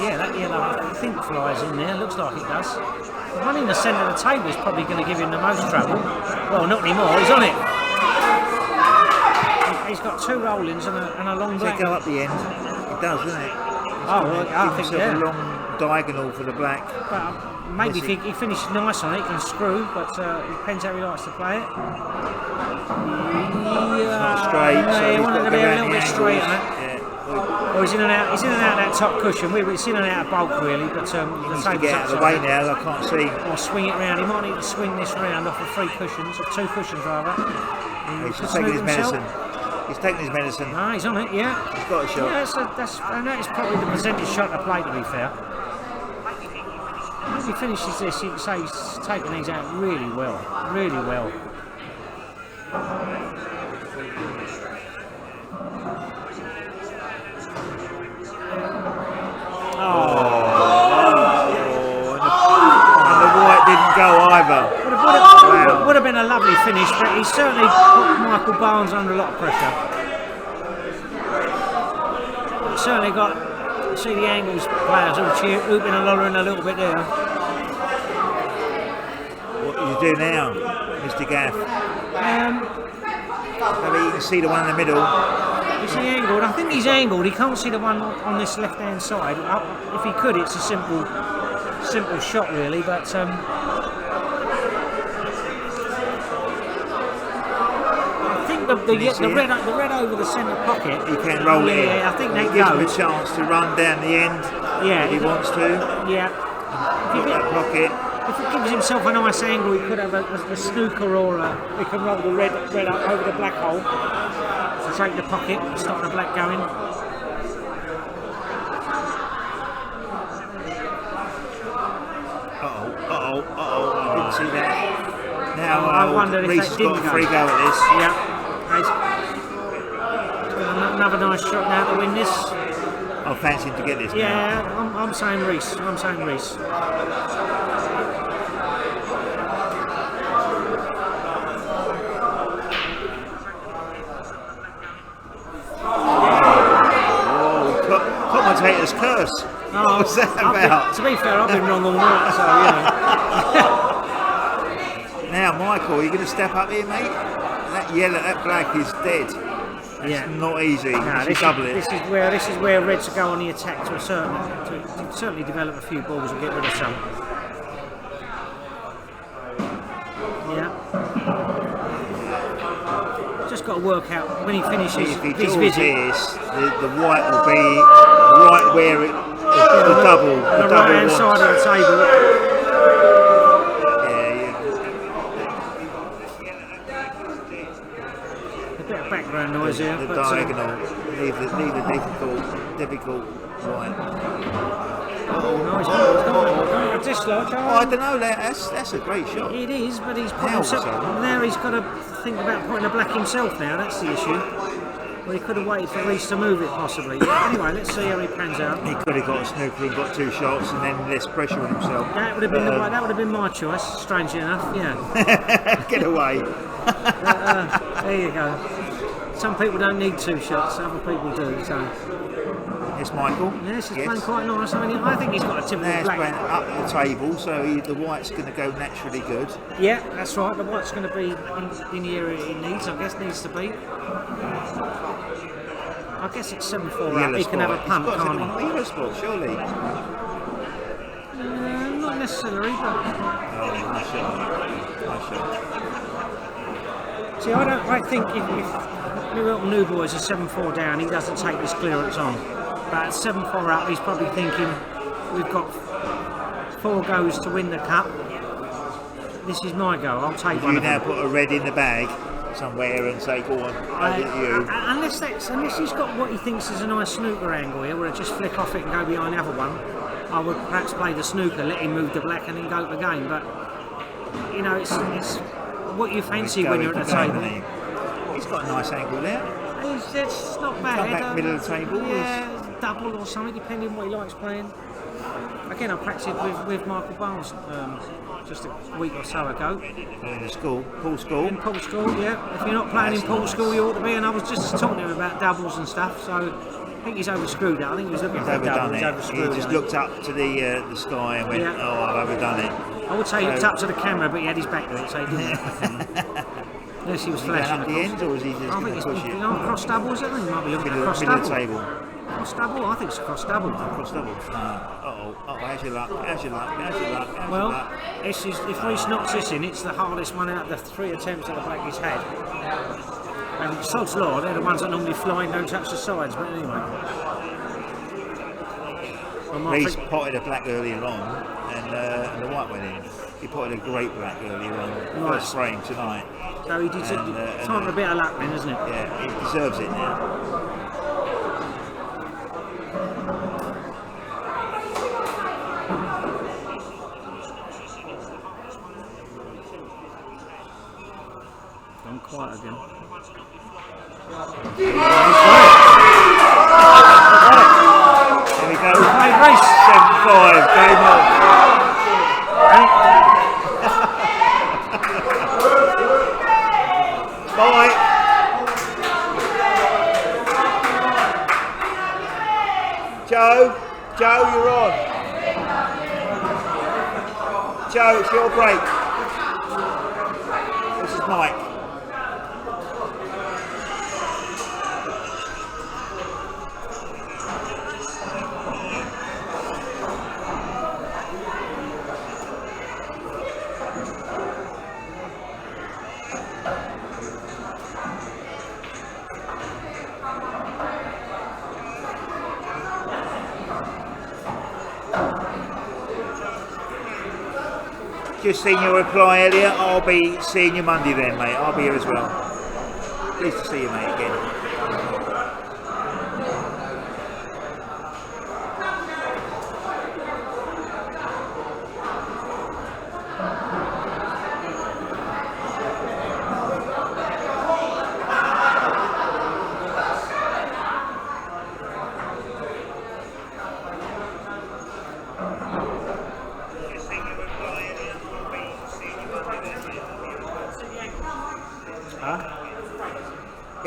B: That yellow, I think, flies in there. Looks like it does. The one in the centre of the table is probably going to give him the most trouble. Well, not anymore. He's on it. He's got two rollings and a long black.
H: Does it go up the end? It does, doesn't it?
B: I think
H: a long diagonal for the black.
B: But maybe if he finishes nice on it, he can screw. But it depends how he likes to play it.
H: It's not straight.
B: Yeah,
H: So
B: he wanted to be a little bit straight on it.
H: Yeah.
B: Well, he's in and out. He's in and out of that top cushion. It's in and out of bulk really, but
H: he needs to get out of the way now. I can't see.
B: Or swing it round. He might need to swing this round off of three cushions, or two cushions rather.
H: He's taking his medicine. He's taking his medicine.
B: Ah, he's on it. Yeah.
H: He's got a shot.
B: Yeah, and that is probably the percentage shot to play. To be fair, as he finishes this, you can say he's taking these out really well. Really well.
H: And the white didn't go either.
B: Would have been a lovely finish, but he certainly put Michael Barnes under a lot of pressure. He certainly got, see the Angles players all whooping and hollering a little bit there.
H: What do you do now, Mr. Gaff? Maybe you can see the one in the middle.
B: Is he angled? I think he's angled. He can't see the one on this left-hand side. If he could, it's a simple shot, really. But I think the red over the centre pocket.
H: He can roll it in.
B: Yeah, I think that
H: gives him a
B: goes.
H: chance to run down the end.
B: Yeah,
H: if he wants to.
B: Yeah.
H: Put that pocket.
B: If he gives himself a nice angle, he could have a snooker, or he can roll the red up over the black hole to take the pocket, stop the black going.
H: Uh-oh, I didn't see that. Now
B: I wondered if
H: Reece
B: that
H: has
B: didn't
H: got a
B: go.
H: free go at this.
B: Yeah. He's got another nice shot now to win this.
H: I fancy him to get this now.
B: Yeah, I'm saying Reece.
H: Commentator's curse.
B: Oh,
H: What's that about?
B: To be fair, I've been wrong all night, so you know.
H: Now, Michael, are you going to step up here, mate? That yellow, that black is dead. It's not easy.
B: This
H: double it.
B: is where Reds go on the attack to a certain, to certainly develop a few balls and get rid of some. Yeah. Just got to work out when he finishes
H: If he
B: his
H: draws
B: visit.
H: this, the white will be right where it, the double,
B: the right hand side of the table. A bit of background noise here.
H: The
B: but,
H: diagonal, leave the difficult white.
B: No, he's not a dislodge.
H: I don't know, that's a great shot.
B: It is, but he's put
H: Now,
B: himself.
H: so?
B: Now he's got to think about putting a black himself now, that's the issue. Well, he could have waited for Reese to move it possibly. Anyway, let's see how he pans out.
H: He could have got a snooker and got 2 shots and then less pressure on himself.
B: That would have been that would have been my choice, strangely enough, yeah.
H: Get away.
B: There you go. Some people don't need 2 shots, other people do, so.
H: Yes, Michael.
B: Yes, he's playing quite nice. I mean, I think he's got a typical
H: Now he's
B: black.
H: playing up the table, so the white's going to go naturally good.
B: Yeah, that's right. The white's going to be in the area he needs. I guess needs to be. I guess it's 7-4 out. He can have a pump, can't he?
H: Yellow spot, surely.
B: Not necessarily, but.
H: Oh, nice shot.
B: See, I think if New Boys are 7-4 down, he doesn't take this clearance on. But at 7-4 up, he's probably thinking, we've got 4 goes to win the cup. This is my go. I'll take one.
H: You
B: of
H: now
B: them.
H: put a red in the bag somewhere and say, go on, over to you.
B: Unless he's got what he thinks is a nice snooker angle here, where I just flick off it and go behind the other one, I would perhaps play the snooker, let him move the black, and then go to the game. But you know, it's what you fancy when you're at the table.
H: He's got a nice angle there.
B: It's not bad.
H: Come back middle of the table.
B: Yeah, double or something, depending on what he likes playing. Again, I practiced with Michael Barnes just a week or so ago.
H: In the school, Paul School.
B: In Paul School, yeah. If you're not playing in Paul School, you ought to be. And I was just talking to him about doubles and stuff, so I think he's overscrewed it. I think he was looking for a double. He's overscrewed
H: He just looked up to the sky and went, oh, I've overdone it.
B: I would say he looked up to the camera, but he had his back to it, so he didn't look at the camera. Unless he was flashing
H: at the end, or was he just
B: I
H: going
B: think
H: to
B: it's
H: push it?
B: cross doubles, I think he might be looking at cross
H: Middle of
B: double.
H: the table.
B: Cross double? I think it's cross double.
H: Cross double. How's your luck? How's your luck? How's your luck? How's your
B: Well,
H: luck?
B: if Reese knocks this in, it's the hardest one out of the 3 attempts that the black has had. And sod's law, they're the ones that normally fly and don't touch the sides, but anyway.
H: Reese potted a black earlier on, and the white went in. He potted a great black earlier on, first frame tonight.
B: So he did time for a bit of luck then, isn't it?
H: Yeah, he deserves it now.
B: Gone quiet again.
H: There we go.
B: Hey, Reese.
H: 7-5, game on. Bye. Joe, you're on. Joe, it's your break. This is Mike. Just seen your reply, Elliot. I'll be seeing you Monday then, mate. I'll be here as well. Pleased to see you, mate, again.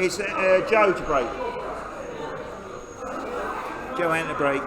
H: It's Joe to break. Joe ain't to break.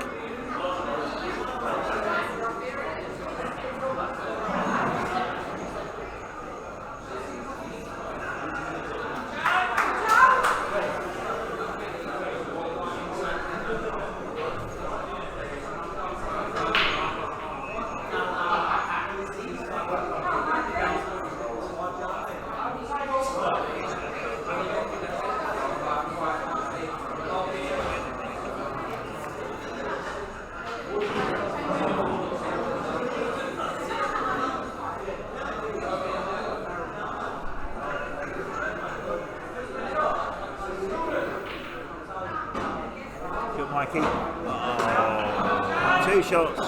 H: shots.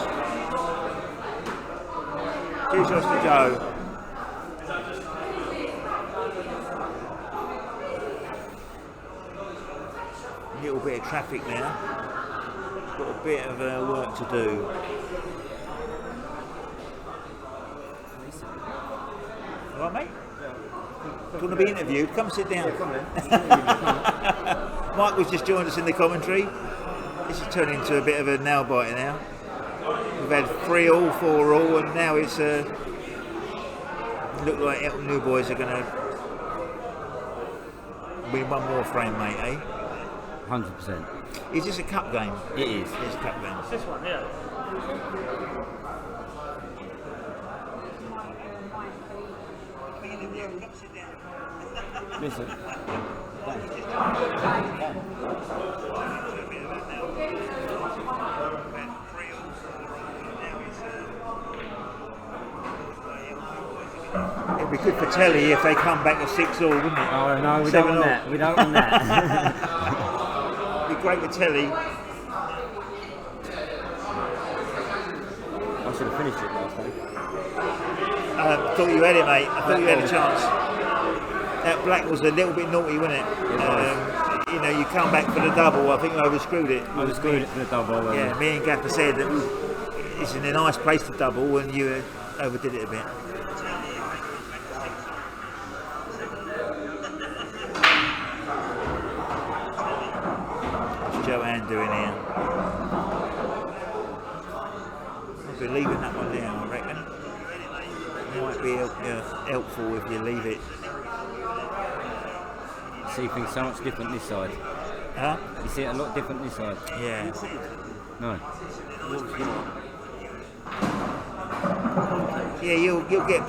H: 2 shots to Joe. A little bit of traffic now. Got a bit of work to do. All right, mate? Do you want to be interviewed? Come sit down. Michael's just joined us in the commentary. This is turning into a bit of a nail biter now. We've had 3-all, 4-all, and now it's look like Elton New Boys are going to win one more frame, mate, eh?
I: 100%.
H: Is this a cup game?
I: It is.
H: It's a cup game.
F: It's this one, yeah.
I: Listen.
H: It'd be good for telly if they come back to 6-all, wouldn't it?
I: Oh no, we don't want that. We don't want that.
H: It'd be great for telly.
I: I should have finished it last time.
H: Thought you had it, mate. I thought you had a chance. That black was a little bit naughty, wasn't it? You know, you come back for the double. I think I overscrewed it.
I: Overscrewed it for the double.
H: Yeah, me and Gaffer said that it's in a nice place to double, and you overdid it a bit. What's Joanne doing here? I'll be leaving that one there, I reckon. Might be helpful if you leave it.
I: See things so much different this side.
H: Huh?
I: You see it a lot different this side.
H: Yeah.
I: No.
H: Yeah, you'll get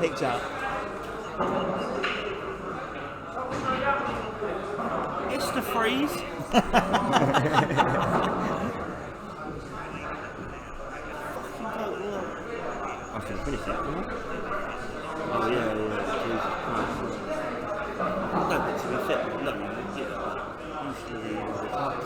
H: picked up.
A: It's the freeze.
I: I should have finished that, didn't I?
A: Oh yeah, Jesus Christ. No, but to be fair, look, usually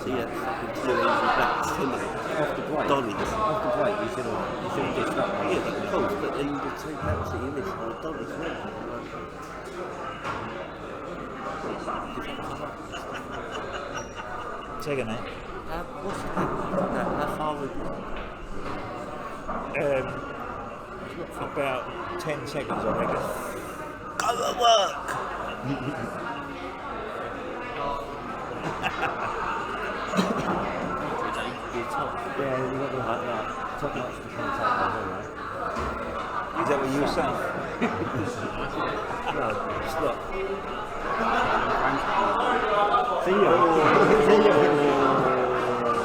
A: see it fucking 2 easy backs, isn't it?
I: Off the break.
A: Dollies.
I: Off the break, you should have dished up.
A: Yeah, of course, but then the 2 backs that you missed are dollies, weren't
H: Take it, mate.
A: What's that? How far would
H: About 10 seconds, I reckon.
A: go to work?
I: Yeah, we got the top notch to contact.
H: Is that what you were saying?
I: No, stop. See you.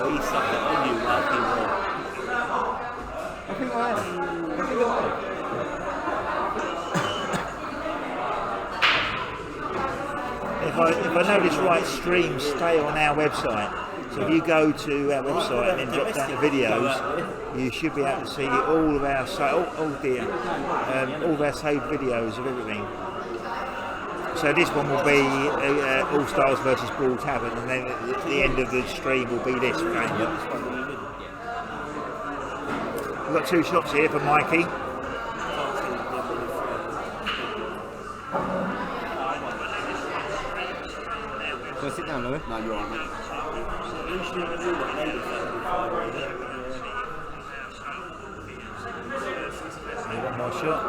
A: He sucked it on you like he was.
I: I think I have.
H: If I know this right, streams stay on our website. So if you go to our website and then drop down the videos, you should be able to see all of our all of our saved videos of everything. So this one will be Allstars versus Tavern, and then at the end of the stream will be this game. We've got 2 shots here for Mikey.
I: Shall I sit down, Louis?
E: No, you're alright, mate.
H: One more shot.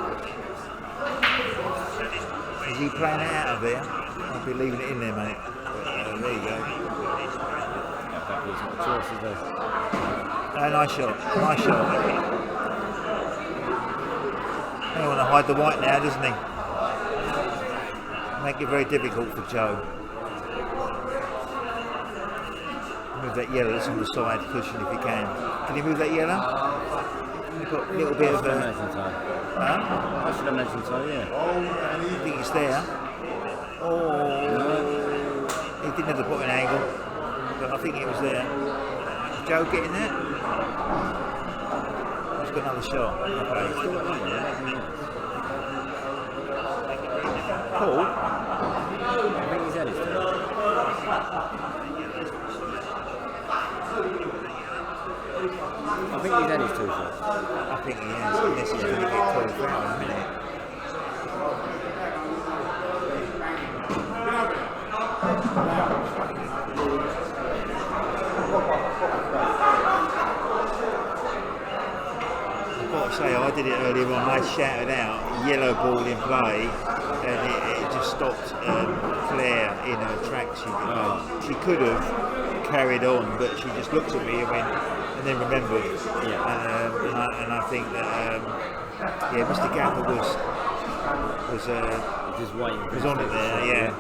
H: Is he playing it out of there? I'll be leaving it in there, mate. But, there you go. Nice shot. Nice shot. He want to hide the white now, doesn't he? Make it very difficult for Joe. Move that yellow that's on the side cushion if you can. Can you move that yellow? You've got a little bit of
I: I should imagine so, yeah.
H: I think it's there. Oh, he didn't have the bottom angle, but I think it was there. Is Joe getting that? He's got another shot. Okay.
I: Paul? I think he's had his turn. I think he's had his 2 shots.
H: I think he has, unless he's going to get called foul in a minute. I've got to say, I did it earlier on. I shouted out yellow ball in play, and it just stopped Claire in her tracks. She could have carried on, but she just looked at me and went, and then remembered. Yeah. And I think that Mr. Gapper was
I: just waiting.
H: Was on it there. Yeah.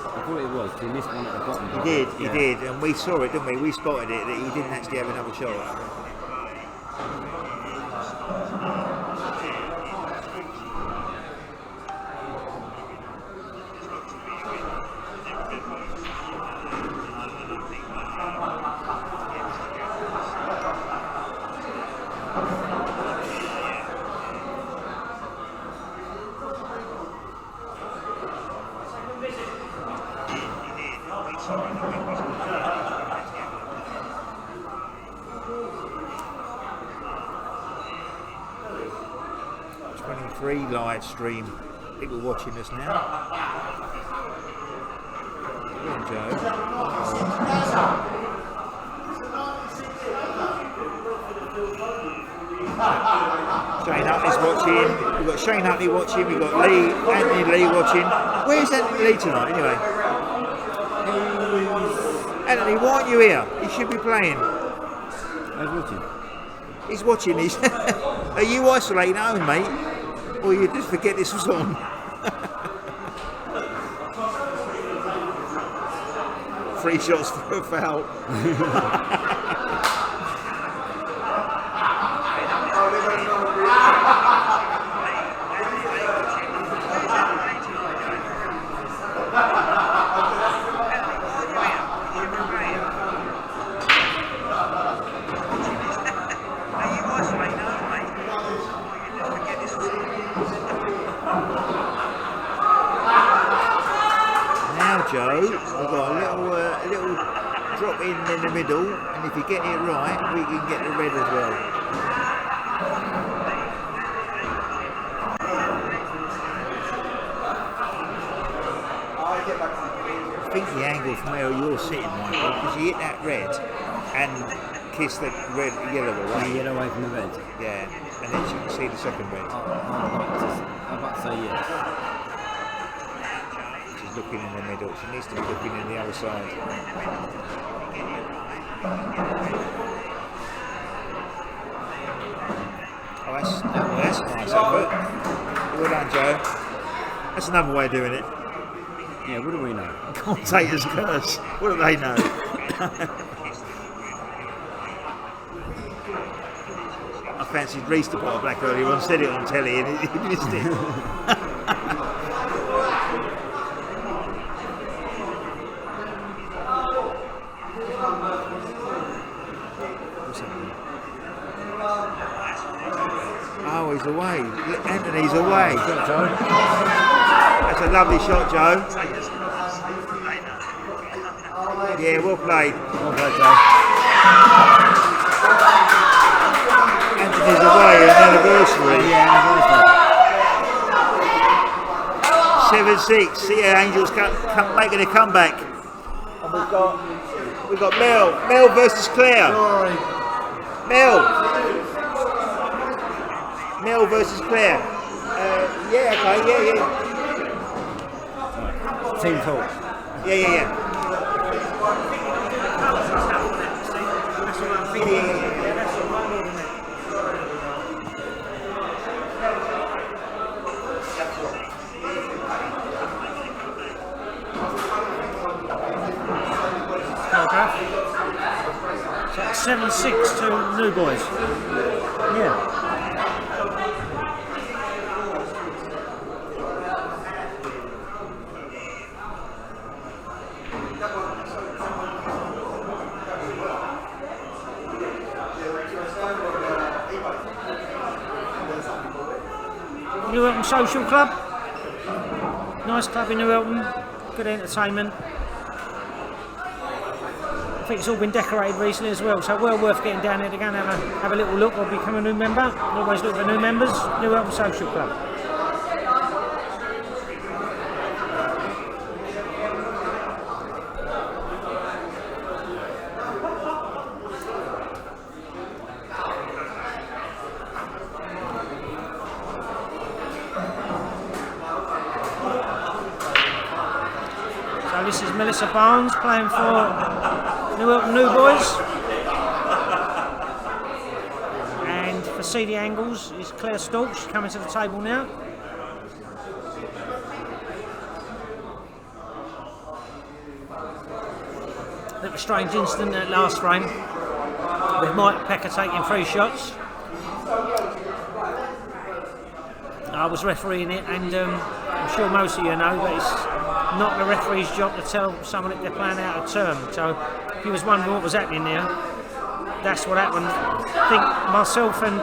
I: I thought it was. He missed one at the bottom.
H: He did, and we saw it, didn't we? We spotted it that he didn't actually have another shot. Live stream, people watching us now. Go on, Joe. Shane Utley's watching. We've got Shane Utley watching. We've got Anthony Lee watching. Where's Anthony Lee tonight, anyway? Anthony, why aren't you here? He should be playing. He's watching. Are you isolating at home, mate? Or you just forget this was on? 3 shots for a foul. Joe, we've got a little drop in the middle, and if you get it right, we can get the red as well. I think the angle from where you're sitting, Michael, because you hit that red and kiss the yellow away.
I: The yellow away from the red?
H: Yeah, and then you can see the second red.
I: I'm about to say yes.
H: Looking in the middle, she needs to be looking in the other side. Oh, that's nice effort. Well done, Joe. That's another way of doing it.
I: Yeah, what do we know?
H: Commentators curse. What do they know? I fancied Reese to put a black earlier on, said it on telly and he missed it. Oh, he's away. Anthony's away. That's a lovely shot, Joe. Yeah, well played.
I: Well played, Joe.
H: Anthony's away, an anniversary.
I: Yeah,
H: 7-6. See how Angels making a comeback. And we've got Mel versus Claire. Mel versus Claire. Yeah, okay, yeah.
I: Team talk.
H: Yeah.
B: So 7-6 to New Boys. Yeah. New Elton Social Club. Nice club in New Elton. Good entertainment. I think it's all been decorated recently as well, so well worth getting down there to go and have a little look or become a new member. Always look for new members, New Elm Social Club. So this is Melissa Barnes playing for New Boys. And for CD Angles is Claire Stalk. She's coming to the table now. A bit of a strange incident at last frame with Mike Pecker taking 3 shots. I was refereeing it, and I'm sure most of you know that it's not the referee's job to tell someone if they're playing out of turn. So if you was wondering what was happening there, that's what happened. I think myself and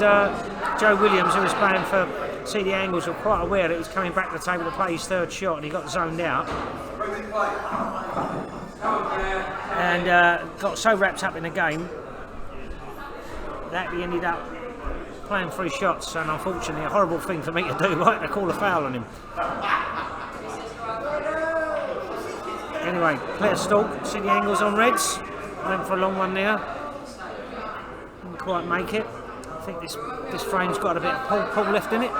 B: Joe Williams, who was playing for CD Angles, were quite aware that he was coming back to the table to play his 3rd shot, and he got zoned out. And got so wrapped up in the game that he ended up playing 3 shots, and unfortunately a horrible thing for me to do, right, to call a foul on him. Anyway, Claire Stalk, CD Angles on reds, went for a long one there, didn't quite make it. I think this frame's got a bit of pull left in it.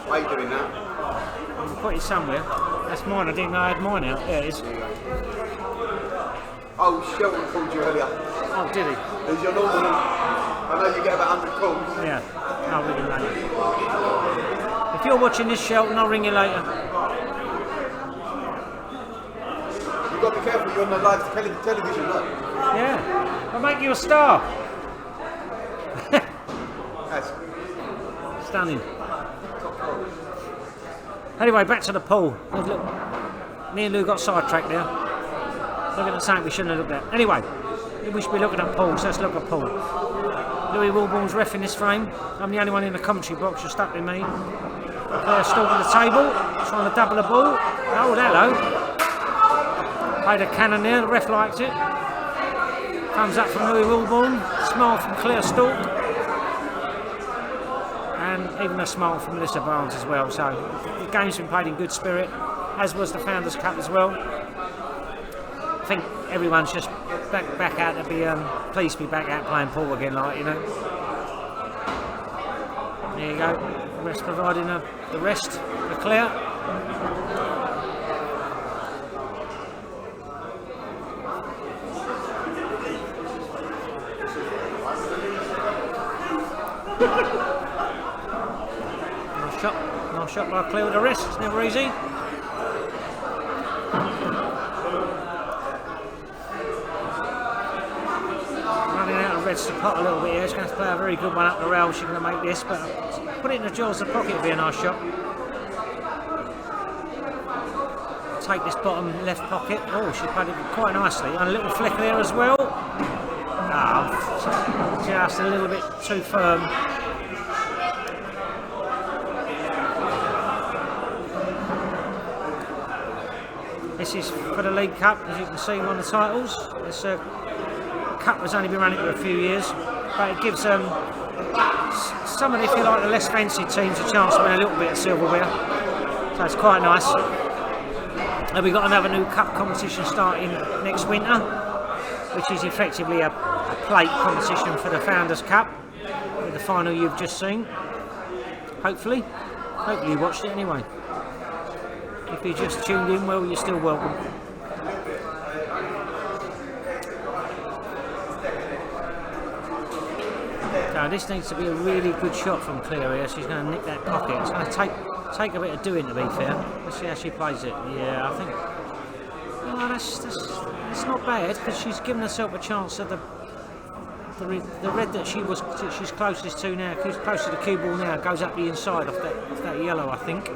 C: Why are you doing that?
B: I'll put it somewhere. That's mine. I didn't know I had mine out. There it is.
C: Oh, Shelton called you earlier.
B: Oh, did he?
C: It was your normal. I know you get about 100 calls.
B: Yeah. I'll ring you later. If you're watching this, Shelton, I'll ring you later.
C: You've got to be careful. You're on the live television, look.
B: Yeah. I'll make you a star.
C: That's
B: stunning. Anyway, back to the pool. Look, me and Lou got sidetracked there. Looking at something we shouldn't have looked at. Anyway, we should be looking at pool, so let's look at pool. Louis Wilborn's reffing this frame. I'm the only one in the commentary box, you're stuck with me. Claire Stalk at the table, trying to double the ball. Oh, hello. Played a cannon there, the ref liked it. Thumbs up from Louis Wilborn, smile from Claire Stalk. And even a smile from Melissa Barnes as well. So the game's been played in good spirit, as was the Founders Cup as well. I think everyone's just back out to be pleased to be back out playing pool again, like, you know. There you go. The rest providing the rest for Claire. Nice shot by Claire with the wrist, it's never easy. Running out of reds to pot a little bit here, she's going to play a very good one up the rail, she's going to make this, but put it in the jaws of the pocket would be a nice shot. Take this bottom left pocket, oh, she played it quite nicely, and a little flick there as well. Oh, just a little bit too firm. This is for the League Cup, as you can see, one of the titles. This Cup has only been running for a few years, but it gives some of, if you like, the less fancy teams a chance to win a little bit of silverware. So it's quite nice. And we've got another new Cup competition starting next winter, which is effectively a plate competition for the Founders Cup, with the final you've just seen. Hopefully you watched it anyway. If you just tuned in, well, you're still welcome. Now this needs to be a really good shot from Claire here. She's going to nick that pocket. It's going to take a bit of doing, to be fair. Let's see how she plays it. Yeah, I think. Oh, that's not bad, because she's given herself a chance at the red that she's closest to now. She's close to the cue ball now. Goes up the inside off that yellow, I think.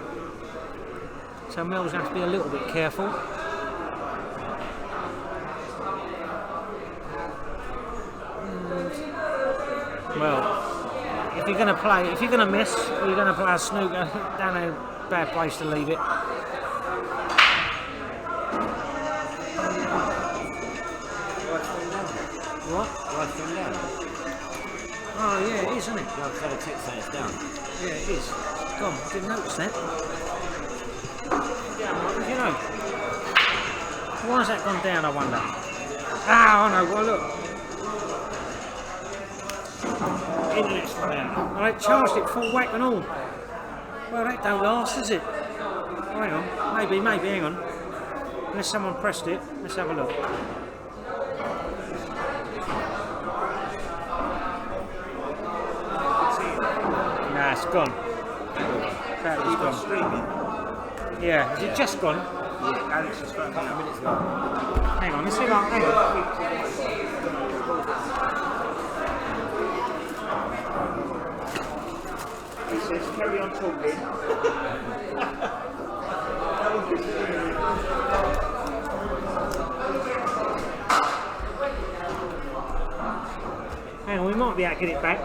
B: So Mel's going to have to be a little bit careful. you're going to play, if you're going to miss, or you're going to play a snooker, down a bad place to leave it. What?
I: Right thing down.
B: Oh yeah, it is, isn't it?
I: The other side of tick saying it's down.
B: Yeah, it is. Gone. Didn't notice that. Yeah, what did you know? Why has that gone down, I wonder? Ah, I know. Well, look. Internet's run out. Oh, it charged it full whack and all. Well, that don't last, does it? Oh, hang on. Maybe, hang on. Unless someone pressed it. Let's have a look. Nah, it's gone. Battery's gone. Yeah, is it just gone?
F: Yeah, Alex just phoned a couple of minutes ago.
B: Hang on, let's see. Hang on.
F: He says, carry on talking.
B: Hang on, we might be able to get it back.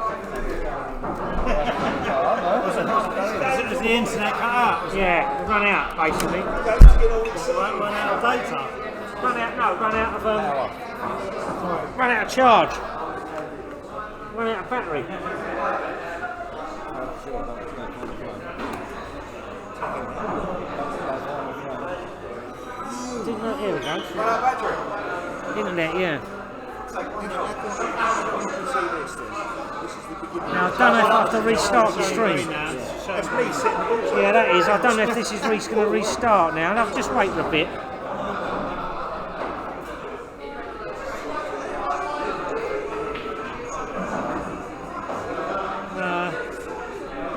F: Has the internet cut out?
B: Yeah, we've run out basically.
F: Run out of data?
B: Run out of charge. Run out of battery. Didn't here we go. Internet, yeah. Now I don't know if I have to restart the stream. Yeah, that is. I don't know if this is going to restart now. I'll just wait a bit.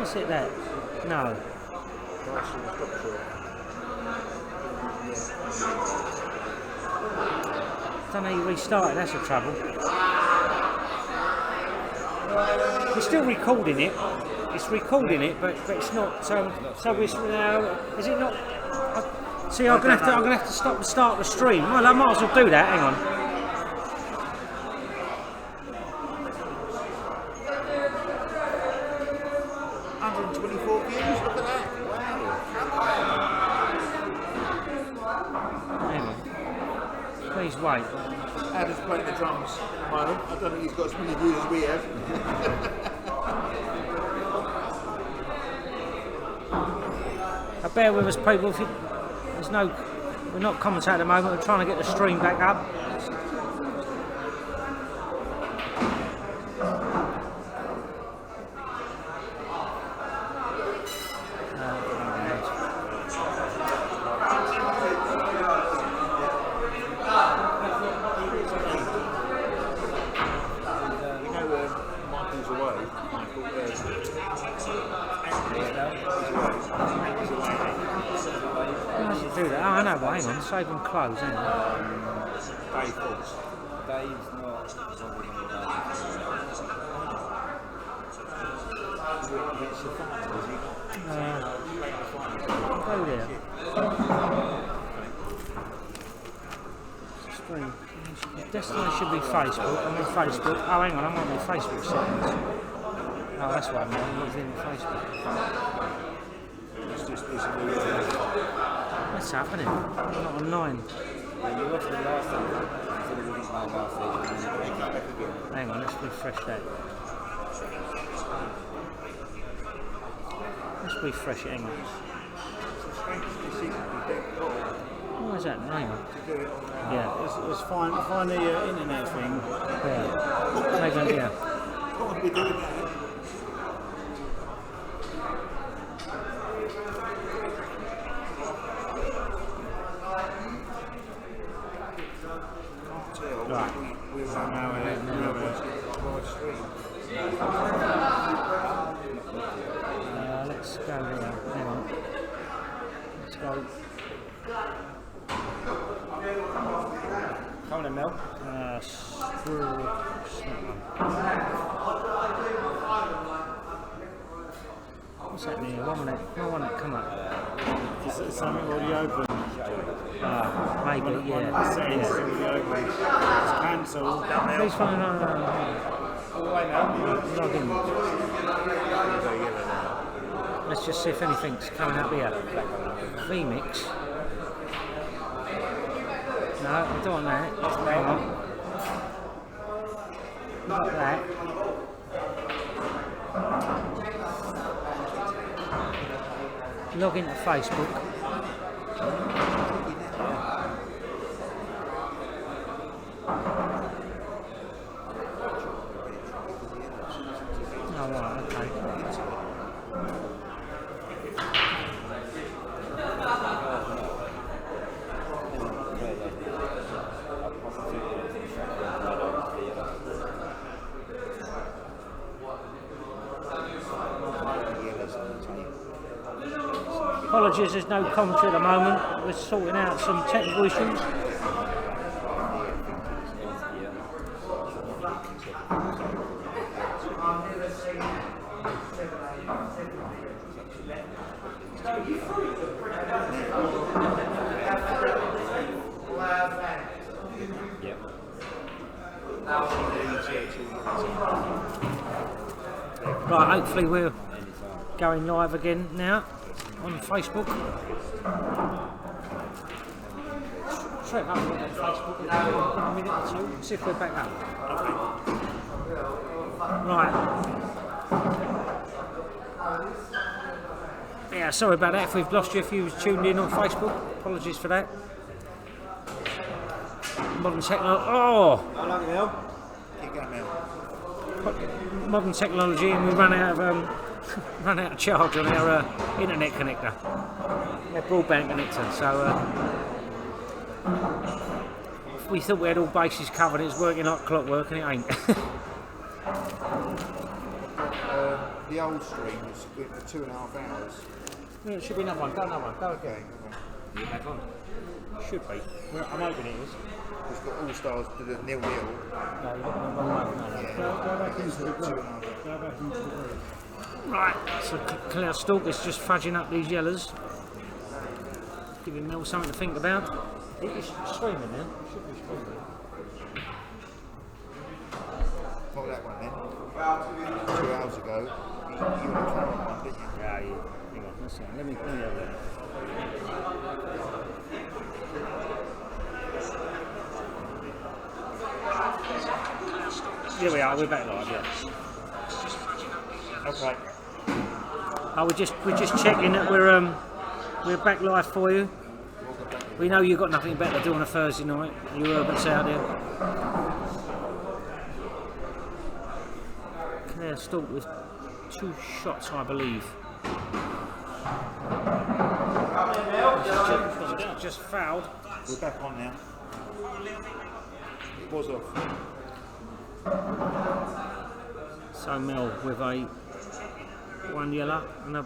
B: Is it that? No. Don't know how you restart it, that's the trouble. We're still recording it. It's recording it, but it's not. So it's now. Is it not? See, I'm gonna have to stop and start the stream. Well, I might as well do that. Hang on.
C: 124 views. Look at that! Wow!
B: Hang on. Please wait.
C: Adam's playing the drums at the moment. I don't think he's got as many views as we have.
B: Bear with us, people. If we're not commentating at the moment. We're trying to get the stream back up. Do that. Oh, I know, but hang on, save them clothes, hang on.
I: Dave's not.
B: Go there. Stream. Destination should be Facebook. I'm on Facebook. Oh, hang on, I'm on the Facebook settings. Oh, that's why I'm within Facebook. What's happening? I'm not online.
I: Yeah, you watched the last time.
B: Hang on, let's refresh that. Let's refresh it, hang on. What is that? Hang on. Yeah.
F: Let's find the internet thing.
B: Yeah. Hang on, yeah.
C: What would we do with that?
B: Right.
F: We're now
B: Let's go there. Hang on. Let's go.
F: Come on, Mel.
B: What's happening here? One minute. Come up.
F: Is something already open?
B: Maybe, yeah.
F: Settings already open. It's cancelled.
B: Please find no. Log in. Let's just see if anything's coming up here. VMix. No, I don't want that. Hang on. Not that. Log into Facebook. Oh, right, okay. Apologies, there's no commentary at the moment. We're sorting out some technical issues. Right, hopefully we're going live again now on Facebook. Straight up on Facebook in a minute or two, see if we're back up. Right. Yeah, sorry about that if we've lost you if you was tuned in on Facebook. Apologies for that. Modern technology. Oh! Modern technology, and we run out of charge on our internet connector, our broadband connector. So we thought we had all bases covered. It's working like clockwork, and it ain't.
C: The old stream was good for 2.5 hours.
B: Yeah, it should be another one. Go another one. Go again. Are you back on? Should be. Well, I'm hoping it is.
C: It's got Allstars to the 0-0.
B: No, you've got the wrong one.
C: Yeah.
F: Go back into the group. Go back into the group.
B: Right, so Claire Stalk is just fudging up these yellows, giving Mel something to think about. It is streaming now. Should be streaming.
C: Not that one then. 2 hours ago, you were the camera one, didn't you?
B: Yeah, yeah. Hang on, let's see. Let me have a look. Here we are, we're back live, yeah. Okay. Oh, we're just checking that we're back live for you. We know you've got nothing better to do on a Thursday night, you urbans out there. Claire Stalk with 2 shots, I believe. Just fouled.
H: We're back on now. It was off.
B: So Mel with a 1 yellow and a.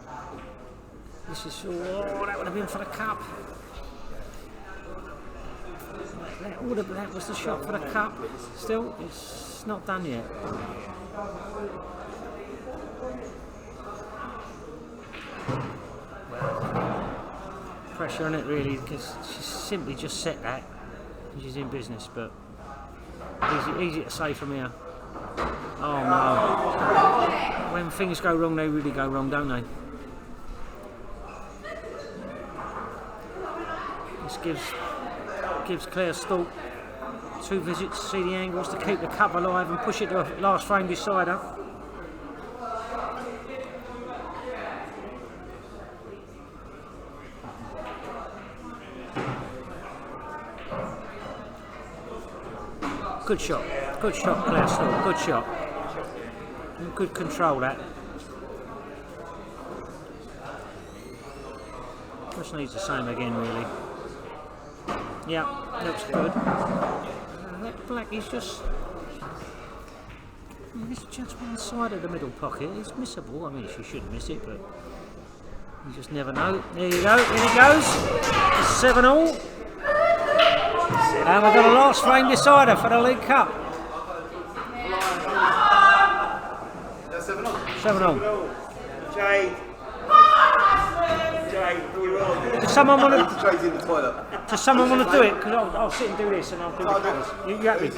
B: This is oh, that would have been for the cup. That was the shot for the cup. Still, it's not done yet. Pressure on it really, because she's simply just set that. She's in business, but easy to say from here. Oh no! When things go wrong, they really go wrong, don't they? This gives Claire Stalk 2 visits to see the angles to keep the cup alive and push it to a last frame decider. Good shot, Claire Stalk, good shot. Good control that. Just needs the same again, really. Yeah, looks good. That black is just. It's just one side of the middle pocket. It's missable. I mean, she shouldn't miss it, but you just never know. There you go. In it goes. It's 7-all. And we've got a last frame decider for the League Cup. 7-all.
H: Jade, you were on.
B: Does someone want to?
C: Jade's in the toilet.
B: Does someone want to do it? Because I'll sit and do this and I'll do the colours. You happy?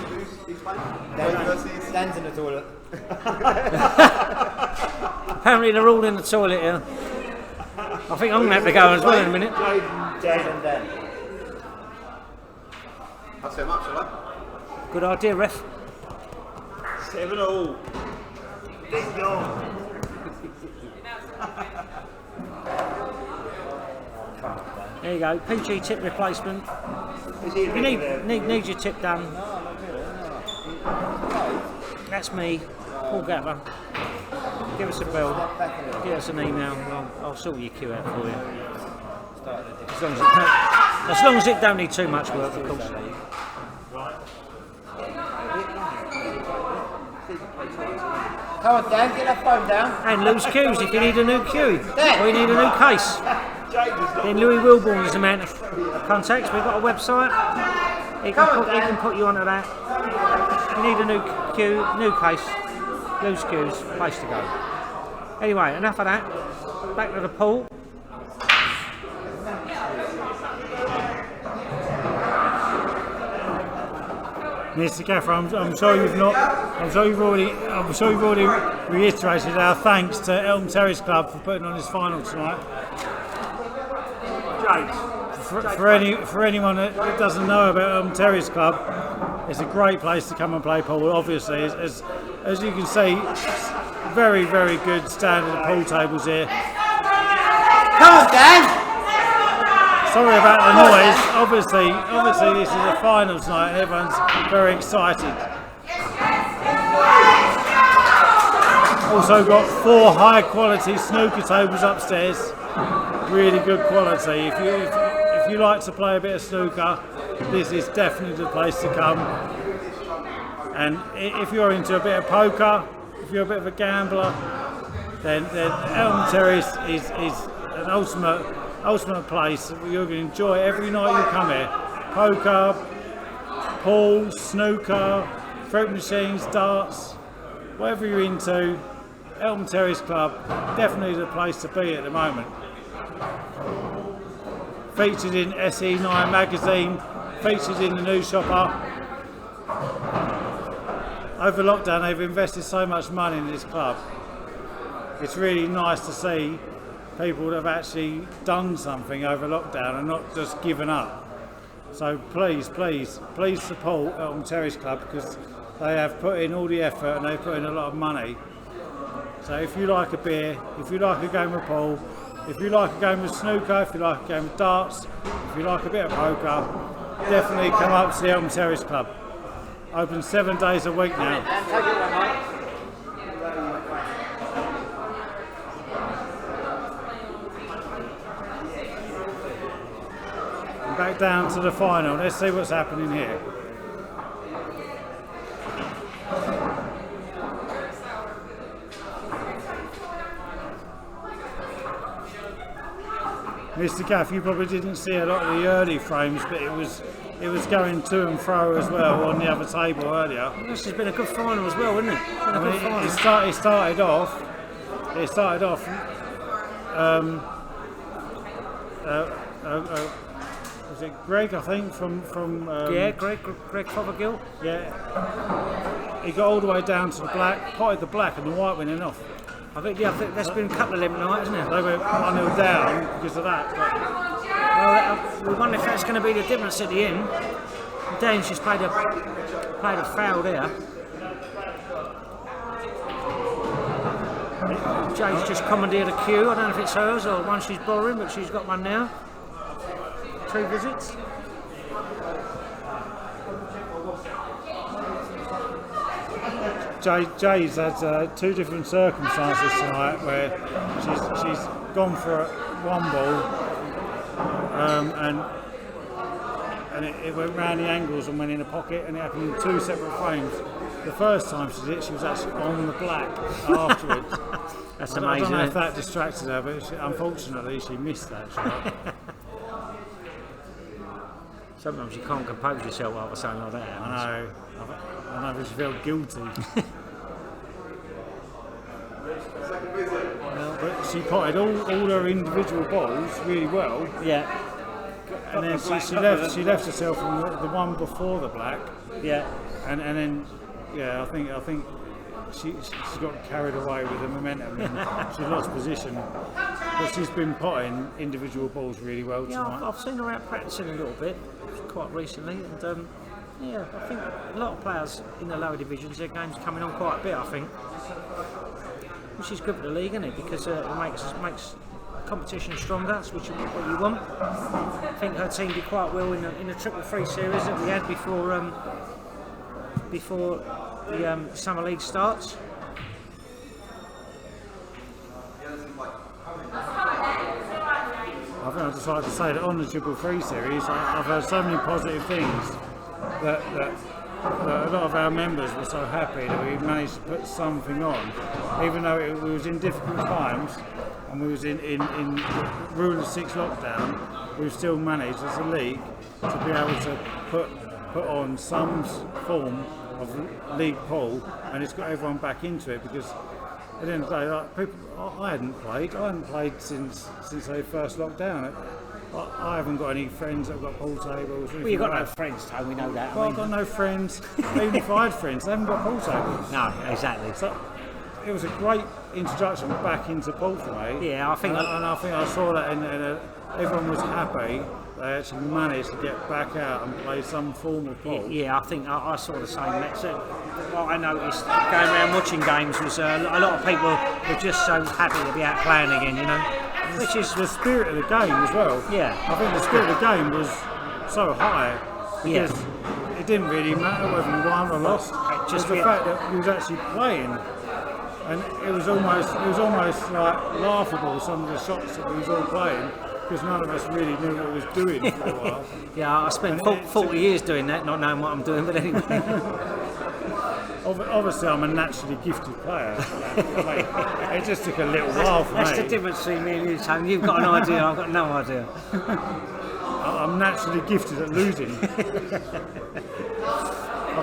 I: Dan's in the toilet.
B: Apparently they're all in the toilet here. I think I'm going to have to go as well in a minute.
H: Jade and Dan.
C: That's how much, shall I?
B: Good idea, ref.
H: 7-all. Ding dong.
B: There you go, PG tip replacement. You need your tip done. That's me, Paul Gather. Give us a bell, give us an email, I'll sort your queue out for you. As long as it don't need too much work, of course.
I: Come on, Dan, get that phone down.
B: And loose queues if you need a new queue or you need a new case. Then Louis Wilborn is the man to contact. We've got a website. He can put you onto that. You need a new queue, new case, loose queues, place to go. Anyway, enough of that. Back to the pool.
F: Mr. Gaffer, I'm sure you've not. I'm sure you've already reiterated our thanks to Elm Terrace Club for putting on his final tonight. For anyone that doesn't know about Elm Terrace Club, it's a great place to come and play pool. Obviously, as you can see, very good standard pool tables here.
I: Come on, Dan.
F: Sorry about the noise. Obviously this is a finals night and everyone's very excited. Also got 4 high quality snooker tables upstairs. Really good quality. If you like to play a bit of snooker, this is definitely the place to come. And if you're into a bit of poker, if you're a bit of a gambler, then Elm Terrace is an ultimate place that you're going to enjoy every night you come here. Poker, pool, snooker, fruit machines, darts, whatever you're into, Elm Terrace Club, definitely the place to be at the moment. Featured in SE9 magazine, featured in the News Shopper. Over lockdown they've invested so much money in this club. It's really nice to see people that have actually done something over lockdown and not just given up. So please support Elm Terrace Club because they have put in all the effort and they've put in a lot of money. So if you like a beer, if you like a game of pool, if you like a game of snooker, if you like a game of darts, if you like a bit of poker, definitely come up to the Elm Terrace Club. Open 7 days a week now. Back down to the final. Let's see what's happening here. Mr. Gaff, you probably didn't see a lot of the early frames, but it was going to and fro as well on the other table earlier.
B: This has been a good final as well, isn't it?
F: It started off. Was it Greg? I think from
B: Greg Fothergill.
F: Yeah. He got all the way down to the black, potted the black, and the white went in off.
B: I think that's been a couple of them tonight, isn't it?
F: They went 1-0 down because of that.
B: Well, we wonder if that's going to be the difference at the end. Dan's just played a foul there. Jade's just commandeered a cue. I don't know if it's hers or one she's borrowing, but she's got one now. 2 visits.
F: Jay's had 2 different circumstances tonight where she's gone for one ball and it went round the angles and went in a pocket, and it happened in 2 separate frames. The first time she did it, she was actually on the black afterwards.
B: That's amazing.
F: I don't know if that distracted her, but unfortunately she missed that shot.
B: Sometimes you can't compose yourself after something like that.
F: I know, but she felt guilty. But she potted all her individual balls really well.
B: Yeah.
F: And then she left herself from the one before the black.
B: Yeah.
F: And then I think she got carried away with the momentum and she lost position. But she's been potting individual balls really well tonight.
B: Yeah, I've seen her out practicing a little bit quite recently, and I think a lot of players in the lower divisions, their game's coming on quite a bit, I think. Which is good for the league, isn't it? Because it makes competition stronger, which is what you want. I think her team did quite well in the 3-3 series that we had before the summer league starts.
F: I think I'd just like to say that on the 3-3 series, I've heard so many positive things that a lot of our members were so happy that we managed to put something on, even though we was in difficult times and we was in Rule of 6 lockdown. We've still managed as a league to be able to put on some form of league pool, and it's got everyone back into it, because at the end of the day, like, people, I hadn't played since they first locked down. I haven't got any friends that have got pool tables.
B: Well, you've got no friends, Tony, we know that.
F: Well, I've got no friends. Even if I had friends, they haven't got pool tables.
B: No, exactly.
F: So it was a great introduction back into pool for me.
B: Yeah, I think.
F: And I think I saw that, and everyone was happy. They actually managed to get back out and play some form of pool.
B: Yeah, I think I saw the same. That's it. What I noticed going around watching games was a lot of people were just so happy to be out playing again, you know. Which is
F: the spirit of the game as well.
B: Yeah.
F: I think the spirit of the game was so high because it didn't really matter whether you won or lost. Just the fact that you was actually playing, and it was almost like laughable, some of the shots that we was all playing, because none of us really knew what we was doing for a while.
B: Yeah, I spent 40 years doing that, not knowing what I'm doing, but anyway.
F: Obviously, I'm a naturally gifted player. It just took a little while for me.
B: That's the difference between me and you, Tony. You've got an idea, I've got no idea.
F: I'm naturally gifted at losing.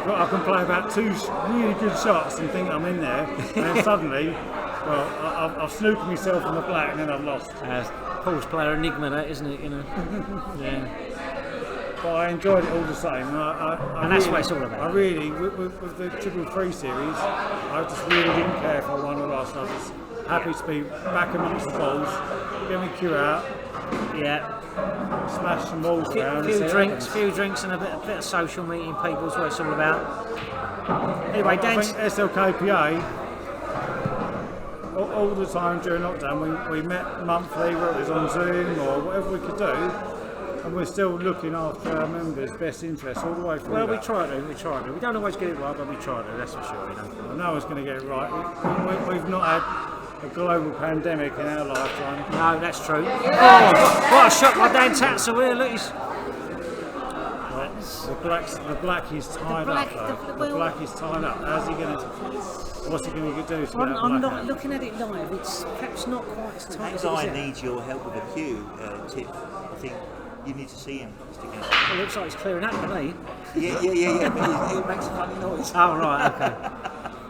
F: I can play about 2 really good shots and think I'm in there, and then suddenly, well, I've snooked myself in the black and then I've lost.
B: Paul's player enigma, that, isn't it? You know. Yeah.
F: But I enjoyed it all the same.
B: And that's what it's all about.
F: I really, with the 3-3 series, I just really didn't care if I won or lost. I was just happy to be back amongst the balls, get my cue out, smash some balls around.
B: Few drinks and a bit of social meeting people is what it's all about. Anyway, Dan.
F: I think SLKPA, all the time during lockdown, we met monthly, whether it was on Zoom or whatever we could do. And we're still looking after our members' best interests all the way through.
B: Well, we try to. We don't always get it right, but we try to, that's for sure. You know.
F: Well, no one's going to get it right. We've not had a global pandemic in our lifetime.
B: No, that's true. Oh, what a shot by Dan Tatzer here, look, he's...
F: The black is tied up, though. The black is tied up. How's he going to... What's he going to do to
B: I'm not looking at it live. It's perhaps not quite as tight as it is.
H: That guy needs your help with a cue, Tip. I think you need to see him sticking out.
B: It looks like he's clearing up, doesn't he?
H: Yeah. But he makes a funny noise.
B: Oh, right, okay.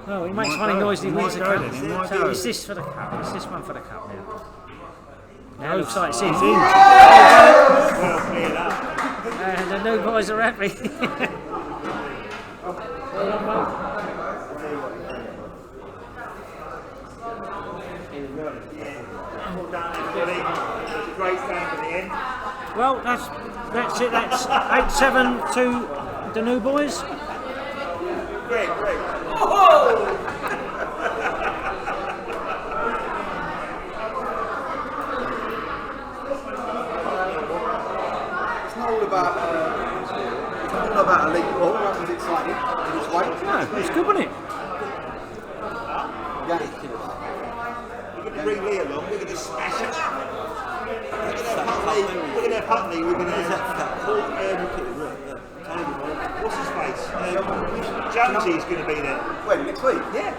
B: Well, he makes funny noise. He wins the cup.
F: Is
B: this for the cup? Is this one for the cup now? Now it looks like it's in.
H: Well cleared up.
B: And the new boys are happy.
H: Great stand at the end.
B: Well, that's it. That's 8-7 to the new boys.
H: Great.
C: Oh! It's not all about a league ball. That was exciting in its way.
B: No, it's good, wasn't it?
C: Yeah.
H: We're going to bring Lee along. We're going to smash it. We're going to have Huntley. We're going to have what's his face? Jonesy's going to be there.
C: When? Next week?
H: Yeah.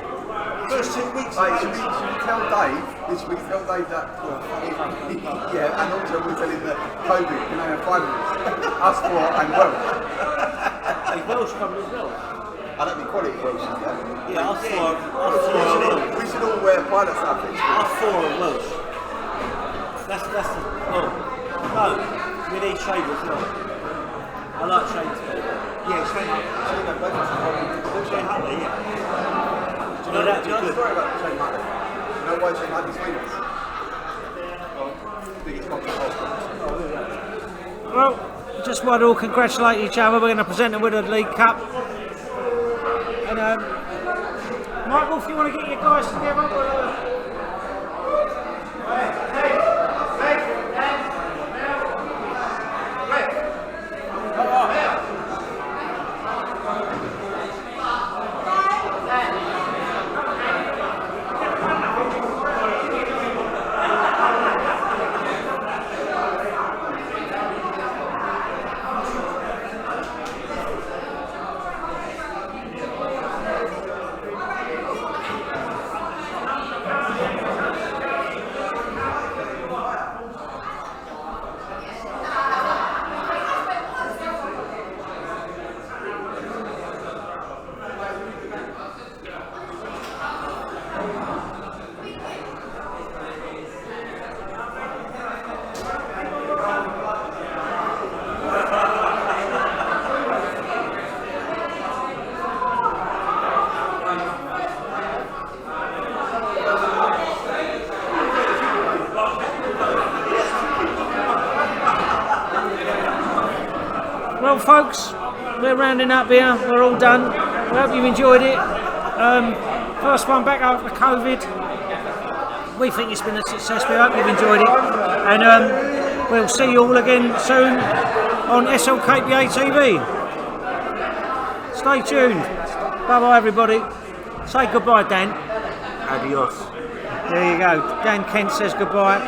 H: First 2 weeks.
C: Should we tell Dave? Should we tell Dave that? Yeah, and also we'll tell him that COVID can only have 5 minutes. Us 4 and Welsh.
I: Is Welsh coming as well?
C: I don't think quality Welsh is there.
I: Yeah, us 4.
C: We should all wear pilot outfits.
I: Us 4 and Welsh. That's the. Oh. No.
A: We need Shane as well. I like Shane too.
H: Yeah, Shane Huntley, yeah.
A: Do you know that'd be
C: the
A: good?
C: story about Shane Huntley? You know why Shane Huntley's famous? Biggest boxer of all time.
B: Well, just want to all congratulate each other. We're going to present them with a League Cup. And Michael, if you want to get your guys together, well, folks, we're rounding up here. We're all done. We hope you've enjoyed it. First one back after COVID. We think it's been a success. We hope you've enjoyed it. And we'll see you all again soon on SLKPA TV. Stay tuned. Bye-bye, everybody. Say goodbye, Dan.
A: Adios.
B: There you go. Dan Kent says goodbye.